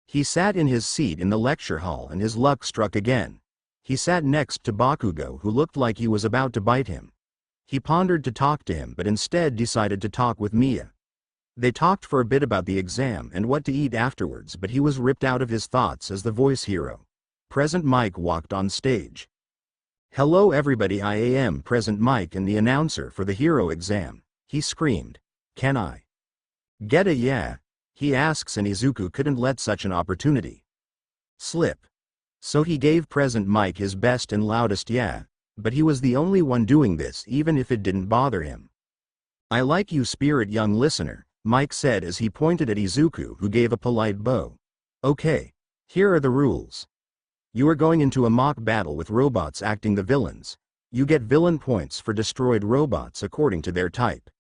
He sat in his seat in the lecture hall and his luck struck again. He sat next to Bakugo, who looked like he was about to bite him. He pondered to talk to him but instead decided to talk with Mia. They talked for a bit about the exam and what to eat afterwards, but he was ripped out of his thoughts as the voice hero, Present Mike, walked on stage. Hello everybody, I am Present Mike and the announcer for the hero exam, he screamed. Can I get a yeah? He asks, and Izuku couldn't let such an opportunity slip. So he gave Present Mike his best and loudest yeah, but he was the only one doing this even if it didn't bother him. I like you, spirit young listener, Mike said as he pointed at Izuku, who gave a polite bow. Okay, here are the rules. You are going into a mock battle with robots acting the villains. You get villain points for destroyed robots according to their type.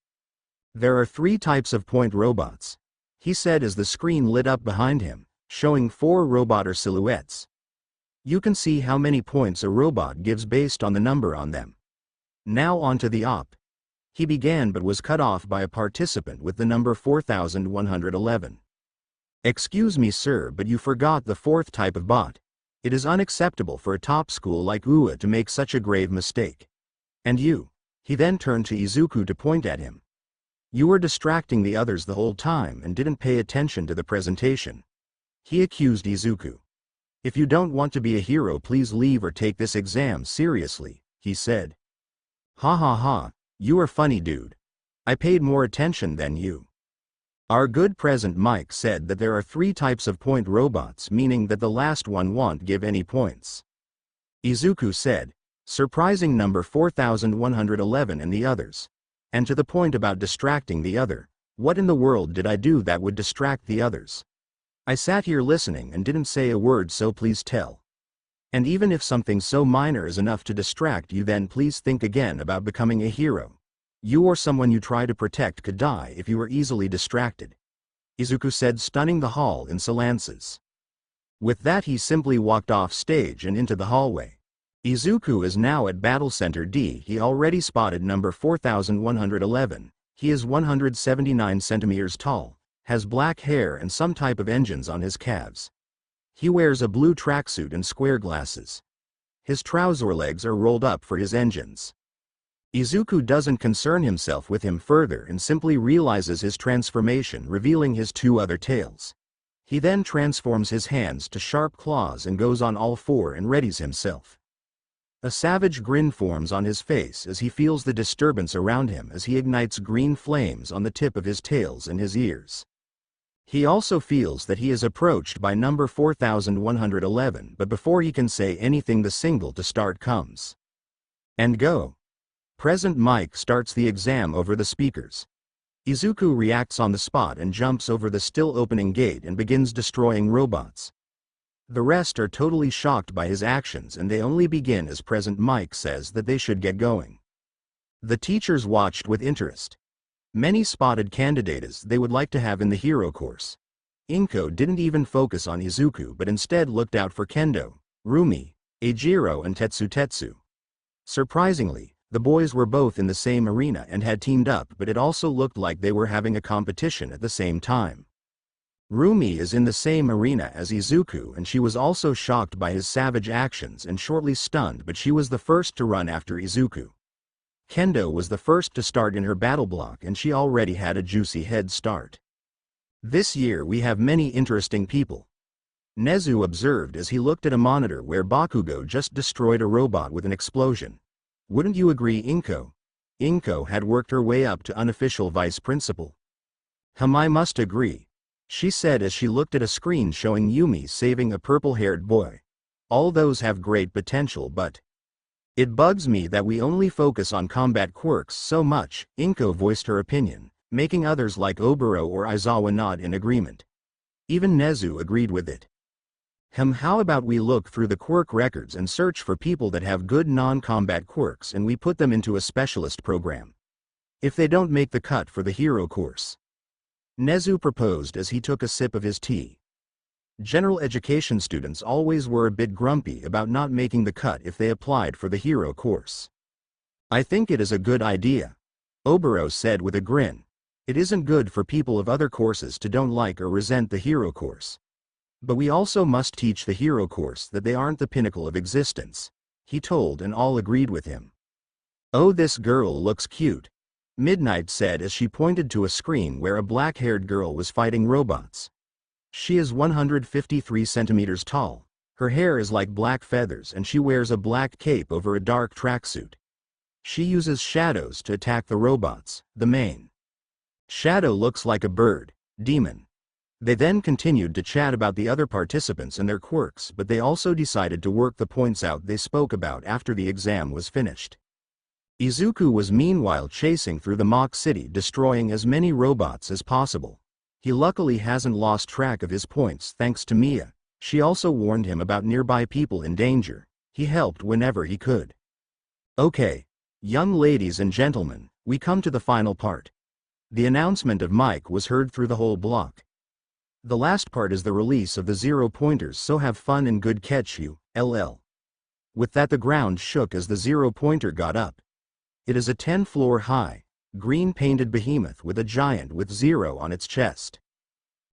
There are 3 types of point robots, he said as the screen lit up behind him, showing 4 roboter silhouettes. You can see how many points a robot gives based on the number on them. Now on to the op. He began but was cut off by a participant with the number 4111. Excuse me sir, but you forgot the 4th type of bot. It is unacceptable for a top school like UA to make such a grave mistake. And you. He then turned to Izuku to point at him. You were distracting the others the whole time and didn't pay attention to the presentation. He accused Izuku. If you don't want to be a hero, please leave or take this exam seriously, he said. Ha ha ha, you are funny dude. I paid more attention than you. Our good Present Mike said that there are 3 types of point robots, meaning that the last one won't give any points. Izuku said, surprising number 4111 and the others. And to the point about distracting the other, what in the world did I do that would distract the others? I sat here listening and didn't say a word, so please tell. And even if something so minor is enough to distract you, then please think again about becoming a hero. You or someone you try to protect could die if you were easily distracted, Izuku said, stunning the hall in silences. With that he simply walked off stage and into the hallway. Izuku is now at Battle Center D. He already spotted number 4111. He is 179 centimeters tall, has black hair and some type of engines on his calves. He wears a blue tracksuit and square glasses. His trouser legs are rolled up for his engines. Izuku doesn't concern himself with him further and simply realizes his transformation, revealing his 2 other tails. He then transforms his hands to sharp claws and goes on all 4 and readies himself. A savage grin forms on his face as he feels the disturbance around him as he ignites green flames on the tip of his tails and his ears. He also feels that he is approached by number 4111, but before he can say anything the signal to start comes. And go. Present Mike starts the exam over the speakers. Izuku reacts on the spot and jumps over the still opening gate and begins destroying robots. The rest are totally shocked by his actions and they only begin as Present Mike says that they should get going. The teachers watched with interest. Many spotted candidates they would like to have in the hero course. Inko didn't even focus on Izuku but instead looked out for Kendo, Rumi, Eijiro and Tetsu. Surprisingly, the boys were both in the same arena and had teamed up, but it also looked like they were having a competition at the same time. Rumi is in the same arena as Izuku and she was also shocked by his savage actions and shortly stunned, but she was the first to run after Izuku. Kendo was the first to start in her battle block and she already had a juicy head start. This year we have many interesting people, Nezu observed as he looked at a monitor where Bakugo just destroyed a robot with an explosion. Wouldn't you agree, Inko? Inko had worked her way up to unofficial vice principal. I must agree, she said as she looked at a screen showing Yumi saving a purple-haired boy. All those have great potential, but it bugs me that we only focus on combat quirks so much, Inko voiced her opinion, making others like Oboro or Aizawa nod in agreement. Even Nezu agreed with it. How about we look through the quirk records and search for people that have good non-combat quirks and we put them into a specialist program. If they don't make the cut for the hero course. Nezu proposed as he took a sip of his tea. General education students always were a bit grumpy about not making the cut if they applied for the hero course. I think it is a good idea, Obero said with a grin. It isn't good for people of other courses to don't like or resent the hero course. But we also must teach the hero course that they aren't the pinnacle of existence, he told, and all agreed with him. Oh, this girl looks cute, Midnight said as she pointed to a screen where a black-haired girl was fighting robots. She is 153 centimeters tall, her hair is like black feathers and she wears a black cape over a dark tracksuit. She uses shadows to attack the robots. The main shadow looks like a bird, demon. They then continued to chat about the other participants and their quirks, but they also decided to work the points out they spoke about after the exam was finished. Izuku was meanwhile chasing through the mock city, destroying as many robots as possible. He luckily hasn't lost track of his points thanks to Mia. She also warned him about nearby people in danger. He helped whenever he could. Okay, young ladies and gentlemen, we come to the final part. The announcement of Mike was heard through the whole block. The last part is the release of the 0-pointers, so have fun and good catch you, LL. With that the ground shook as the 0-pointer got up. It is a 10-floor high, green-painted behemoth with a giant with 0 on its chest.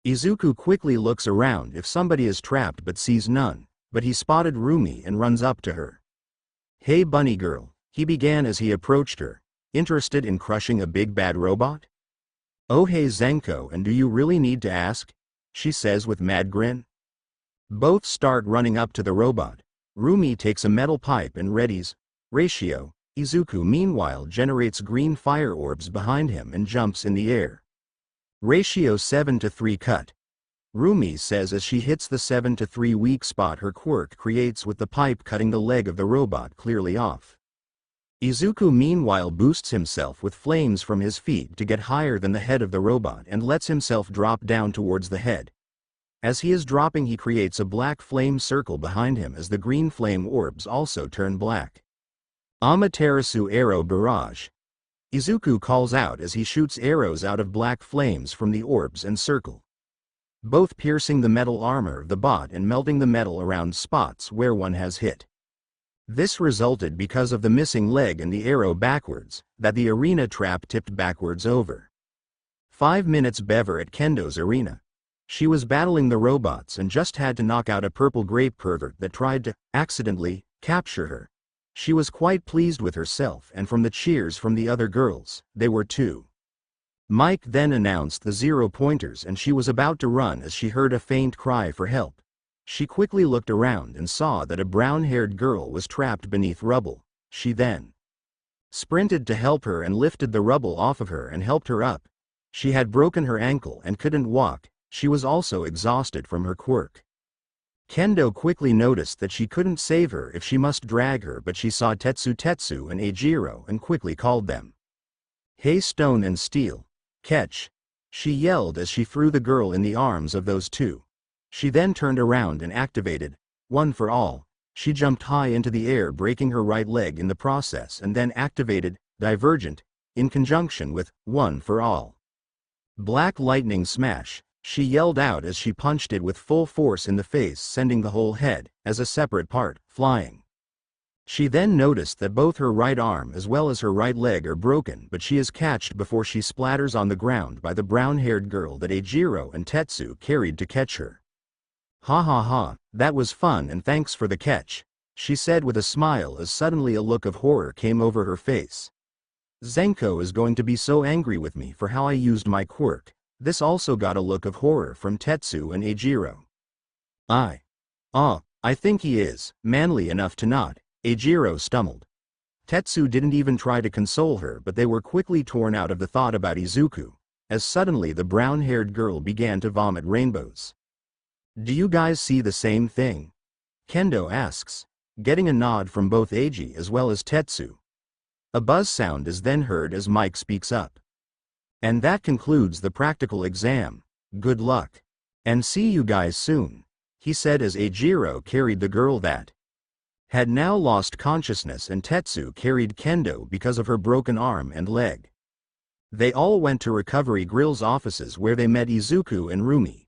Izuku quickly looks around if somebody is trapped but sees none, but he spotted Rumi and runs up to her. Hey bunny girl, he began as he approached her. Interested in crushing a big bad robot? Oh hey Zenko, and do you really need to ask? She says with mad grin. Both start running up to the robot. Rumi takes a metal pipe and readies. Ratio. Izuku meanwhile generates green fire orbs behind him and jumps in the air. Ratio 7-3 cut. Rumi says as she hits the 7-3 weak spot her quirk creates with the pipe, cutting the leg of the robot clearly off. Izuku meanwhile boosts himself with flames from his feet to get higher than the head of the robot and lets himself drop down towards the head. As he is dropping he creates a black flame circle behind him as the green flame orbs also turn black. Amaterasu arrow barrage. Izuku calls out as he shoots arrows out of black flames from the orbs and circle, both piercing the metal armor of the bot and melting the metal around spots where one has hit. This resulted because of the missing leg and the arrow backwards, that the arena trap tipped backwards over. 5 minutes Bever at Kendo's arena. She was battling the robots and just had to knock out a purple grape pervert that tried to, accidentally, capture her. She was quite pleased with herself and from the cheers from the other girls, they were too. Mike then announced the 0-pointers and she was about to run as she heard a faint cry for help. She quickly looked around and saw that a brown-haired girl was trapped beneath rubble. She then sprinted to help her and lifted the rubble off of her and helped her up. She had broken her ankle and couldn't walk. She was also exhausted from her quirk. Kendo quickly noticed that she couldn't save her if she must drag her, but she saw Tetsu and Eijiro and quickly called them. Hey Stone and Steel, catch! She yelled as she threw the girl in the arms of those two. She then turned around and activated One for All. She jumped high into the air, breaking her right leg in the process, and then activated Divergent in conjunction with One for All. Black Lightning Smash. She yelled out as she punched it with full force in the face, sending the whole head, as a separate part, flying. She then noticed that both her right arm as well as her right leg are broken, but she is catched before she splatters on the ground by the brown-haired girl that Eijiro and Tetsu carried to catch her. Ha ha ha, that was fun and thanks for the catch, she said with a smile as suddenly a look of horror came over her face. Zenko is going to be so angry with me for how I used my quirk. This also got a look of horror from Tetsu and Eijiro. I think he is manly enough to not, Eijiro stumbled. Tetsu didn't even try to console her, but they were quickly torn out of the thought about Izuku, as suddenly the brown-haired girl began to vomit rainbows. Do you guys see the same thing? Kendo asks, getting a nod from both Eiji as well as Tetsu. A buzz sound is then heard as Mike speaks up. And that concludes the practical exam. Good luck. And see you guys soon, he said as Eijiro carried the girl that had now lost consciousness and Tetsu carried Kendo because of her broken arm and leg. They all went to Recovery Grill's offices where they met Izuku and Rumi.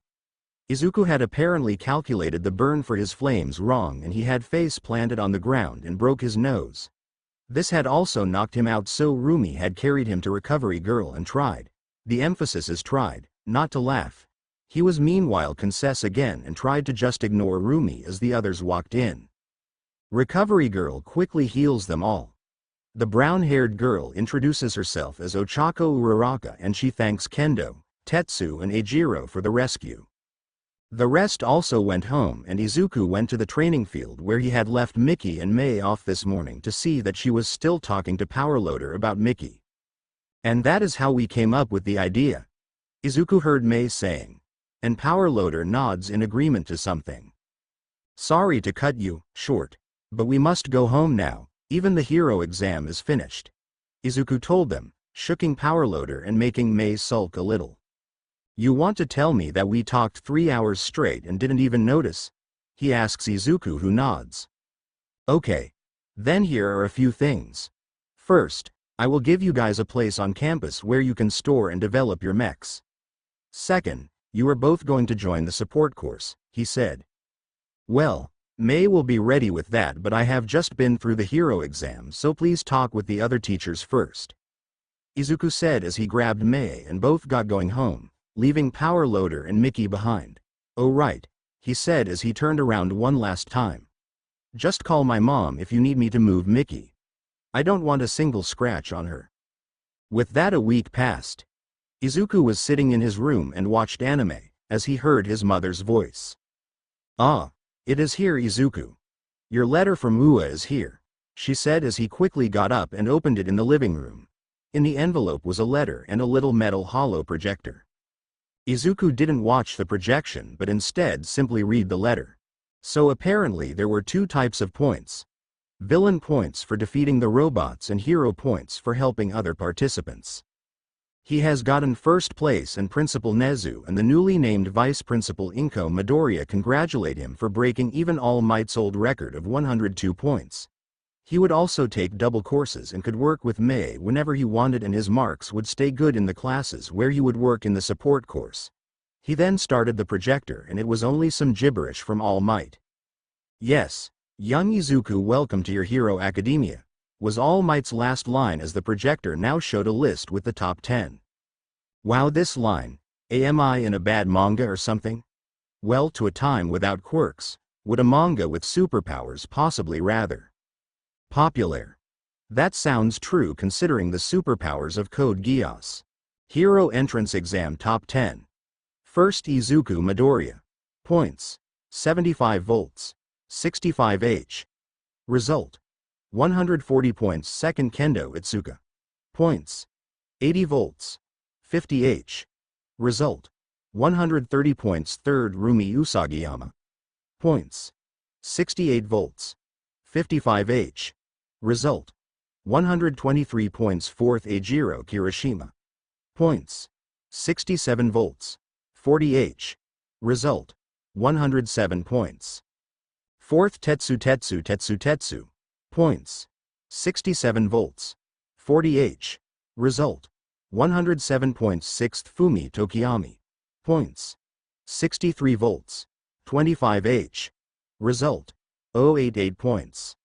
Izuku had apparently calculated the burn for his flames wrong and he had face planted on the ground and broke his nose. This had also knocked him out, so Rumi had carried him to Recovery Girl and tried. The emphasis is tried, not to laugh. He was meanwhile confess again and tried to just ignore Rumi as the others walked in. Recovery Girl quickly heals them all. The brown-haired girl introduces herself as Ochako Uraraka and she thanks Kendo, Tetsu and Eijiro for the rescue. The rest also went home and Izuku went to the training field where he had left Mickey and Mei off this morning to see that she was still talking to Powerloader about Mickey. And that is how we came up with the idea, Izuku heard Mei saying. And Powerloader nods in agreement to something. Sorry to cut you short, but we must go home now, even the hero exam is finished, Izuku told them, shooking Powerloader and making Mei sulk a little. You want to tell me that we talked 3 hours straight and didn't even notice? He asks Izuku, who nods. Okay. Then here are a few things. First, I will give you guys a place on campus where you can store and develop your mechs. Second, you are both going to join the support course, he said. Well, Mei will be ready with that, but I have just been through the hero exam, so please talk with the other teachers first, Izuku said as he grabbed Mei and both got going home, leaving Powerloader and Mickey behind. Oh right, he said as he turned around one last time. Just call my mom if you need me to move Mickey. I don't want a single scratch on her. With that, a week passed. Izuku was sitting in his room and watched anime, as he heard his mother's voice. Ah, it is here, Izuku. Your letter from Ua is here, she said as he quickly got up and opened it in the living room. In the envelope was a letter and a little metal hollow projector. Izuku didn't watch the projection but instead simply read the letter. So apparently there were two types of points. Villain points for defeating the robots and hero points for helping other participants. He has gotten first place and Principal Nezu and the newly named Vice Principal Inko Midoriya congratulate him for breaking even All Might's old record of 102 points. He would also take double courses and could work with Mei whenever he wanted, and his marks would stay good in the classes where he would work in the support course. He then started the projector and it was only some gibberish from All Might. Yes, young Izuku, welcome to your Hero Academia, was All Might's last line as the projector now showed a list with the top 10. Wow, this line, am I in a bad manga or something? Well, to a time without quirks, would a manga with superpowers possibly rather popular? That sounds true considering the superpowers of Code Geass. Hero Entrance Exam Top 10. First, Izuku Midoriya. Points: 75 volts, 65 H. Result: 140 points. Second, Kendo Itsuka. Points: 80 volts, 50 H. Result: 130 points. Third, Rumi Usagiyama. Points: 68 volts, 55 H. Result: 123 points. Fourth, Eijiro Kirishima. Points: 67 volts, 40 H. Result: 107 points. Fourth, Tetsu. Points: 67 volts, 40 H. Result: 107 points. Sixth, Fumi Tokiyami. Points: 63 volts, 25 H. Result: 088 points.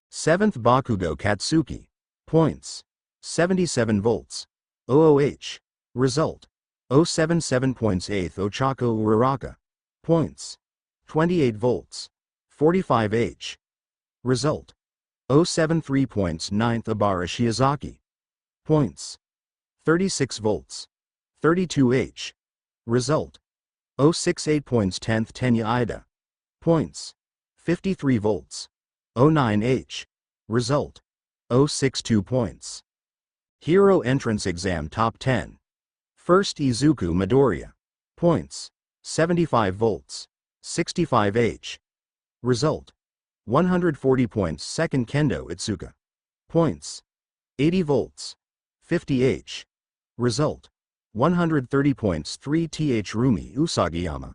Seventh, Bakugo Katsuki. Points: 77 volts, 00 H. Result: 077 points. Eighth, Ochako Uraraka. Points: 28 volts, 45 H. Result: 073 points. Ninth, Abara Shiozaki. Points: 36 volts, 32 H. Result: 068 points. 10th, Tenya Ida. Points: 53 volts, 09 H. Result: 062 points. Hero Entrance Exam Top 10. First, Izuku Midoriya. Points: 75 volts, 65 H. Result: 140 points. Second, Kendo Itsuka. Points: 80 volts, 50 H. Result: 130 points. 3 Th Rumi Usagiyama.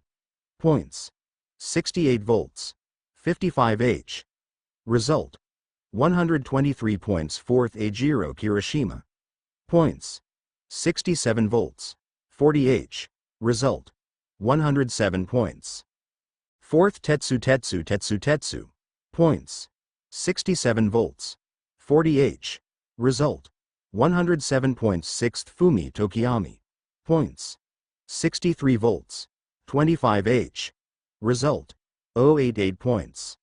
Points. 68 volts. 55 H. Result. 123 points. 4th Ajiro Kirishima. Points. 67 volts. 40 H. Result. 107 points. 4th Tetsu. Points. 67 volts. 40 H. Result. 107 points. 6th Fumi Tokiyami. Points. 63 volts. 25 H. Result. 088 points.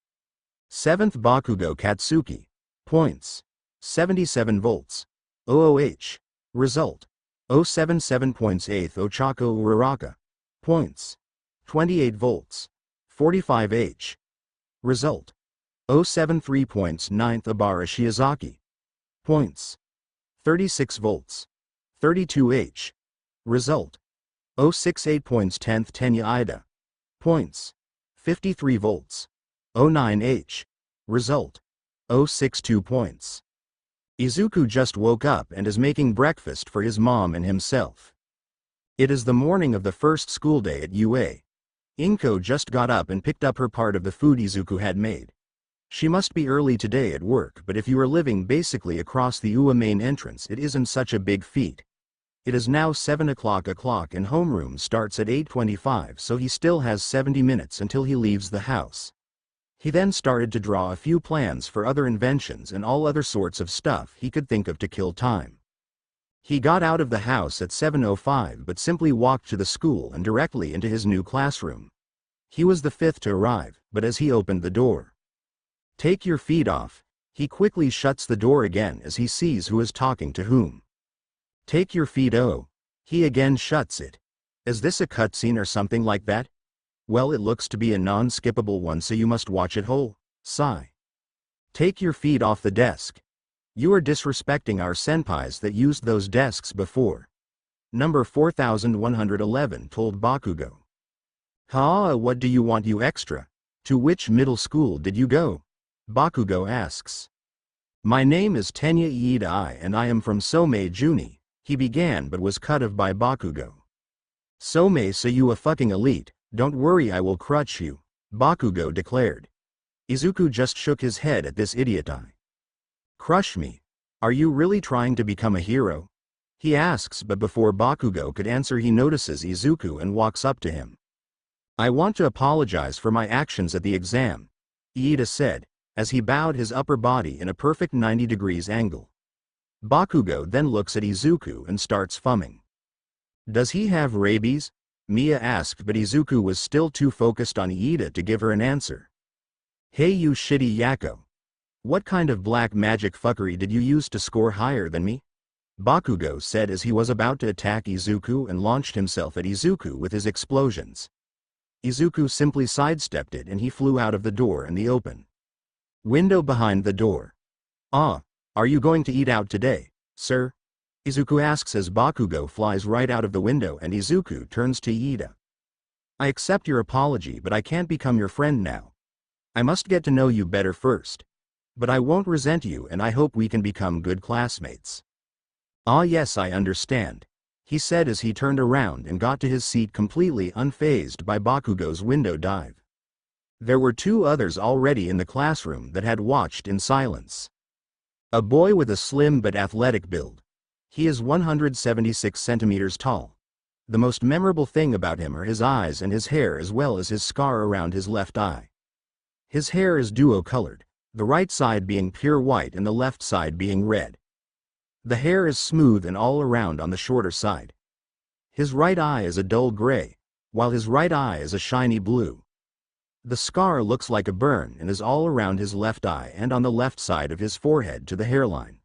7th Bakugo Katsuki. Points. 77 volts. 00 H. Result. 077 points. 8th Ochako Uraraka. Points. 28 volts. 45 H. Result. 073 points. 9th Abara Shiozaki. Points. 36 volts. 32 H. Result. 068 points. 10th Tenya Ida. Points. 53 volts. 09 H. Result. 062 points. Izuku just woke up and is making breakfast for his mom and himself. It is the morning of the first school day at UA. Inko just got up and picked up her part of the food Izuku had made. She must be early today at work, but if you are living basically across the UA main entrance, it isn't such a big feat. It is now 7 o'clock and homeroom starts at 8:25, so he still has 70 minutes until he leaves the house. He then started to draw a few plans for other inventions and all other sorts of stuff he could think of to kill time. He got out of the house at 7:05 but simply walked to the school and directly into his new classroom. He was the 5th to arrive, but as he opened the door, "Take your feet off," he quickly shuts the door again as he sees who is talking to whom. "Take your feet." Oh. He again shuts it. Is this a cutscene or something like that? Well, it looks to be a non-skippable one, so you must watch it whole. Sigh. "Take your feet off the desk. You are disrespecting our senpais that used those desks before." Number 4111 told Bakugo. "Ha, what do you want, you extra? To which middle school did you go?" Bakugo asks. "My name is Tenya Iida and I am from Somei Juni," he began but was cut off by Bakugo. "Somei, so you a fucking elite. Don't worry, I will crush you," Bakugo declared. Izuku just shook his head at this idiot. "Crush me? Are you really trying to become a hero?" he asks, but before Bakugo could answer he notices Izuku and walks up to him. "I want to apologize for my actions at the exam," Iida said, as he bowed his upper body in a perfect 90 degrees angle. Bakugo then looks at Izuku and starts fumming. "Does he have rabies?" Mia asked, but Izuku was still too focused on Iida to give her an answer. "Hey you shitty yakko. What kind of black magic fuckery did you use to score higher than me?" Bakugo said as he was about to attack Izuku and launched himself at Izuku with his explosions. Izuku simply sidestepped it and he flew out of the door in the open window behind the door. "Ah, are you going to eat out today, sir?" Izuku asks as Bakugo flies right out of the window and Izuku turns to Iida. "I accept your apology, but I can't become your friend now. I must get to know you better first. But I won't resent you and I hope we can become good classmates." "Ah yes, I understand," he said as he turned around and got to his seat completely unfazed by Bakugo's window dive. There were two others already in the classroom that had watched in silence. A boy with a slim but athletic build. He is 176 centimeters tall. The most memorable thing about him are his eyes and his hair, as well as his scar around his left eye. His hair is duo-colored, the right side being pure white and the left side being red. The hair is smooth and all around on the shorter side. His right eye is a dull gray, while his right eye is a shiny blue. The scar looks like a burn and is all around his left eye and on the left side of his forehead to the hairline.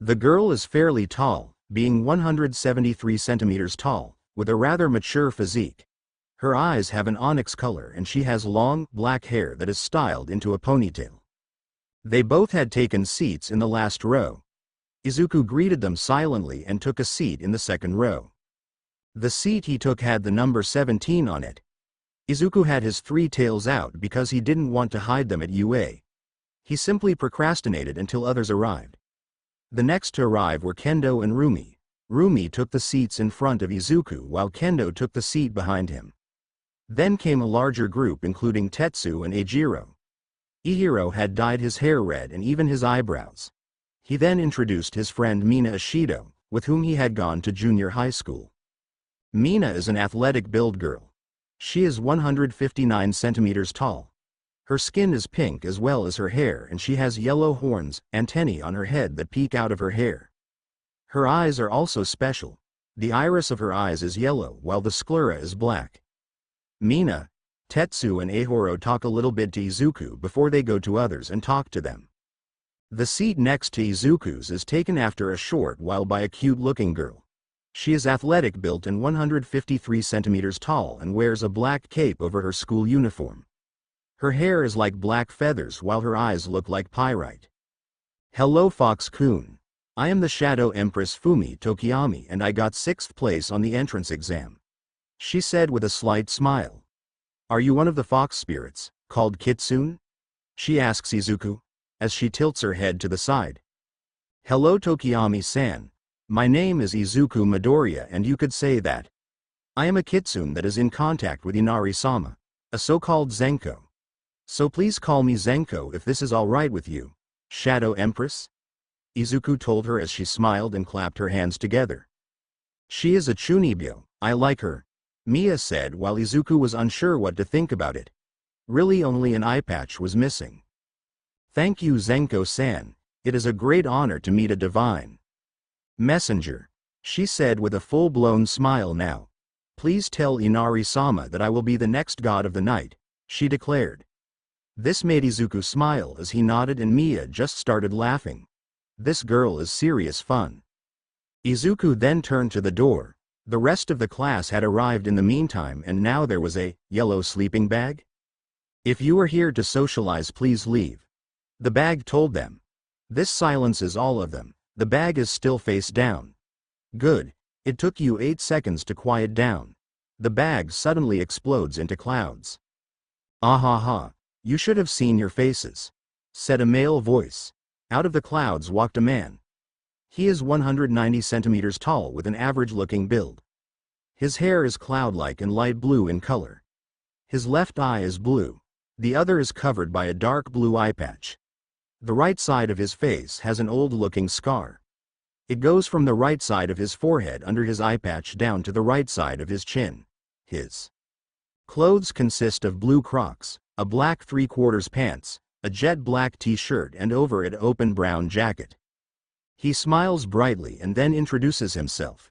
The girl is fairly tall, being 173 centimeters tall, with a rather mature physique. Her eyes have an onyx color and she has long, black hair that is styled into a ponytail. They both had taken seats in the last row. Izuku greeted them silently and took a seat in the second row. The seat he took had the number 17 on it. Izuku had his 3 tails out because he didn't want to hide them at UA. He simply procrastinated until others arrived. The next to arrive were Kendo and Rumi. Rumi took the seats in front of Izuku while Kendo took the seat behind him. Then came a larger group including Tetsu and Eijiro. Ihiro had dyed his hair red and even his eyebrows. He then introduced his friend Mina Ishido, with whom he had gone to junior high school. Mina is an athletic build girl. She is 159 centimeters tall. Her skin is pink as well as her hair, and she has yellow horns, antennae on her head that peek out of her hair. Her eyes are also special. The iris of her eyes is yellow while the sclera is black. Mina, Tetsu and Ehoro talk a little bit to Izuku before they go to others and talk to them. The seat next to Izuku's is taken after a short while by a cute-looking girl. She is athletic built and 153 centimeters tall and wears a black cape over her school uniform. Her hair is like black feathers while her eyes look like pyrite. Hello Fox-kun. I am the Shadow Empress Fumi Tokiyami and I got 6th place on the entrance exam. She said with a slight smile. Are you one of the fox spirits, called Kitsune? She asks Izuku, as she tilts her head to the side. Hello Tokiyami-san. My name is Izuku Midoriya and you could say that. I am a Kitsune that is in contact with Inari-sama, a so-called Zenko. So please call me Zenko if this is alright with you, Shadow Empress? Izuku told her as she smiled and clapped her hands together. She is a Chunibyo, I like her, Mia said while Izuku was unsure what to think about it. Really only an eye patch was missing. Thank you Zenko-san, it is a great honor to meet a divine messenger, she said with a full-blown smile now. Please tell Inari-sama that I will be the next god of the night, she declared. This made Izuku smile as he nodded and Mia just started laughing. This girl is serious fun. Izuku then turned to the door. The rest of the class had arrived in the meantime and now there was a yellow sleeping bag. If you are here to socialize please leave. The bag told them. This silences all of them. The bag is still face down. Good. It took you 8 seconds to quiet down. The bag suddenly explodes into clouds. Ah ha ha. You should have seen your faces, said a male voice. Out of the clouds walked a man. He is 190 centimeters tall with an average-looking build. His hair is cloud-like and light blue in color. His left eye is blue. The other is covered by a dark blue eye patch. The right side of his face has an old-looking scar. It goes from the right side of his forehead under his eye patch down to the right side of his chin. His clothes consist of blue Crocs, a black 3/4 pants, a jet black t-shirt and over it open brown jacket. He smiles brightly and then introduces himself.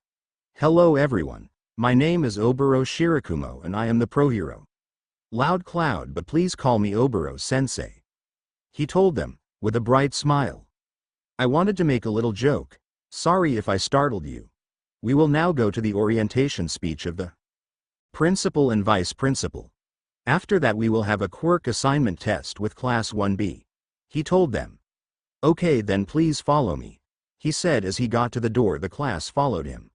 Hello everyone, my name is Oboro Shirakumo and I am the pro hero. Loud Cloud, but please call me Oboro-sensei. He told them, with a bright smile. I wanted to make a little joke. Sorry if I startled you. We will now go to the orientation speech of the principal and vice principal. After that we will have a Quirk assignment test with Class 1B. He told them. Okay then please follow me. He said as he got to the door. The class followed him.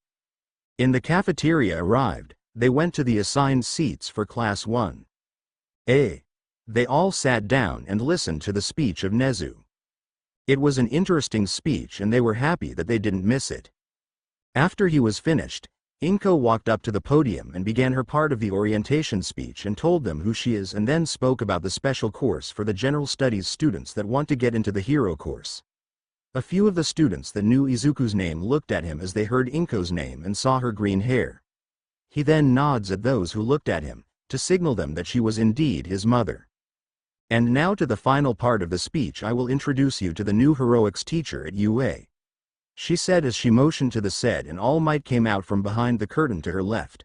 In the cafeteria arrived, they went to the assigned seats for Class 1A. They all sat down and listened to the speech of Nezu. It was an interesting speech and they were happy that they didn't miss it. After he was finished, Inko walked up to the podium and began her part of the orientation speech and told them who she is and then spoke about the special course for the general studies students that want to get into the hero course. A few of the students that knew Izuku's name looked at him as they heard Inko's name and saw her green hair. He then nods at those who looked at him, to signal them that she was indeed his mother. And now to the final part of the speech. I will introduce you to the new heroics teacher at UA. She said as she motioned to the set and All Might came out from behind the curtain to her left.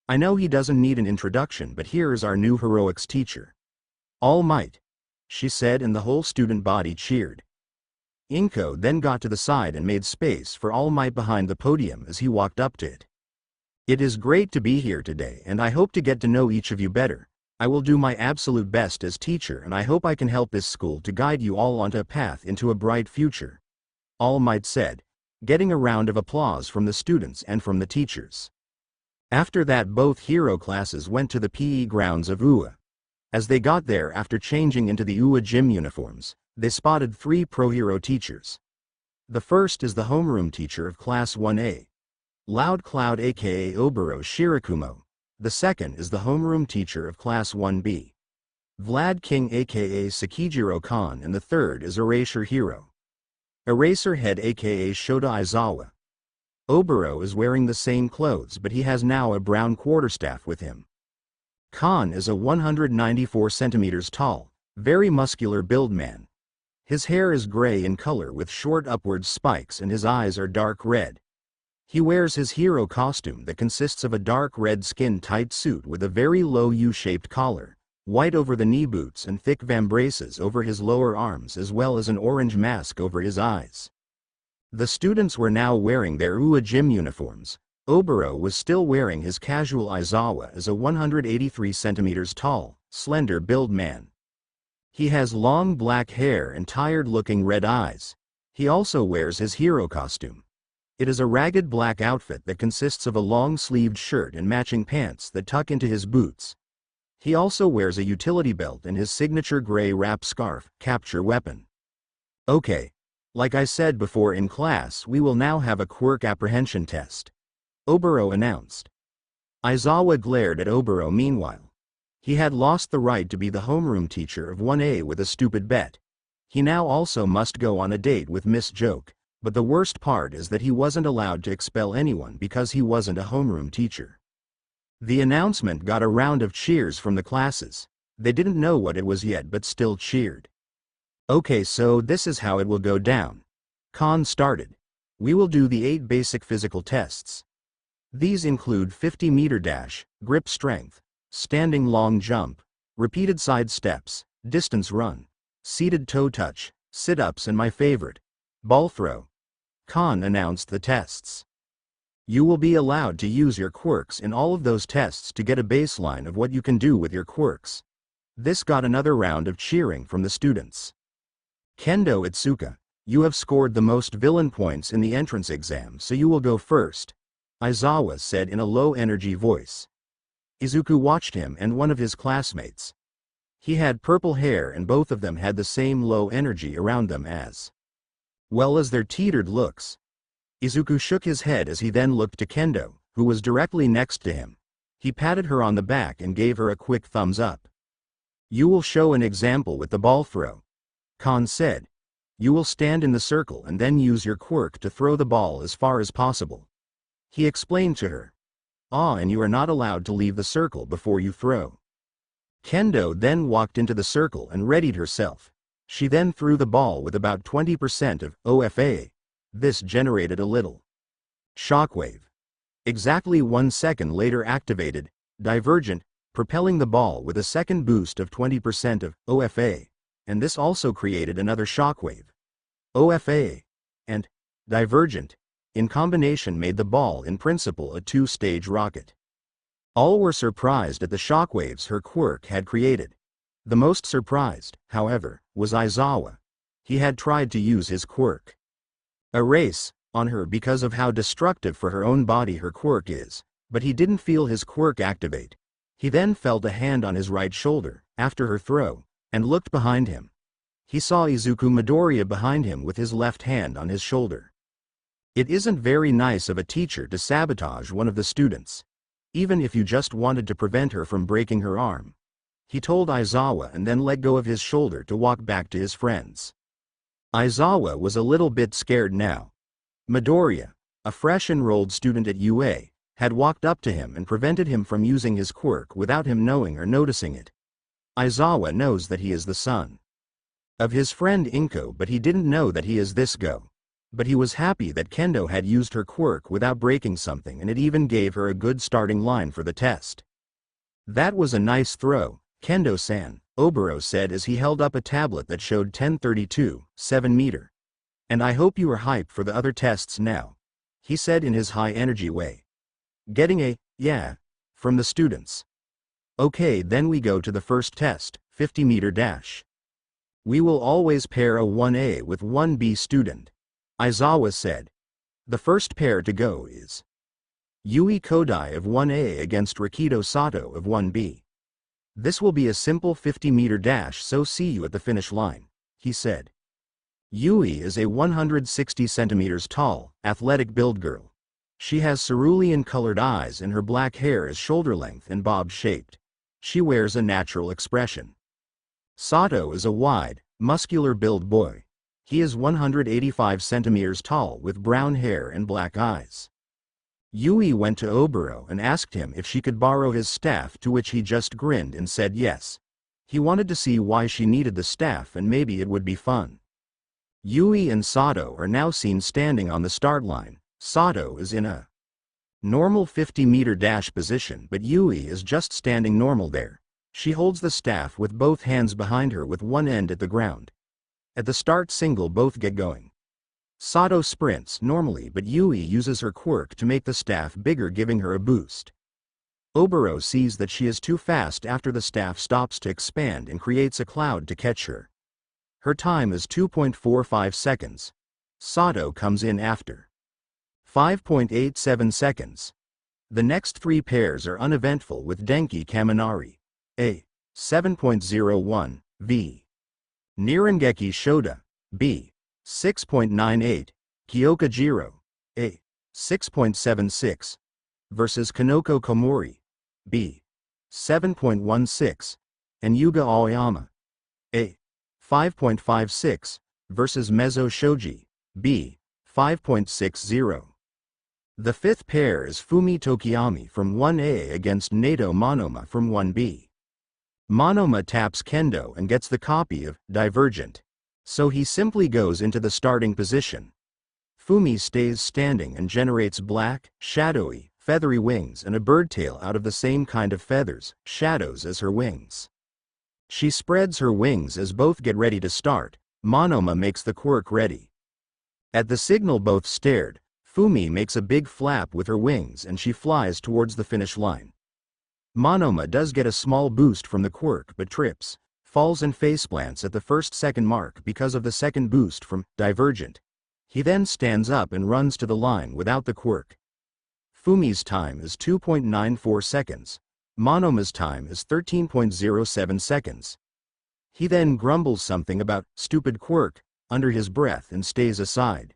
I know he doesn't need an introduction, but here is our new heroics teacher. All Might, she said, and the whole student body cheered. Inko then got to the side and made space for All Might behind the podium as he walked up to it. It is great to be here today and I hope to get to know each of you better. I will do my absolute best as teacher and I hope I can help this school to guide you all onto a path into a bright future. All Might said, getting a round of applause from the students and from the teachers. After that both hero classes went to the PE grounds of UA. As they got there after changing into the UA gym uniforms, they spotted 3 pro-hero teachers. The first is the homeroom teacher of Class 1A. Loud Cloud aka Oboro Shirakumo. The second is the homeroom teacher of Class 1B, Vlad King aka Sekijiro Khan, and the third is Erasure Hero, Eraser Head aka Shota Aizawa. Oboro is wearing the same clothes, but he has now a brown quarterstaff with him. Khan is a 194 centimeters tall, very muscular build man. His hair is gray in color with short upward spikes and his eyes are dark red. He wears his hero costume that consists of a dark red skin-tight suit with a very low U-shaped collar, white over the knee boots and thick vambraces over his lower arms, as well as an orange mask over his eyes. The students were now wearing their UA gym uniforms. Oboro was still wearing his casual Aizawa as a 183 centimeters tall, slender build man. He has long black hair and tired-looking red eyes. He also wears his hero costume. It is a ragged black outfit that consists of a long-sleeved shirt and matching pants that tuck into his boots. He also wears a utility belt and his signature gray wrap scarf, capture weapon. Okay. Like I said before in class, we will now have a quirk apprehension test, Oboro announced. Aizawa glared at Oboro meanwhile. He had lost the right to be the homeroom teacher of 1A with a stupid bet. He now also must go on a date with Miss Joke. But the worst part is that he wasn't allowed to expel anyone because he wasn't a homeroom teacher. The announcement got a round of cheers from the classes. They didn't know what it was yet but still cheered. Okay, so this is how it will go down. Khan started. We will do the 8 basic physical tests. These include 50-meter dash, grip strength, standing long jump, repeated side steps, distance run, seated toe touch, sit-ups, and my favorite, ball throw. Khan announced the tests. You will be allowed to use your quirks in all of those tests to get a baseline of what you can do with your quirks. This got another round of cheering from the students. Kendo Itsuka, you have scored the most villain points in the entrance exam, so you will go first, Aizawa said in a low-energy voice. Izuku watched him and one of his classmates. He had purple hair and both of them had the same low energy around them as well as their teetered looks. Izuku shook his head as he then looked to Kendo, who was directly next to him. He patted her on the back and gave her a quick thumbs up. You will show an example with the ball throw, Khan said. You will stand in the circle and then use your quirk to throw the ball as far as possible. He explained to her. And you are not allowed to leave the circle before you throw. Kendo then walked into the circle and readied herself. She then threw the ball with about 20% of OFA. This generated a little shockwave. Exactly 1 second later activated, Divergent, propelling the ball with a second boost of 20% of OFA, and this also created another shockwave. OFA and Divergent, in combination made the ball in principle a 2-stage rocket. All were surprised at the shockwaves her quirk had created. The most surprised, however, was Aizawa. He had tried to use his quirk Erase on her because of how destructive for her own body her quirk is, but he didn't feel his quirk activate. He then felt a hand on his right shoulder, after her throw, and looked behind him. He saw Izuku Midoriya behind him with his left hand on his shoulder. It isn't very nice of a teacher to sabotage one of the students, even if you just wanted to prevent her from breaking her arm. He told Aizawa and then let go of his shoulder to walk back to his friends. Aizawa was a little bit scared now. Midoriya, a fresh enrolled student at UA, had walked up to him and prevented him from using his quirk without him knowing or noticing it. Aizawa knows that he is the son of his friend Inko, but he didn't know that he is this Go. But he was happy that Kendo had used her quirk without breaking something, and it even gave her a good starting line for the test. That was a nice throw, Kendo-san, Oboro said as he held up a tablet that showed 1032, 7 meter. And I hope you are hyped for the other tests now, he said in his high-energy way. Getting a, yeah, from the students. Okay, then we go to the first test, 50-meter dash. We will always pair a 1A with 1B student, Aizawa said. The first pair to go is Yui Kodai of 1A against Rakido Sato of 1B. This will be a simple 50-meter dash, so see you at the finish line, he said. Yui is a 160 centimeters tall, athletic build girl. She has cerulean-colored eyes and her black hair is shoulder-length and bob-shaped. She wears a natural expression. Sato is a wide, muscular-built boy. He is 185 centimeters tall with brown hair and black eyes. Yui went to Oboro and asked him if she could borrow his staff, to which he just grinned and said yes. He wanted to see why she needed the staff and maybe it would be fun. Yui and Sato are now seen standing on the start line. Sato is in a normal 50-meter dash position, but Yui is just standing normal there. She holds the staff with both hands behind her with one end at the ground. At the start single, both get going. Sato sprints normally, but Yui uses her quirk to make the staff bigger, giving her a boost. Oboro sees that she is too fast after the staff stops to expand and creates a cloud to catch her. Her time is 2.45 seconds. Sato comes in after 5.87 seconds. The next three pairs are uneventful, with Denki Kaminari, A. 7.01, V. Nirengeki Shoda, B. 6.98, Kyoka Jiro, A. 6.76, versus Kanoko Komori, B. 7.16, and Yuga Aoyama, A. 5.56, versus Mezzo Shoji, B. 5.60. The fifth pair is Fumi Tokiyami from 1A against Nato Monoma from 1B. Monoma taps Kendo and gets the copy of Divergent, so he simply goes into the starting position. Fumi stays standing and generates black, shadowy, feathery wings and a bird tail out of the same kind of feathers, shadows, as her wings. She spreads her wings as both get ready to start. Monoma makes the quirk ready. At the signal both stared, Fumi makes a big flap with her wings and she flies towards the finish line. Monoma does get a small boost from the quirk but trips, falls and faceplants at the first-second mark because of the second boost from Divergent. He then stands up and runs to the line without the quirk. Fumi's time is 2.94 seconds. Monoma's time is 13.07 seconds. He then grumbles something about stupid quirk under his breath and stays aside.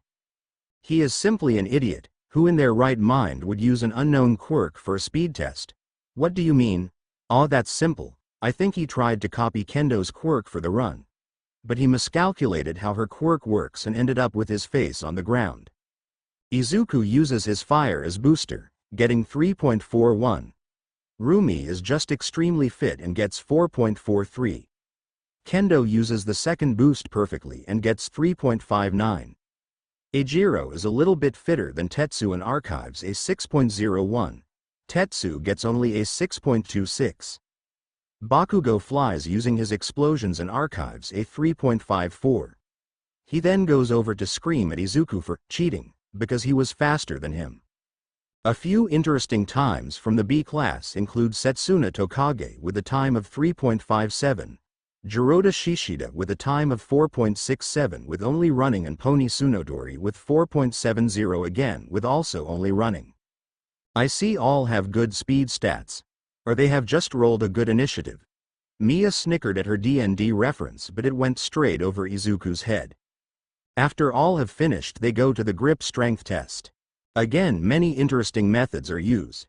He is simply an idiot. Who in their right mind would use an unknown quirk for a speed test? What do you mean? Oh, that's simple. I think he tried to copy Kendo's quirk for the run. But he miscalculated how her quirk works and ended up with his face on the ground. Izuku uses his fire as booster, getting 3.41. Rumi is just extremely fit and gets 4.43. Kendo uses the second boost perfectly and gets 3.59. Eijiro is a little bit fitter than Tetsu and archives a 6.01. Tetsu gets only a 6.26. Bakugo flies using his explosions and archives a 3.54. He then goes over to scream at Izuku for cheating, because he was faster than him. A few interesting times from the B class include Setsuna Tokage with a time of 3.57, Jiroda Shishida with a time of 4.67 with only running, and Pony Tsunodori with 4.70 again with also only running. I see all have good speed stats. Or they have just rolled a good initiative. Mia snickered at her D&D reference, but it went straight over Izuku's head. After all have finished, they go to the grip strength test. Again, many interesting methods are used.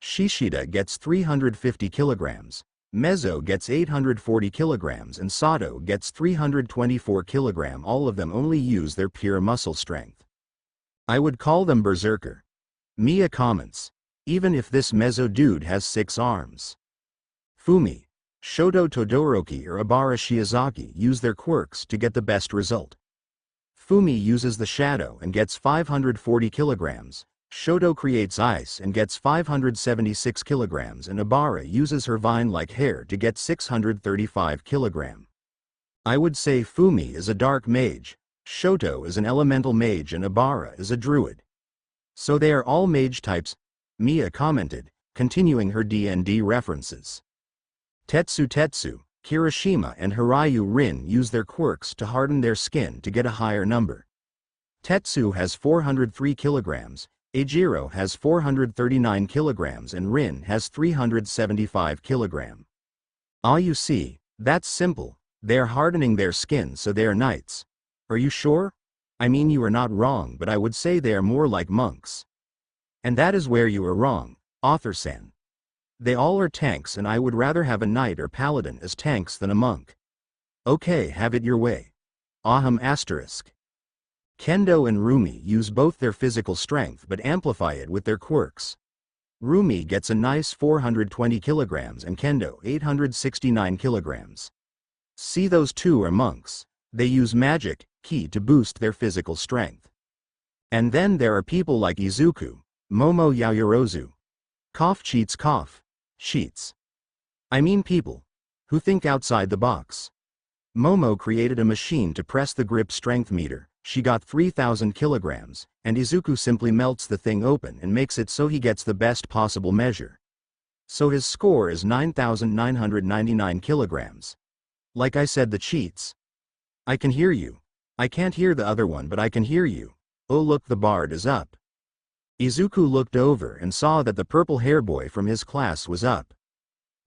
Shishida gets 350 kilograms, Mezzo gets 840 kilograms, and Sato gets 324 kilograms. All of them only use their pure muscle strength. I would call them berserker. Mia comments, even if this Mezzo dude has 6 arms. Fumi, Shoto Todoroki or Abara Shiozaki use their quirks to get the best result. Fumi uses the shadow and gets 540 kilograms, Shoto creates ice and gets 576 kilograms, and Abara uses her vine-like hair to get 635 kilograms. I would say Fumi is a dark mage, Shoto is an elemental mage, and Abara is a druid. So they are all mage types, Mia commented, continuing her D&D references. Tetsu, Kirishima and Hiryu Rin use their quirks to harden their skin to get a higher number. Tetsu has 403 kilograms, Eijiro has 439 kilograms, and Rin has 375 kilograms. You see, that's simple. They are hardening their skin, so they are knights. Are you sure? I mean, you are not wrong, but I would say they are more like monks. And that is where you are wrong, author-san. They all are tanks and I would rather have a knight or paladin as tanks than a monk. Okay, have it your way. Aham asterisk. Kendo and Rumi use both their physical strength but amplify it with their quirks. Rumi gets a nice 420 kilograms and Kendo 869 kilograms. See, those two are monks. They use magic, ki to boost their physical strength. And then there are people like Izuku, Momo Yaoyorozu. Cough cheats cough. Sheets. I mean people who think outside the box. Momo created a machine to press the grip strength meter. She got 3,000 kilograms, and Izuku simply melts the thing open and makes it so he gets the best possible measure. So his score is 9,999 kilograms. Like I said, the cheats. I can hear you. I can't hear the other one, but I can hear you. Oh look, the bard is up. Izuku looked over and saw that the purple hair boy from his class was up.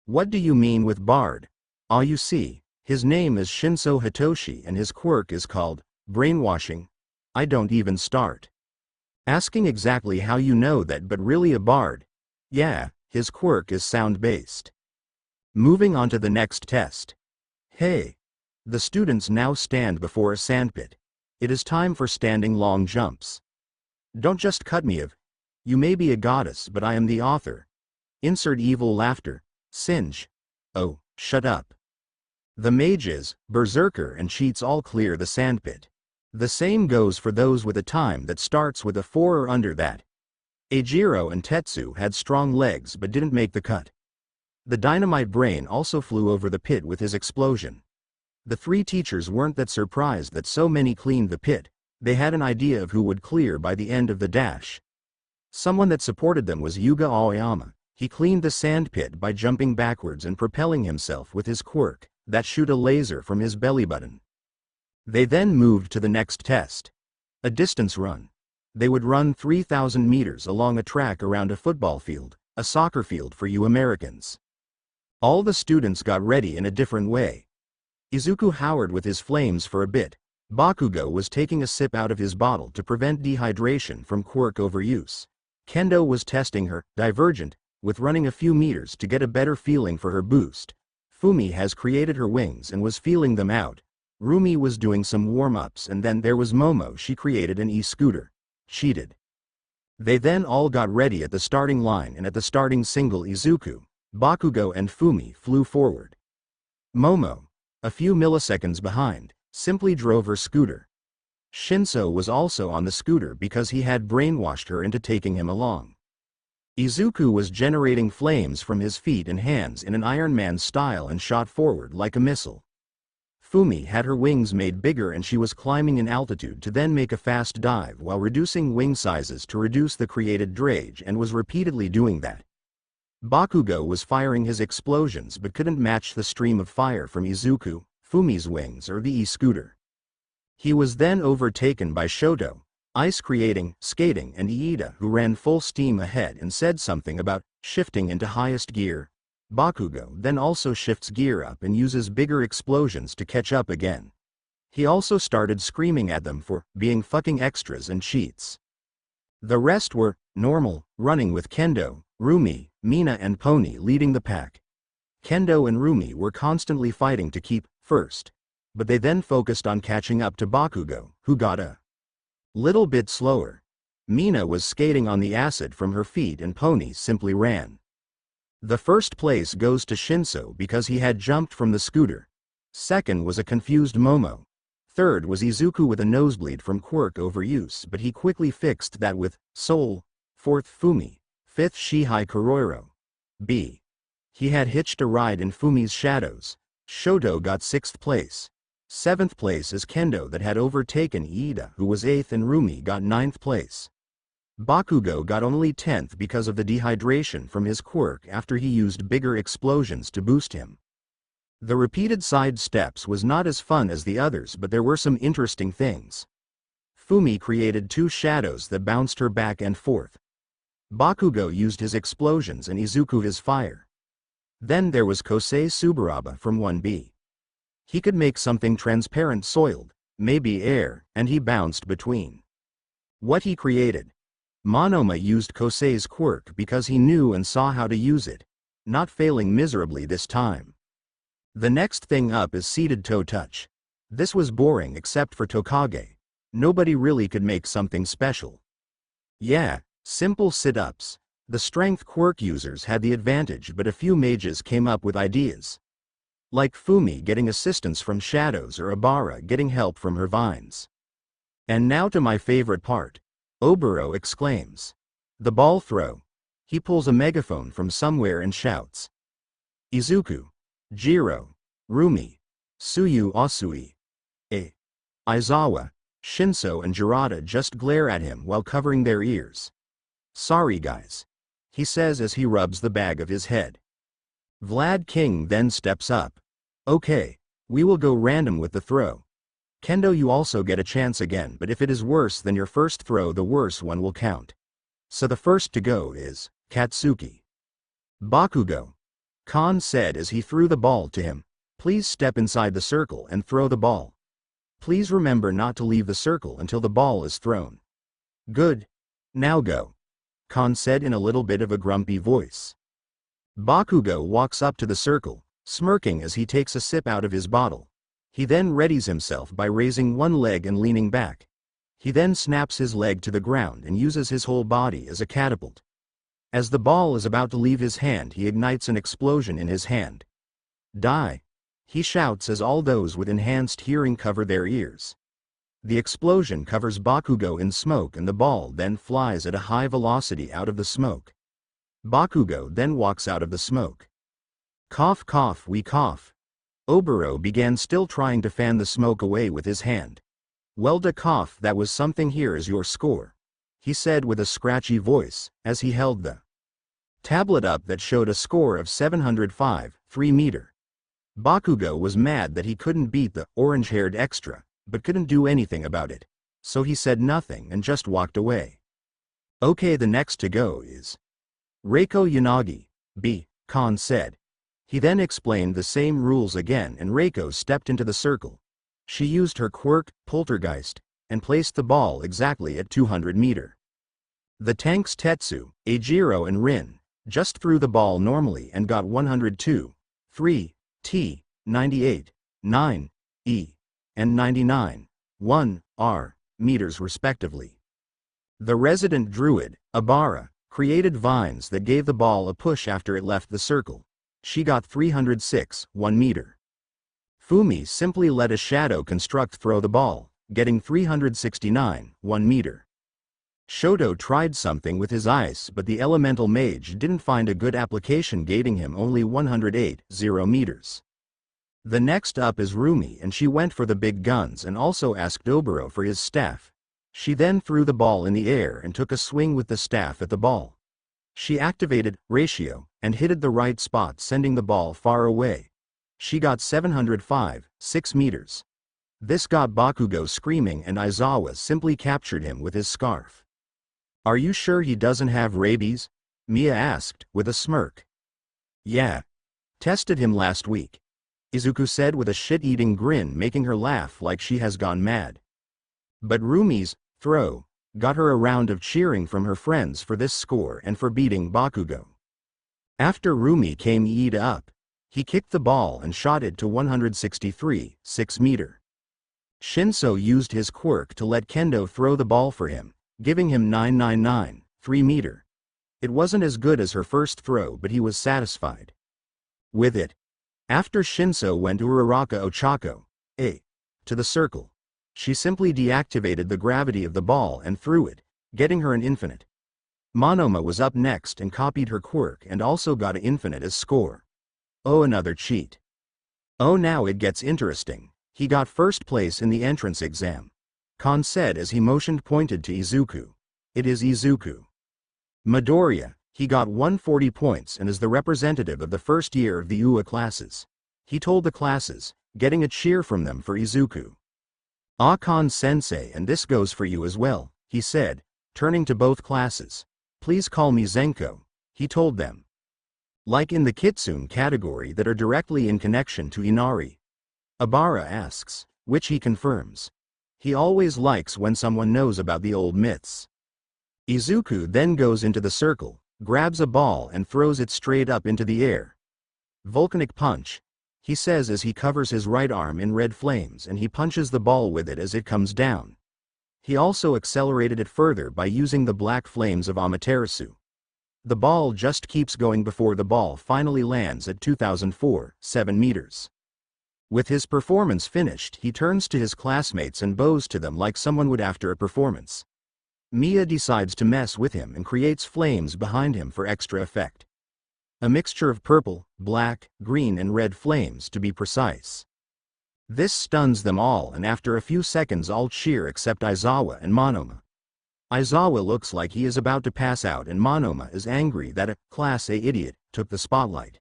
What do you mean with bard? Ah, you see, his name is Shinso Hitoshi and his quirk is called brainwashing. I don't even start asking exactly how you know that, but really a bard. Yeah, his quirk is sound-based. Moving on to the next test. Hey. The students now stand before a sandpit. It is time for standing long jumps. Don't just cut me of. You may be a goddess, but I am the author. Insert evil laughter. Singe. Oh, shut up. The mages, berserker and cheats all clear the sandpit. The same goes for those with a time that starts with a 4 or under that. Eijiro and Tetsu had strong legs but didn't make the cut. The dynamite brain also flew over the pit with his explosion. The three teachers weren't that surprised that so many cleaned the pit. They had an idea of who would clear by the end of the dash. Someone that supported them was Yuga Aoyama. He cleaned the sand pit by jumping backwards and propelling himself with his quirk that shoot a laser from his belly button. They then moved to the next test. A distance run. They would run 3,000 meters along a track around a football field, a soccer field for you Americans. All the students got ready in a different way. Izuku howled with his flames for a bit. Bakugo was taking a sip out of his bottle to prevent dehydration from quirk overuse. Kendo was testing her divergent with running a few meters to get a better feeling for her boost. Fumi has created her wings and was feeling them out. Rumi was doing some warm-ups, and then there was Momo. She created an e-scooter. Cheated. They then all got ready at the starting line, and at the starting single Izuku, Bakugo and Fumi flew forward. Momo, a few milliseconds behind, simply drove her scooter. Shinso was also on the scooter because he had brainwashed her into taking him along. Izuku was generating flames from his feet and hands in an Iron Man style and shot forward like a missile. Fumi had her wings made bigger and she was climbing in altitude to then make a fast dive while reducing wing sizes to reduce the created drag and was repeatedly doing that. Bakugo was firing his explosions but couldn't match the stream of fire from Izuku, Fumi's wings or the e-scooter. He was then overtaken by Shoto, Ice creating, skating and Iida, who ran full steam ahead and said something about shifting into highest gear. Bakugo then also shifts gear up and uses bigger explosions to catch up again. He also started screaming at them for being fucking extras and cheats. The rest were normal, running with Kendo, Rumi, Mina and Pony leading the pack. Kendo and Rumi were constantly fighting to keep first, but they then focused on catching up to Bakugo, who got a little bit slower. Mina was skating on the acid from her feet and Pony simply ran. The first place goes to Shinso because he had jumped from the scooter. Second was a confused Momo. Third was Izuku with a nosebleed from quirk overuse, but he quickly fixed that with soul. Fourth Fumi. Fifth Shihai Kuroiro. B. He had hitched a ride in Fumi's shadows. Shoto got 6th place. 7th place is Kendo that had overtaken Iida, who was 8th, and Rumi got 9th place. Bakugo got only 10th because of the dehydration from his quirk after he used bigger explosions to boost him. The repeated side steps was not as fun as the others, but there were some interesting things. Fumi created 2 shadows that bounced her back and forth. Bakugo used his explosions and Izuku his fire. Then there was Kosei Subaraba from 1B. He could make something transparent soiled, maybe air, and he bounced between. What he created. Monoma used Kosei's quirk because he knew and saw how to use it, not failing miserably this time. The next thing up is seated toe touch. This was boring except for Tokage. Nobody really could make something special. Yeah, simple sit-ups. The strength quirk users had the advantage, but a few mages came up with ideas. Like Fumi getting assistance from shadows or Abara getting help from her vines. And now to my favorite part. Oboro exclaims. The ball throw. He pulls a megaphone from somewhere and shouts. Izuku, Jiro, Rumi, Tsuyu Asui, Aizawa, Shinso and Jirata just glare at him while covering their ears. Sorry guys, he says as he rubs the back of his head. Vlad King then steps up. Okay, we will go random with the throw. Kendo, you also get a chance again, but if it is worse than your first throw, the worse one will count. So the first to go is Katsuki. Bakugo. Khan said as he threw the ball to him. Please step inside the circle and throw the ball. Please remember not to leave the circle until the ball is thrown. Good. Now go. Khan said in a little bit of a grumpy voice. Bakugo walks up to the circle, smirking as he takes a sip out of his bottle. He then readies himself by raising one leg and leaning back. He then snaps his leg to the ground and uses his whole body as a catapult. As the ball is about to leave his hand, he ignites an explosion in his hand. Die! He shouts as all those with enhanced hearing cover their ears. The explosion covers Bakugo in smoke and the ball then flies at a high velocity out of the smoke. Bakugo then walks out of the smoke. Cough cough, we cough. Oboro began, still trying to fan the smoke away with his hand. Well, da cough, that was something. Here is your score, he said with a scratchy voice, as he held the tablet up that showed a score of 705, 3 meter. Bakugo was mad that he couldn't beat the orange-haired extra, but couldn't do anything about it. So he said nothing and just walked away. Okay, the next to go is Reiko Yanagi, B. Khan said. He then explained the same rules again and Reiko stepped into the circle. She used her quirk, Poltergeist, and placed the ball exactly at 200 meter. The tanks Tetsu, Eijiro and Rin just threw the ball normally and got 102, 3, T, 98, 9, E, and 99, 1, R, meters respectively. The resident druid, Abara, created vines that gave the ball a push after it left the circle. She got 306, 1 meter. Fumi simply let a shadow construct throw the ball, getting 369, 1 meter. Shoto tried something with his ice, but the elemental mage didn't find a good application, gating him only 108, 0 meters. The next up is Rumi, and she went for the big guns and also asked Oboro for his staff. She then threw the ball in the air and took a swing with the staff at the ball. She activated ratio and hit at the right spot, sending the ball far away. She got 705, 6 meters. This got Bakugo screaming and Aizawa simply captured him with his scarf. Are you sure he doesn't have rabies? Mia asked, with a smirk. Yeah. Tested him last week, Izuku said with a shit-eating grin, making her laugh like she has gone mad. But Rumi's throw got her a round of cheering from her friends for this score and for beating Bakugo. After Rumi came Iida up, he kicked the ball and shot it to 163, 6 meter. Shinso used his quirk to let Kendo throw the ball for him, giving him 999, 3 meter. It wasn't as good as her first throw, but he was satisfied with it. After Shinso went to Uraraka Ochako, to the circle, she simply deactivated the gravity of the ball and threw it, getting her an infinite. Monoma was up next and copied her quirk and also got an infinite as score. Oh, another cheat. Oh, now it gets interesting. He got first place in the entrance exam, Khan said as he pointed to Izuku. It is Izuku. Midoriya, he got 140 points and is the representative of the first year of the UA classes. He told the classes, getting a cheer from them for Izuku. Ah, Khan-sensei, and this goes for you as well, he said, turning to both classes. Please call me Zenko, he told them. Like in the Kitsune category that are directly in connection to Inari. Abara asks, which he confirms. He always likes when someone knows about the old myths. Izuku then goes into the circle, grabs a ball and throws it straight up into the air. Volcanic punch, he says as he covers his right arm in red flames and he punches the ball with it as it comes down. He also accelerated it further by using the black flames of Amaterasu. The ball just keeps going before the ball finally lands at 2004.7 meters. With his performance finished, he turns to his classmates and bows to them like someone would after a performance. Mia decides to mess with him and creates flames behind him for extra effect. A mixture of purple, black, green and red flames to be precise. This stuns them all and after a few seconds all cheer except Aizawa and Monoma. Aizawa looks like he is about to pass out and Monoma is angry that a Class A idiot took the spotlight.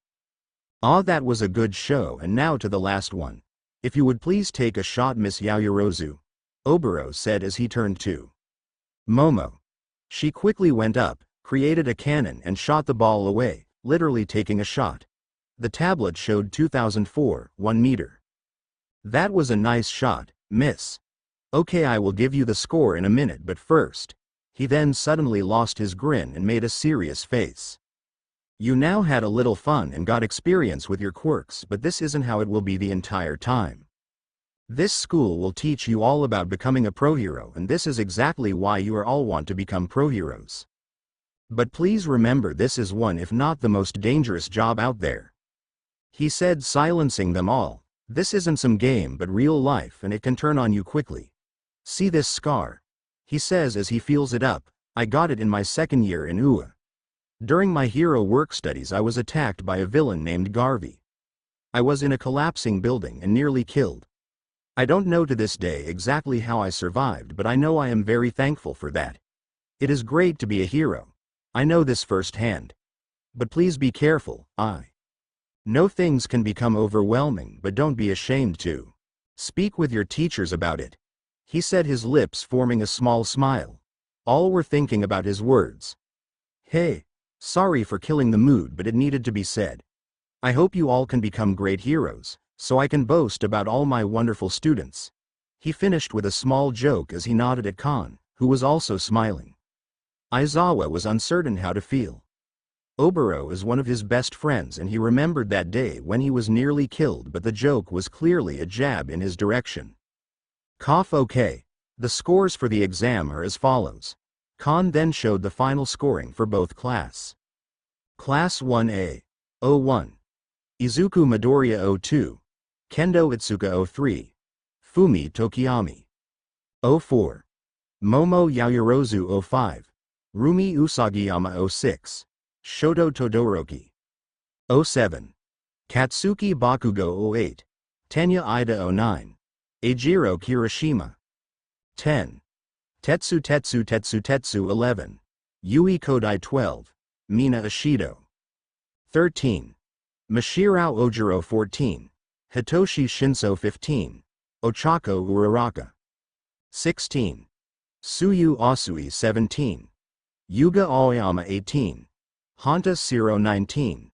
Ah, that was a good show. And now to the last one. If you would please take a shot, Miss Yaoyorozu, Oboro said as he turned to Momo. She quickly went up, created a cannon and shot the ball away, literally taking a shot. The tablet showed 2004.1 meter. That was a nice shot, miss. Okay, I will give you the score in a minute, but first. He then suddenly lost his grin and made a serious face. You now had a little fun and got experience with your quirks, but this isn't how it will be the entire time. This school will teach you all about becoming a pro hero, and this is exactly why you are all want to become pro heroes. But please remember, this is one if not the most dangerous job out there. He said, silencing them all. This isn't some game but real life and it can turn on you quickly. See this scar? He says as he feels it up. I got it in my second year in UA. During my hero work studies I was attacked by a villain named Garvey. I was in a collapsing building and nearly killed. I don't know to this day exactly how I survived, but I know I am very thankful for that. It is great to be a hero. I know this firsthand. But please be careful. I know things can become overwhelming, but don't be ashamed to speak with your teachers about it. He said, his lips forming a small smile. All were thinking about his words. Hey, sorry for killing the mood, but it needed to be said. I hope you all can become great heroes, so I can boast about all my wonderful students. He finished with a small joke as he nodded at Khan, who was also smiling. Aizawa was uncertain how to feel. Oboro is one of his best friends and he remembered that day when he was nearly killed, but the joke was clearly a jab in his direction. Cough. Okay. The scores for the exam are as follows. Khan then showed the final scoring for both class. Class 1A, 01. Izuku Midoriya 02. Kendo Itsuka 03. Fumi Tokiyami 04. Momo Yaoyorozu 05. Rumi Usagiyama 06. Shoto Todoroki 07. Katsuki Bakugo 08. Tenya Ida 09. Eijiro Kirishima 10. Tetsu 11. Yui Kodai 12. Mina Ishido 13. Mashirao Ojiro 14. Hitoshi Shinso 15. Ochako Uraraka 16. Suyu Asui 17. Yuga Aoyama 18. Honta Siro 19.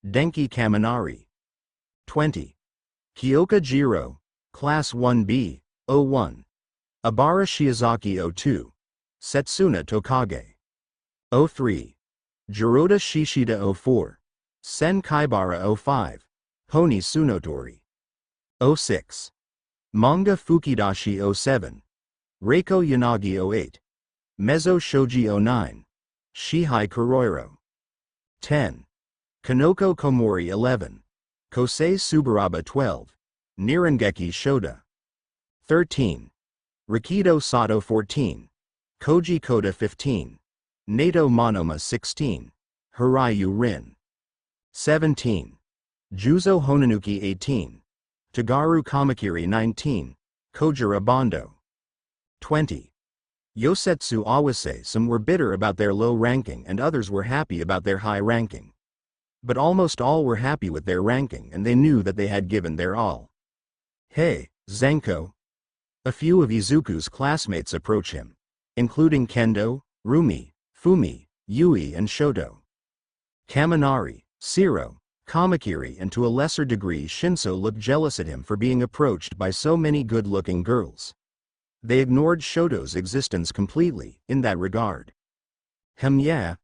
Denki Kaminari 20. Kyoka Jiro, Class 1B, 01. Abara Shiozaki 02. Setsuna Tokage 03. Jiroda Shishida 04. Sen Kaibara 05. Honi Tsunotori 06. Manga Fukidashi 07. Reiko Yanagi 08. Mezzo Shoji 09. Shihai Kuroiro 10. Kanoko Komori 11. Kosei Subaraba 12. Nirengeki Shoda 13. Rikido Sato 14. Koji Koda 15. Nato Monoma 16. Hiryu Rin 17. Juzo Honanuki 18. Tagaru Kamakiri 19. Kojira Bondo 20. Yosetsu Awase. Some were bitter about their low ranking and others were happy about their high ranking. But almost all were happy with their ranking and they knew that they had given their all. Hey, Zenko. A few of Izuku's classmates approach him, including Kendo, Rumi, Fumi, Yui and Shoto. Kaminari, Siro, Kamakiri and to a lesser degree Shinso look jealous at him for being approached by so many good-looking girls. They ignored Shoto's existence completely, in that regard. Yeah.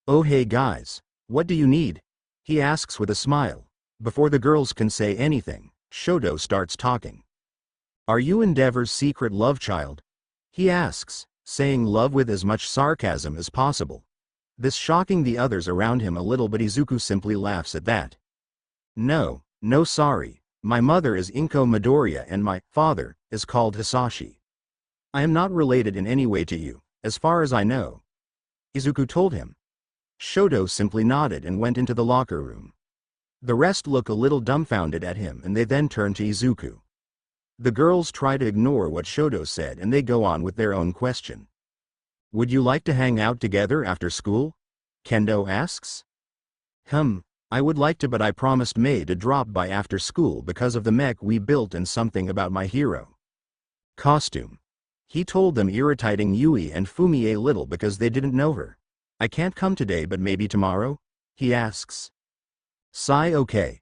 Oh hey guys. What do you need? He asks with a smile. Before the girls can say anything, Shoto starts talking. Are you Endeavor's secret love child? He asks, saying love with as much sarcasm as possible. This shocking the others around him a little, but Izuku simply laughs at that. No, sorry. My mother is Inko Midoriya and my father is called Hisashi. I am not related in any way to you, as far as I know. Izuku told him. Shoto simply nodded and went into the locker room. The rest look a little dumbfounded at him and they then turn to Izuku. The girls try to ignore what Shoto said and they go on with their own question. Would you like to hang out together after school? Kendo asks. I would like to, but I promised May to drop by after school because of the mech we built and something about my hero costume. He told them, irritating Yui and Fumi a little because they didn't know her. I can't come today, but maybe tomorrow? He asks. Sigh. Okay.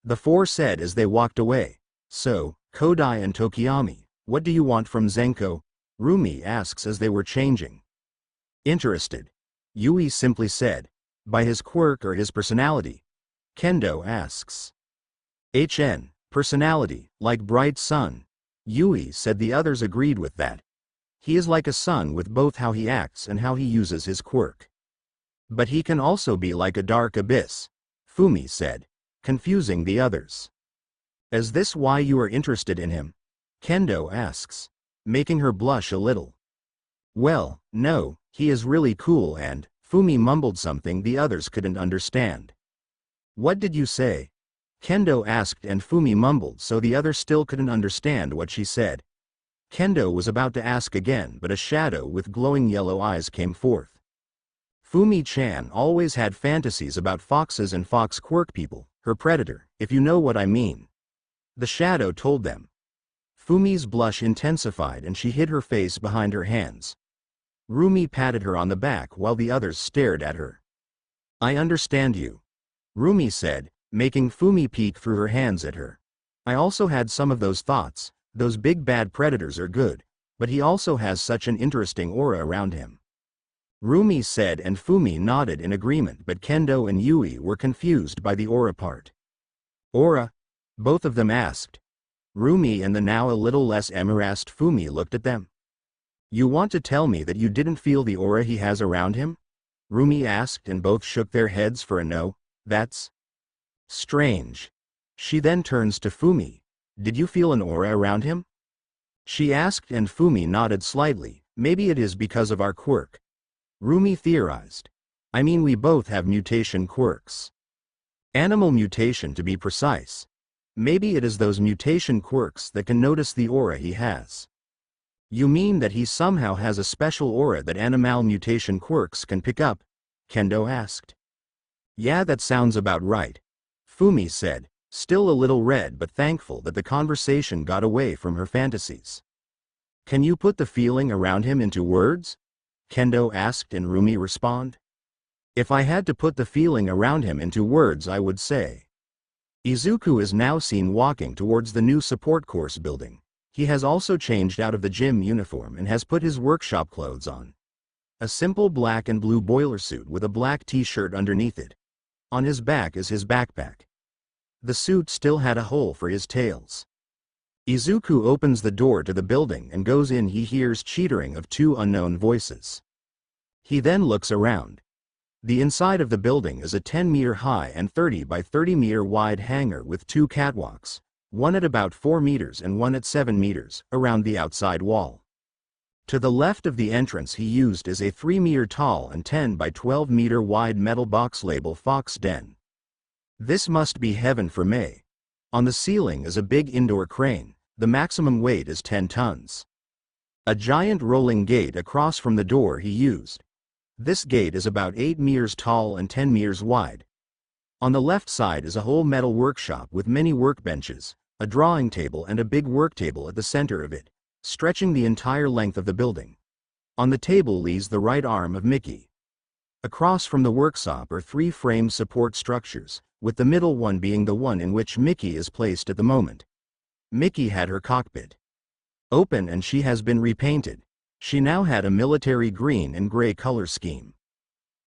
The four said as they walked away. So, Kodai and Tokiyami, what do you want from Zenko? Rumi asks as they were changing. Interested. Yui simply said. By his quirk or his personality? Kendo asks. Personality, like bright sun. Yui said. The others agreed with that. He is like a sun with both how he acts and how he uses his quirk. But he can also be like a dark abyss, Fumi said, confusing the others. Is this why you are interested in him? Kendo asks, making her blush a little. Well, no, he is really cool and, Fumi mumbled something the others couldn't understand. What did you say? Kendo asked and Fumi mumbled so the others still couldn't understand what she said. Kendo was about to ask again, but a shadow with glowing yellow eyes came forth. Fumi-chan always had fantasies about foxes and fox quirk people, her predator, if you know what I mean. The shadow told them. Fumi's blush intensified and she hid her face behind her hands. Rumi patted her on the back while the others stared at her. I understand you. Rumi said, making Fumi peek through her hands at her. I also had some of those thoughts. Those big bad predators are good, but he also has such an interesting aura around him. Rumi said and Fumi nodded in agreement, but Kendo and Yui were confused by the aura part. Aura? Both of them asked. Rumi and the now a little less embarrassed Fumi looked at them. You want to tell me that you didn't feel the aura he has around him? Rumi asked and both shook their heads for a no. That's strange. She then turns to Fumi. Did you feel an aura around him? She asked and Fumi nodded slightly. Maybe it is because of our quirk. Rumi theorized. I mean, we both have mutation quirks. Animal mutation to be precise. Maybe it is those mutation quirks that can notice the aura he has. You mean that he somehow has a special aura that animal mutation quirks can pick up? Kendo asked. Yeah, that sounds about right. Fumi said, still a little red but thankful that the conversation got away from her fantasies. Can you put the feeling around him into words? Kendo asked and Rumi responded. If I had to put the feeling around him into words, I would say. Izuku is now seen walking towards the new support course building. He has also changed out of the gym uniform and has put his workshop clothes on. A simple black and blue boiler suit with a black t-shirt underneath it. On his back is his backpack. The suit still had a hole for his tails. Izuku opens the door to the building and goes in. He hears chittering of two unknown voices. He then looks around. The inside of the building is a 10-meter high and 30 by 30-meter wide hangar with two catwalks, one at about 4 meters and one at 7 meters, around the outside wall. To the left of the entrance he used is a 3-meter tall and 10 by 12-meter wide metal box labeled Fox Den. This must be heaven for May. On the ceiling is a big indoor crane. The maximum weight is 10 tons. A giant rolling gate across from the door he used. This gate is about 8 meters tall and 10 meters wide. On the left side is a whole metal workshop with many workbenches, a drawing table and a big work table at the center of it, stretching the entire length of the building. On the table lays the right arm of Mickey. Across from the workshop are 3 frame support structures, with the middle one being the one in which Mickey is placed at the moment. Mickey had her cockpit open and she has been repainted. She now had a military green and gray color scheme.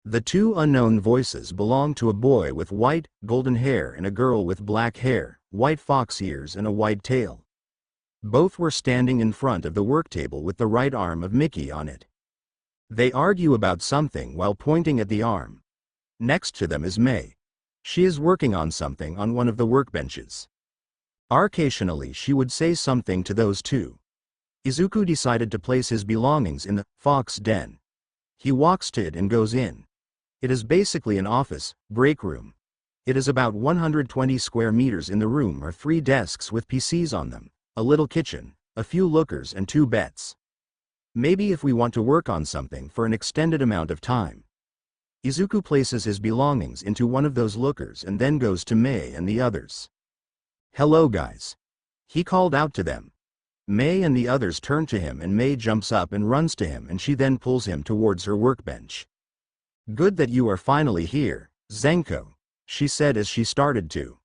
The two unknown voices belong to a boy with white, golden hair and a girl with black hair, white fox ears and a white tail. Both were standing in front of the work table with the right arm of Mickey on it. They argue about something while pointing at the arm. Next to them is May. She is working on something on one of the workbenches. Occasionally she would say something to those two. Izuku decided to place his belongings in the fox den. He walks to it and goes in. It is basically an office, break room. It is about 120 square meters. In the room are 3 desks with PCs on them, a little kitchen, a few lookers and 2 beds. Maybe if we want to work on something for an extended amount of time. Izuku places his belongings into one of those lookers and then goes to May and the others. "Hello guys." He called out to them. May and the others turn to him and May jumps up and runs to him and she then pulls him towards her workbench. "Good that you are finally here, Zenko," she said as she started to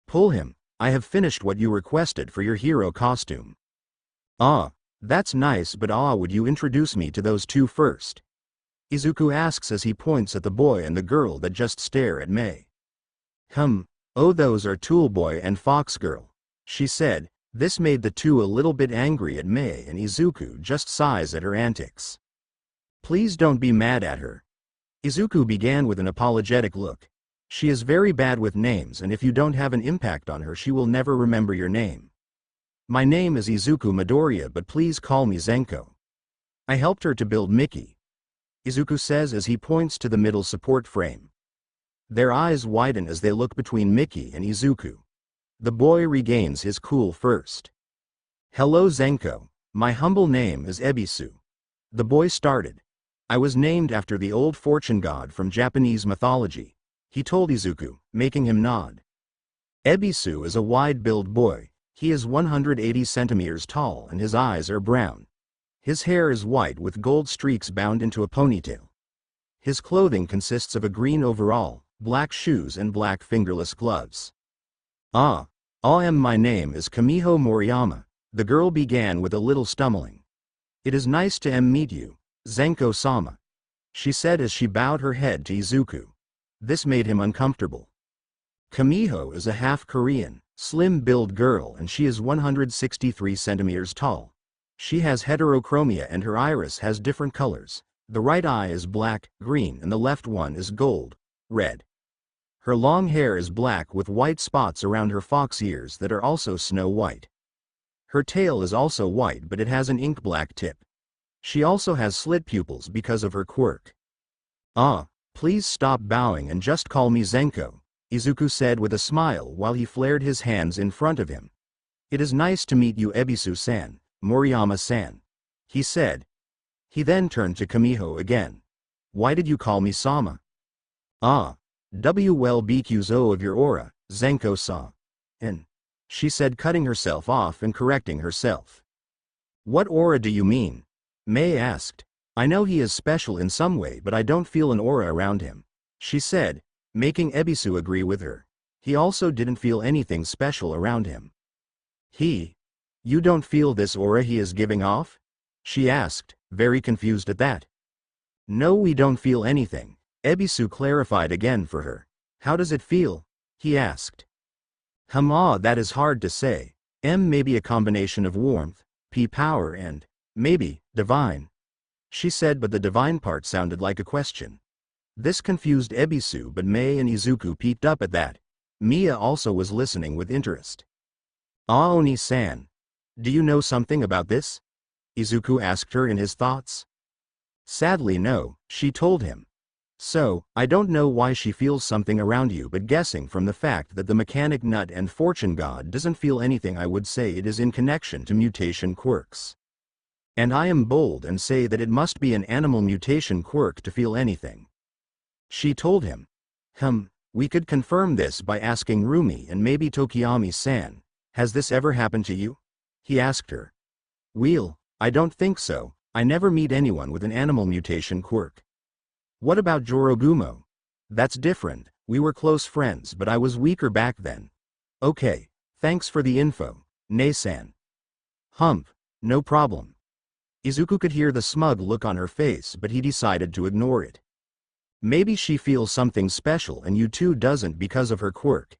pull him. "I have finished what you requested for your hero costume." "Ah, that's nice, but would you introduce me to those two first?" Izuku asks as he points at the boy and the girl that just stare at May. Oh, those are Tool Boy and Fox Girl," she said. This made the two a little bit angry at May and Izuku just sighs at her antics. "Please don't be mad at her." Izuku began with an apologetic look. "She is very bad with names and if you don't have an impact on her she will never remember your name. My name is Izuku Midoriya but please call me Zenko. I helped her to build Mickey," Izuku says as he points to the middle support frame. Their eyes widen as they look between Mickey and Izuku. The boy regains his cool first. "Hello Zenko, my humble name is Ebisu." The boy started. "I was named after the old fortune god from Japanese mythology," he told Izuku, making him nod. Ebisu is a wide-built boy. He is 180 centimeters tall and his eyes are brown. His hair is white with gold streaks bound into a ponytail. His clothing consists of a green overall, black shoes and black fingerless gloves. My name is Kamiho Moriyama," the girl began with a little stumbling. "It is nice to meet you, Zenko-sama," she said as she bowed her head to Izuku. This made him uncomfortable. Kamiho is a half-Korean, slim-build girl and she is 163 centimeters tall. She has heterochromia and her iris has different colors. The right eye is black, green and the left one is gold, red. Her long hair is black with white spots around her fox ears that are also snow white. Her tail is also white but it has an ink black tip. She also has slit pupils because of her quirk. Please stop bowing and just call me Zenko," Izuku said with a smile while he flared his hands in front of him. "It is nice to meet you Ebisu-san, Moriyama-san," he said. He then turned to Kamiho again. "Why did you call me Sama?" Well because of your aura, Zenko-san. And she said, cutting herself off and correcting herself. "What aura do you mean?" May asked. "I know he is special in some way but I don't feel an aura around him," she said, making Ebisu agree with her. He also didn't feel anything special around him. You don't feel this aura he is giving off?" she asked, very confused at that. "No, we don't feel anything," Ebisu clarified again for her. "How does it feel?" he asked. That is hard to say. Maybe a combination of warmth, power and, maybe, divine," she said, but the divine part sounded like a question. This confused Ebisu but May and Izuku peeped up at that. Mia also was listening with interest. "Oni-san, do you know something about this?" Izuku asked her in his thoughts. "Sadly no," she told him. "So, I don't know why she feels something around you but guessing from the fact that the mechanic nut and fortune god doesn't feel anything I would say it is in connection to mutation quirks. And I am bold and say that it must be an animal mutation quirk to feel anything," she told him. We could confirm this by asking Rumi and maybe Tokiyami-san. Has this ever happened to you?" he asked her. "Well, I don't think so. I never meet anyone with an animal mutation quirk." "What about Jorogumo?" "That's different. We were close friends but I was weaker back then." "Okay, thanks for the info, Nei-san." No problem." Izuku could hear the smug look on her face but he decided to ignore it. Maybe she feels something special and you two doesn't because of her quirk.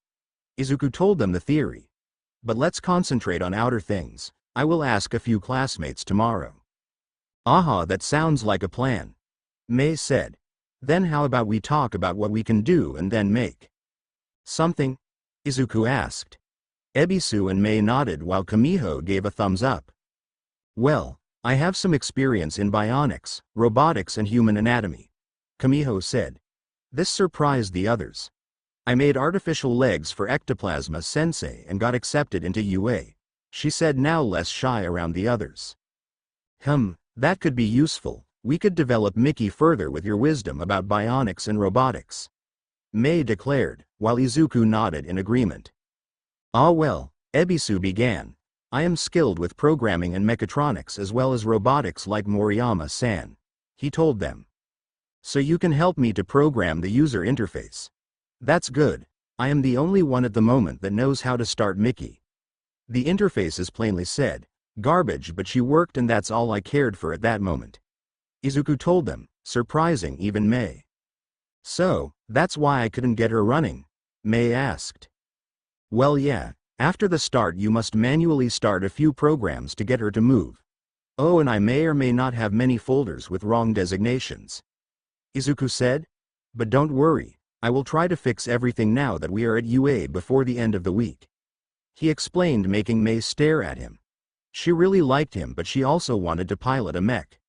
Izuku told them the theory. But let's concentrate on outer things. I will ask a few classmates tomorrow. Aha, that sounds like a plan. Mei said. Then how about we talk about what we can do and then make something? Izuku asked. Ebisu and Mei nodded while Kamiho gave a thumbs up. Well, I have some experience in bionics, robotics and human anatomy, Kamiho said. This surprised the others. I made artificial legs for Ectoplasma Sensei and got accepted into UA, she said, now less shy around the others. That could be useful. We could develop Mickey further with your wisdom about bionics and robotics, Mei declared, while Izuku nodded in agreement. Ah well, Ebisu began. I am skilled with programming and mechatronics as well as robotics like Moriyama-san, he told them. So you can help me to program the user interface. That's good. I am the only one at the moment that knows how to start Mickey. The interfaces plainly said, garbage, but she worked and that's all I cared for at that moment, Izuku told them, surprising even Mei. So, that's why I couldn't get her running? Mei asked. Well yeah, after the start you must manually start a few programs to get her to move. Oh, and I may or may not have many folders with wrong designations, Izuku said. But don't worry, I will try to fix everything now that we are at UA before the end of the week, he explained, making Mei stare at him. She really liked him, but she also wanted to pilot a mech.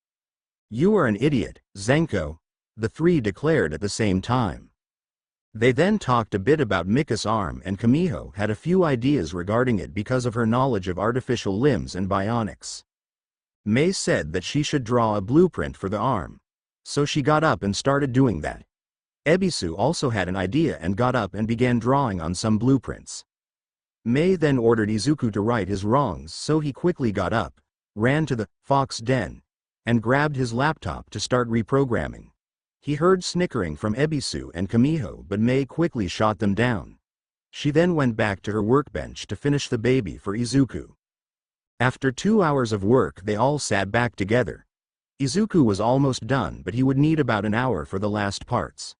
You are an idiot, Zenko, the three declared at the same time. They then talked a bit about Mika's arm, and Kamiho had a few ideas regarding it because of her knowledge of artificial limbs and bionics. Mei said that she should draw a blueprint for the arm. So she got up and started doing that. Ebisu also had an idea and got up and began drawing on some blueprints. Mei then ordered Izuku to right his wrongs, so he quickly got up, ran to the fox den, and grabbed his laptop to start reprogramming. He heard snickering from Ebisu and Kamiho, but Mei quickly shot them down. She then went back to her workbench to finish the baby for Izuku. After 2 hours of work, they all sat back together. Izuku was almost done, but he would need about an hour for the last parts.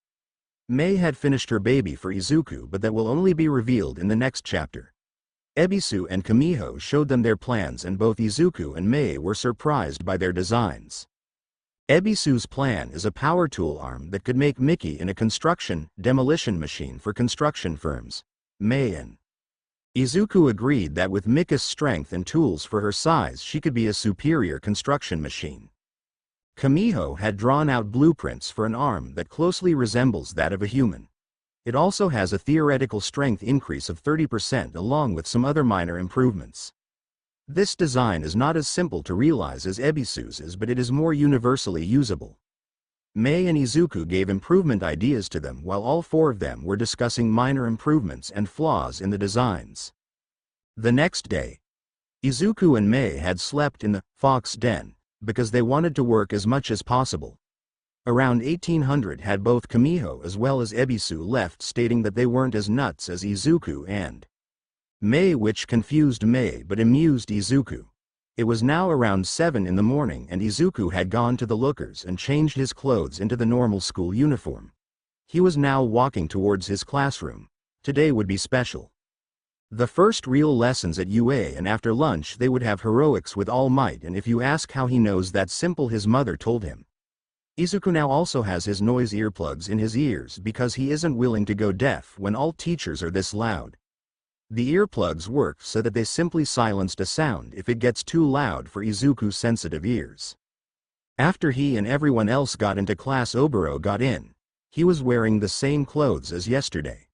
Mei had finished her baby for Izuku, but that will only be revealed in the next chapter. Ebisu and Kamiho showed them their plans, and both Izuku and Mei were surprised by their designs. Ebisu's plan is a power tool arm that could make Mickey in a demolition machine for construction firms. Mei and Izuku agreed that with Mika's strength and tools for her size, she could be a superior construction machine. Kamiho had drawn out blueprints for an arm that closely resembles that of a human. It also has a theoretical strength increase of 30% along with some other minor improvements. This design is not as simple to realize as Ebisu's is, but it is more universally usable. Mei and Izuku gave improvement ideas to them while all four of them were discussing minor improvements and flaws in the designs. The next day, Izuku and Mei had slept in the fox den because they wanted to work as much as possible. Around 1800 had both Kamiho as well as Ebisu left, stating that they weren't as nuts as Izuku and Mei, which confused Mei but amused Izuku. It was now around 7 in the morning and Izuku had gone to the lookers and changed his clothes into the normal school uniform. He was now walking towards his classroom. Today would be special. The first real lessons at UA, and after lunch they would have heroics with All Might, and if you ask how he knows that simple, his mother told him. Izuku now also has his noise earplugs in his ears because he isn't willing to go deaf when all teachers are this loud. The earplugs work so that they simply silenced a sound if it gets too loud for Izuku's sensitive ears. After he and everyone else got into class, Oboro got in. He was wearing the same clothes as yesterday.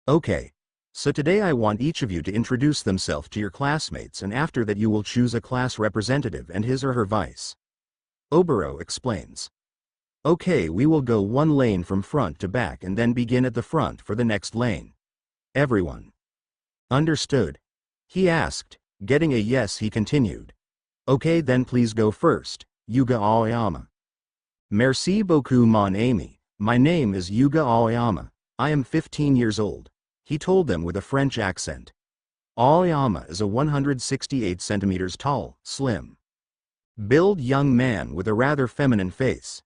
Okay. So today I want each of you to introduce themselves to your classmates, and after that you will choose a class representative and his or her vice. Oboro explains. Okay, we will go one lane from front to back and then begin at the front for the next lane. Everyone understood? He asked. Getting a yes, he continued. Okay, then please go first, Yuga Aoyama. Merci beaucoup mon ami. My name is Yuga Aoyama. I am 15 years old, he told them with a French accent. Aoyama is a 168 centimeters tall, slim build young man with a rather feminine face.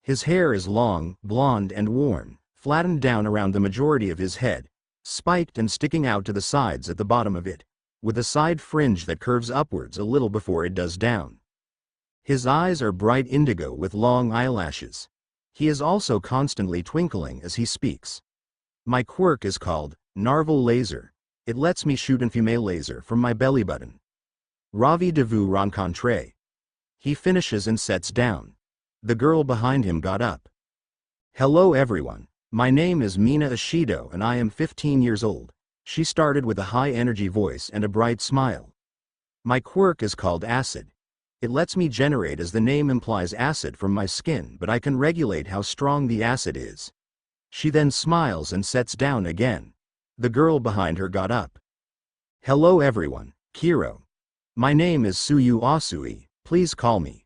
His hair is long, blonde and worn, flattened down around the majority of his head, spiked and sticking out to the sides at the bottom of it, with a side fringe that curves upwards a little before it does down. His eyes are bright indigo with long eyelashes. He is also constantly twinkling as he speaks. My quirk is called Narval Laser. It lets me shoot an female laser from my belly button. Ravi de vous rencontrer. He finishes and sets down. The girl behind him got up. Hello everyone. My name is Mina Ishido and I am 15 years old. She started with a high-energy voice and a bright smile. My quirk is called Acid. It lets me generate, as the name implies, acid from my skin, but I can regulate how strong the acid is. She then smiles and sets down again. The girl behind her got up. Hello everyone, Kiro. My name is Suyu Asui, please call me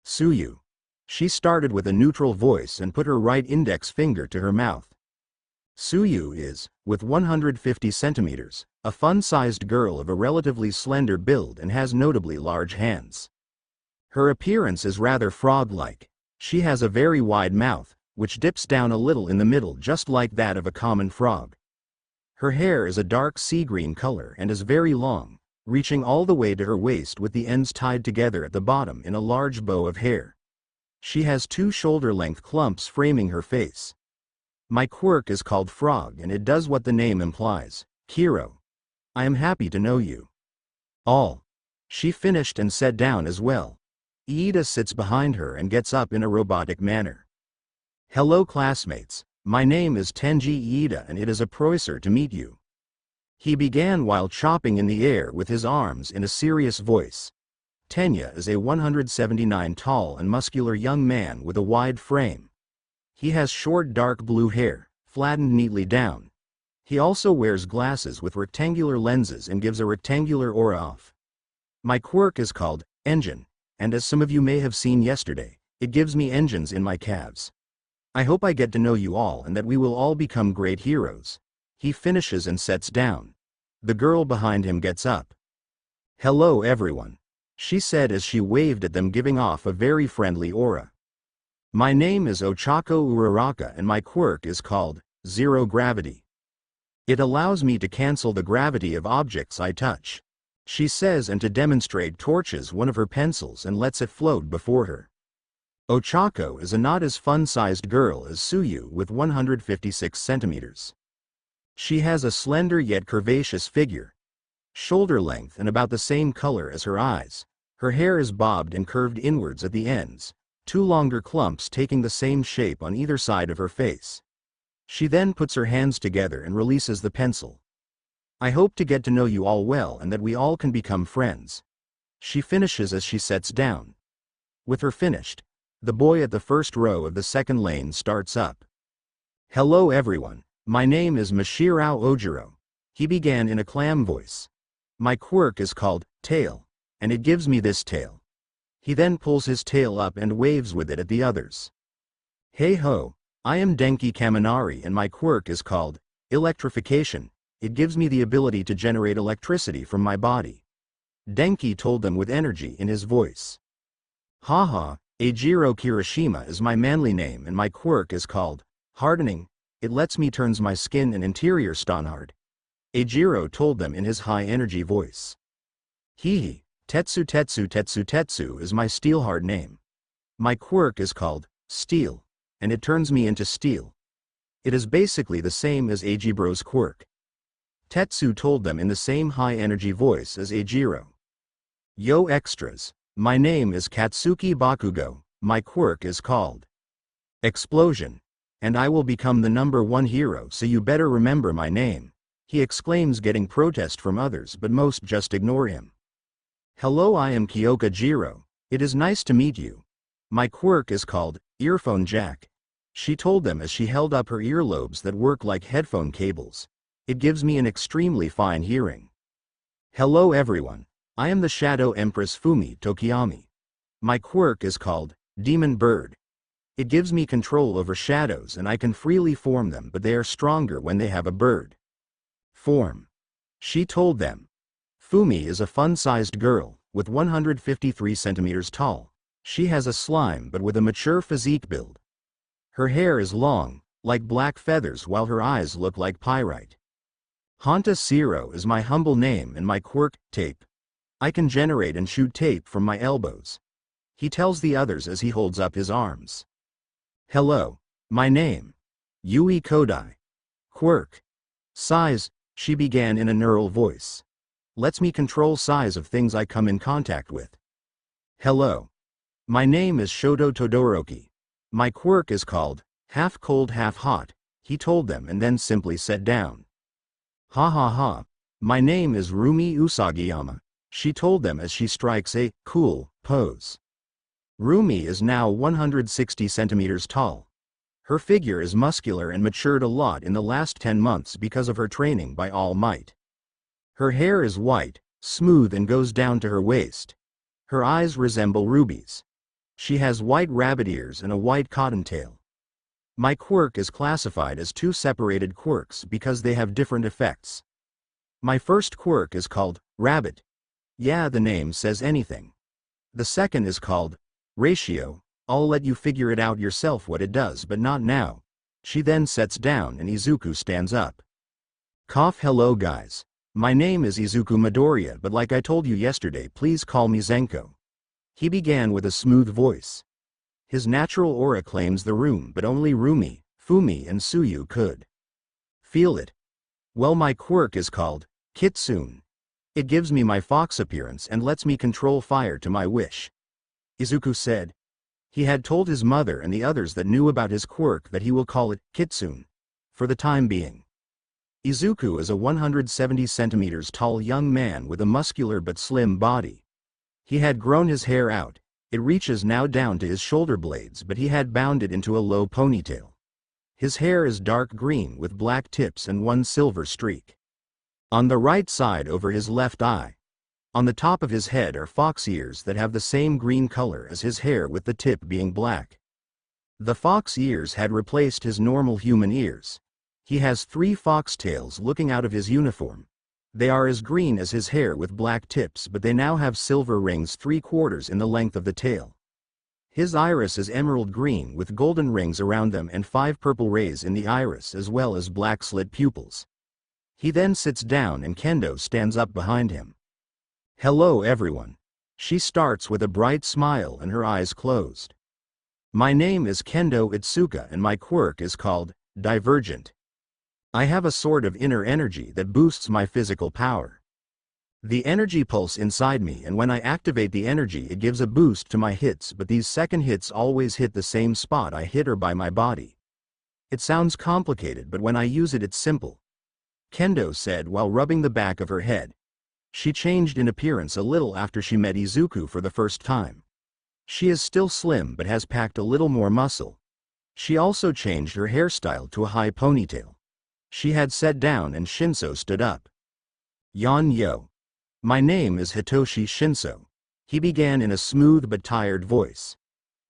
Suyu. She started with a neutral voice and put her right index finger to her mouth. Suyu is, with 150 centimeters, a fun-sized girl of a relatively slender build and has notably large hands. Her appearance is rather frog-like. She has a very wide mouth, which dips down a little in the middle just like that of a common frog. Her hair is a dark sea green color and is very long, reaching all the way to her waist with the ends tied together at the bottom in a large bow of hair. She has 2 shoulder-length clumps framing her face. My quirk is called Frog and it does what the name implies, Kiro. I am happy to know you all. She finished and sat down as well. Iida sits behind her and gets up in a robotic manner. Hello classmates, my name is Tenji Iida and it is a pleasure to meet you. He began while chopping in the air with his arms in a serious voice. Tenya is a 179 tall and muscular young man with a wide frame. He has short dark blue hair, flattened neatly down. He also wears glasses with rectangular lenses and gives a rectangular aura off. My quirk is called Engine, and as some of you may have seen yesterday, it gives me engines in my calves. I hope I get to know you all and that we will all become great heroes. He finishes and sets down. The girl behind him gets up. Hello everyone, she said as she waved at them, giving off a very friendly aura. My name is Ochako Uraraka and my quirk is called Zero Gravity. It allows me to cancel the gravity of objects I touch, she says, and to demonstrate torches one of her pencils and lets it float before her. Ochako is a not as fun-sized girl as Suyu with 156 centimeters. She has a slender yet curvaceous figure, shoulder length and about the same color as her eyes. Her hair is bobbed and curved inwards at the ends, 2 longer clumps taking the same shape on either side of her face. She then puts her hands together and releases the pencil. I hope to get to know you all well and that we all can become friends. She finishes as she sets down. With her finished, the boy at the first row of the second lane starts up. Hello everyone, my name is Mashirao Ojiro. He began in a clam voice. My quirk is called Tail, and it gives me this tail. He then pulls his tail up and waves with it at the others. Hey ho, I am Denki Kaminari and my quirk is called Electrification. It gives me the ability to generate electricity from my body. Denki told them with energy in his voice. Haha, Eijiro Kirishima is my manly name and my quirk is called Hardening. It lets me turns my skin and interior stonhard. Eijiro told them in his high-energy voice. Hihi, Tetsu Tetsu Tetsu Tetsu is my steelhard name. My quirk is called Steel, and it turns me into steel. It is basically the same as Eijiro's quirk. Tetsu told them in the same high-energy voice as Eijiro. Yo extras, my name is Katsuki Bakugo, my quirk is called Explosion, and I will become the #1 hero, so you better remember my name, he exclaims, getting protest from others but most just ignore him. Hello, I am Kyoka Jiro, it is nice to meet you. My quirk is called Earphone Jack, she told them as she held up her earlobes that work like headphone cables. It gives me an extremely fine hearing. Hello everyone, I am the Shadow Empress Fumi Tokiyami. My quirk is called Demon Bird. It gives me control over shadows and I can freely form them, but they are stronger when they have a bird form, she told them. Fumi is a fun-sized girl, with 153 centimeters tall, She has a slime but with a mature physique build. Her hair is long, like black feathers, while her eyes look like pyrite. Hanta Zero is my humble name and my quirk, tape. I can generate and shoot tape from my elbows. He tells the others as he holds up his arms. Hello. My name. Yui Kodai. Quirk. Size, she began in a neural voice. Lets me control size of things I come in contact with. Hello. My name is Shoto Todoroki. My quirk is called, half cold half hot, he told them and then simply sat down. Ha ha ha. My name is Rumi Usagiyama, she told them as she strikes a cool pose. Rumi is now 160 centimeters tall. Her figure is muscular and matured a lot in the last 10 months because of her training by All Might. Her hair is white, smooth and goes down to her waist. Her eyes resemble rubies. She has white rabbit ears and a white cottontail. My quirk is classified as two separated quirks because they have different effects. My first quirk is called Rabbit. Yeah, the name says anything. The second is called Ratio. I'll let you figure it out yourself what it does, but not now. She then sits down and Izuku stands up. Hello guys. My name is Izuku Midoriya, but like I told you yesterday, please call me Zenko. He began with a smooth voice. His natural aura claims the room, but only Rumi, Fumi and Tsuyu could feel it. Well, my quirk is called Kitsune. It gives me my fox appearance and lets me control fire to my wish. Izuku said. He had told his mother and the others that knew about his quirk that he will call it Kitsune for the time being. Izuku is a 170 centimeters tall young man with a muscular but slim body. He had grown his hair out. It reaches now down to his shoulder blades, but he had bound it into a low ponytail. His hair is dark green with black tips and one silver streak on the right side over his left eye. On the top of his head are fox ears that have the same green color as his hair, with the tip being black. The fox ears had replaced his normal human ears. He has 3 fox tails looking out of his uniform. They are as green as his hair with black tips, but they now have silver rings 3/4 in the length of the tail. His iris is emerald green with golden rings around them and 5 purple rays in the iris as well as black slit pupils. He then sits down and Kendo stands up behind him. Hello everyone. She starts with a bright smile and her eyes closed. My name is Kendo Itsuka and my quirk is called Divergent. I have a sort of inner energy that boosts my physical power. The energy pulse inside me, and when I activate the energy it gives a boost to my hits, but these second hits always hit the same spot I hit or by my body. It sounds complicated, but when I use it it's simple. Kendo said while rubbing the back of her head. She changed in appearance a little after she met Izuku for the first time. She is still slim but has packed a little more muscle. She also changed her hairstyle to a high ponytail. She had sat down and Shinso stood up. Yon yo. My name is Hitoshi Shinso. He began in a smooth but tired voice.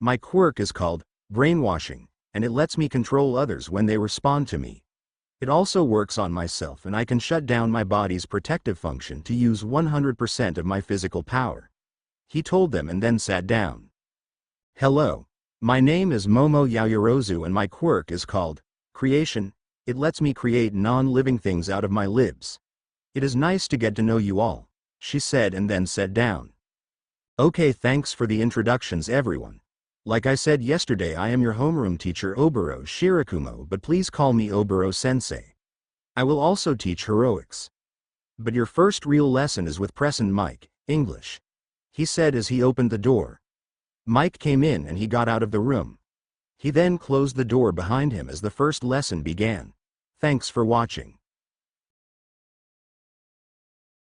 My quirk is called brainwashing, and it lets me control others when they respond to me. It also works on myself, and I can shut down my body's protective function to use 100% of my physical power. He told them and then sat down. Hello. My name is Momo Yaoyorozu and my quirk is called Creation. It lets me create non-living things out of my libs. It is nice to get to know you all, she said and then sat down. Okay, thanks for the introductions everyone. Like I said yesterday, I am your homeroom teacher Oboro Shirakumo, but please call me Oboro Sensei. I will also teach heroics. But your first real lesson is with Preston Mike, English, he said as he opened the door. Mike came in and he got out of the room. He then closed the door behind him as the first lesson began. Thanks for watching.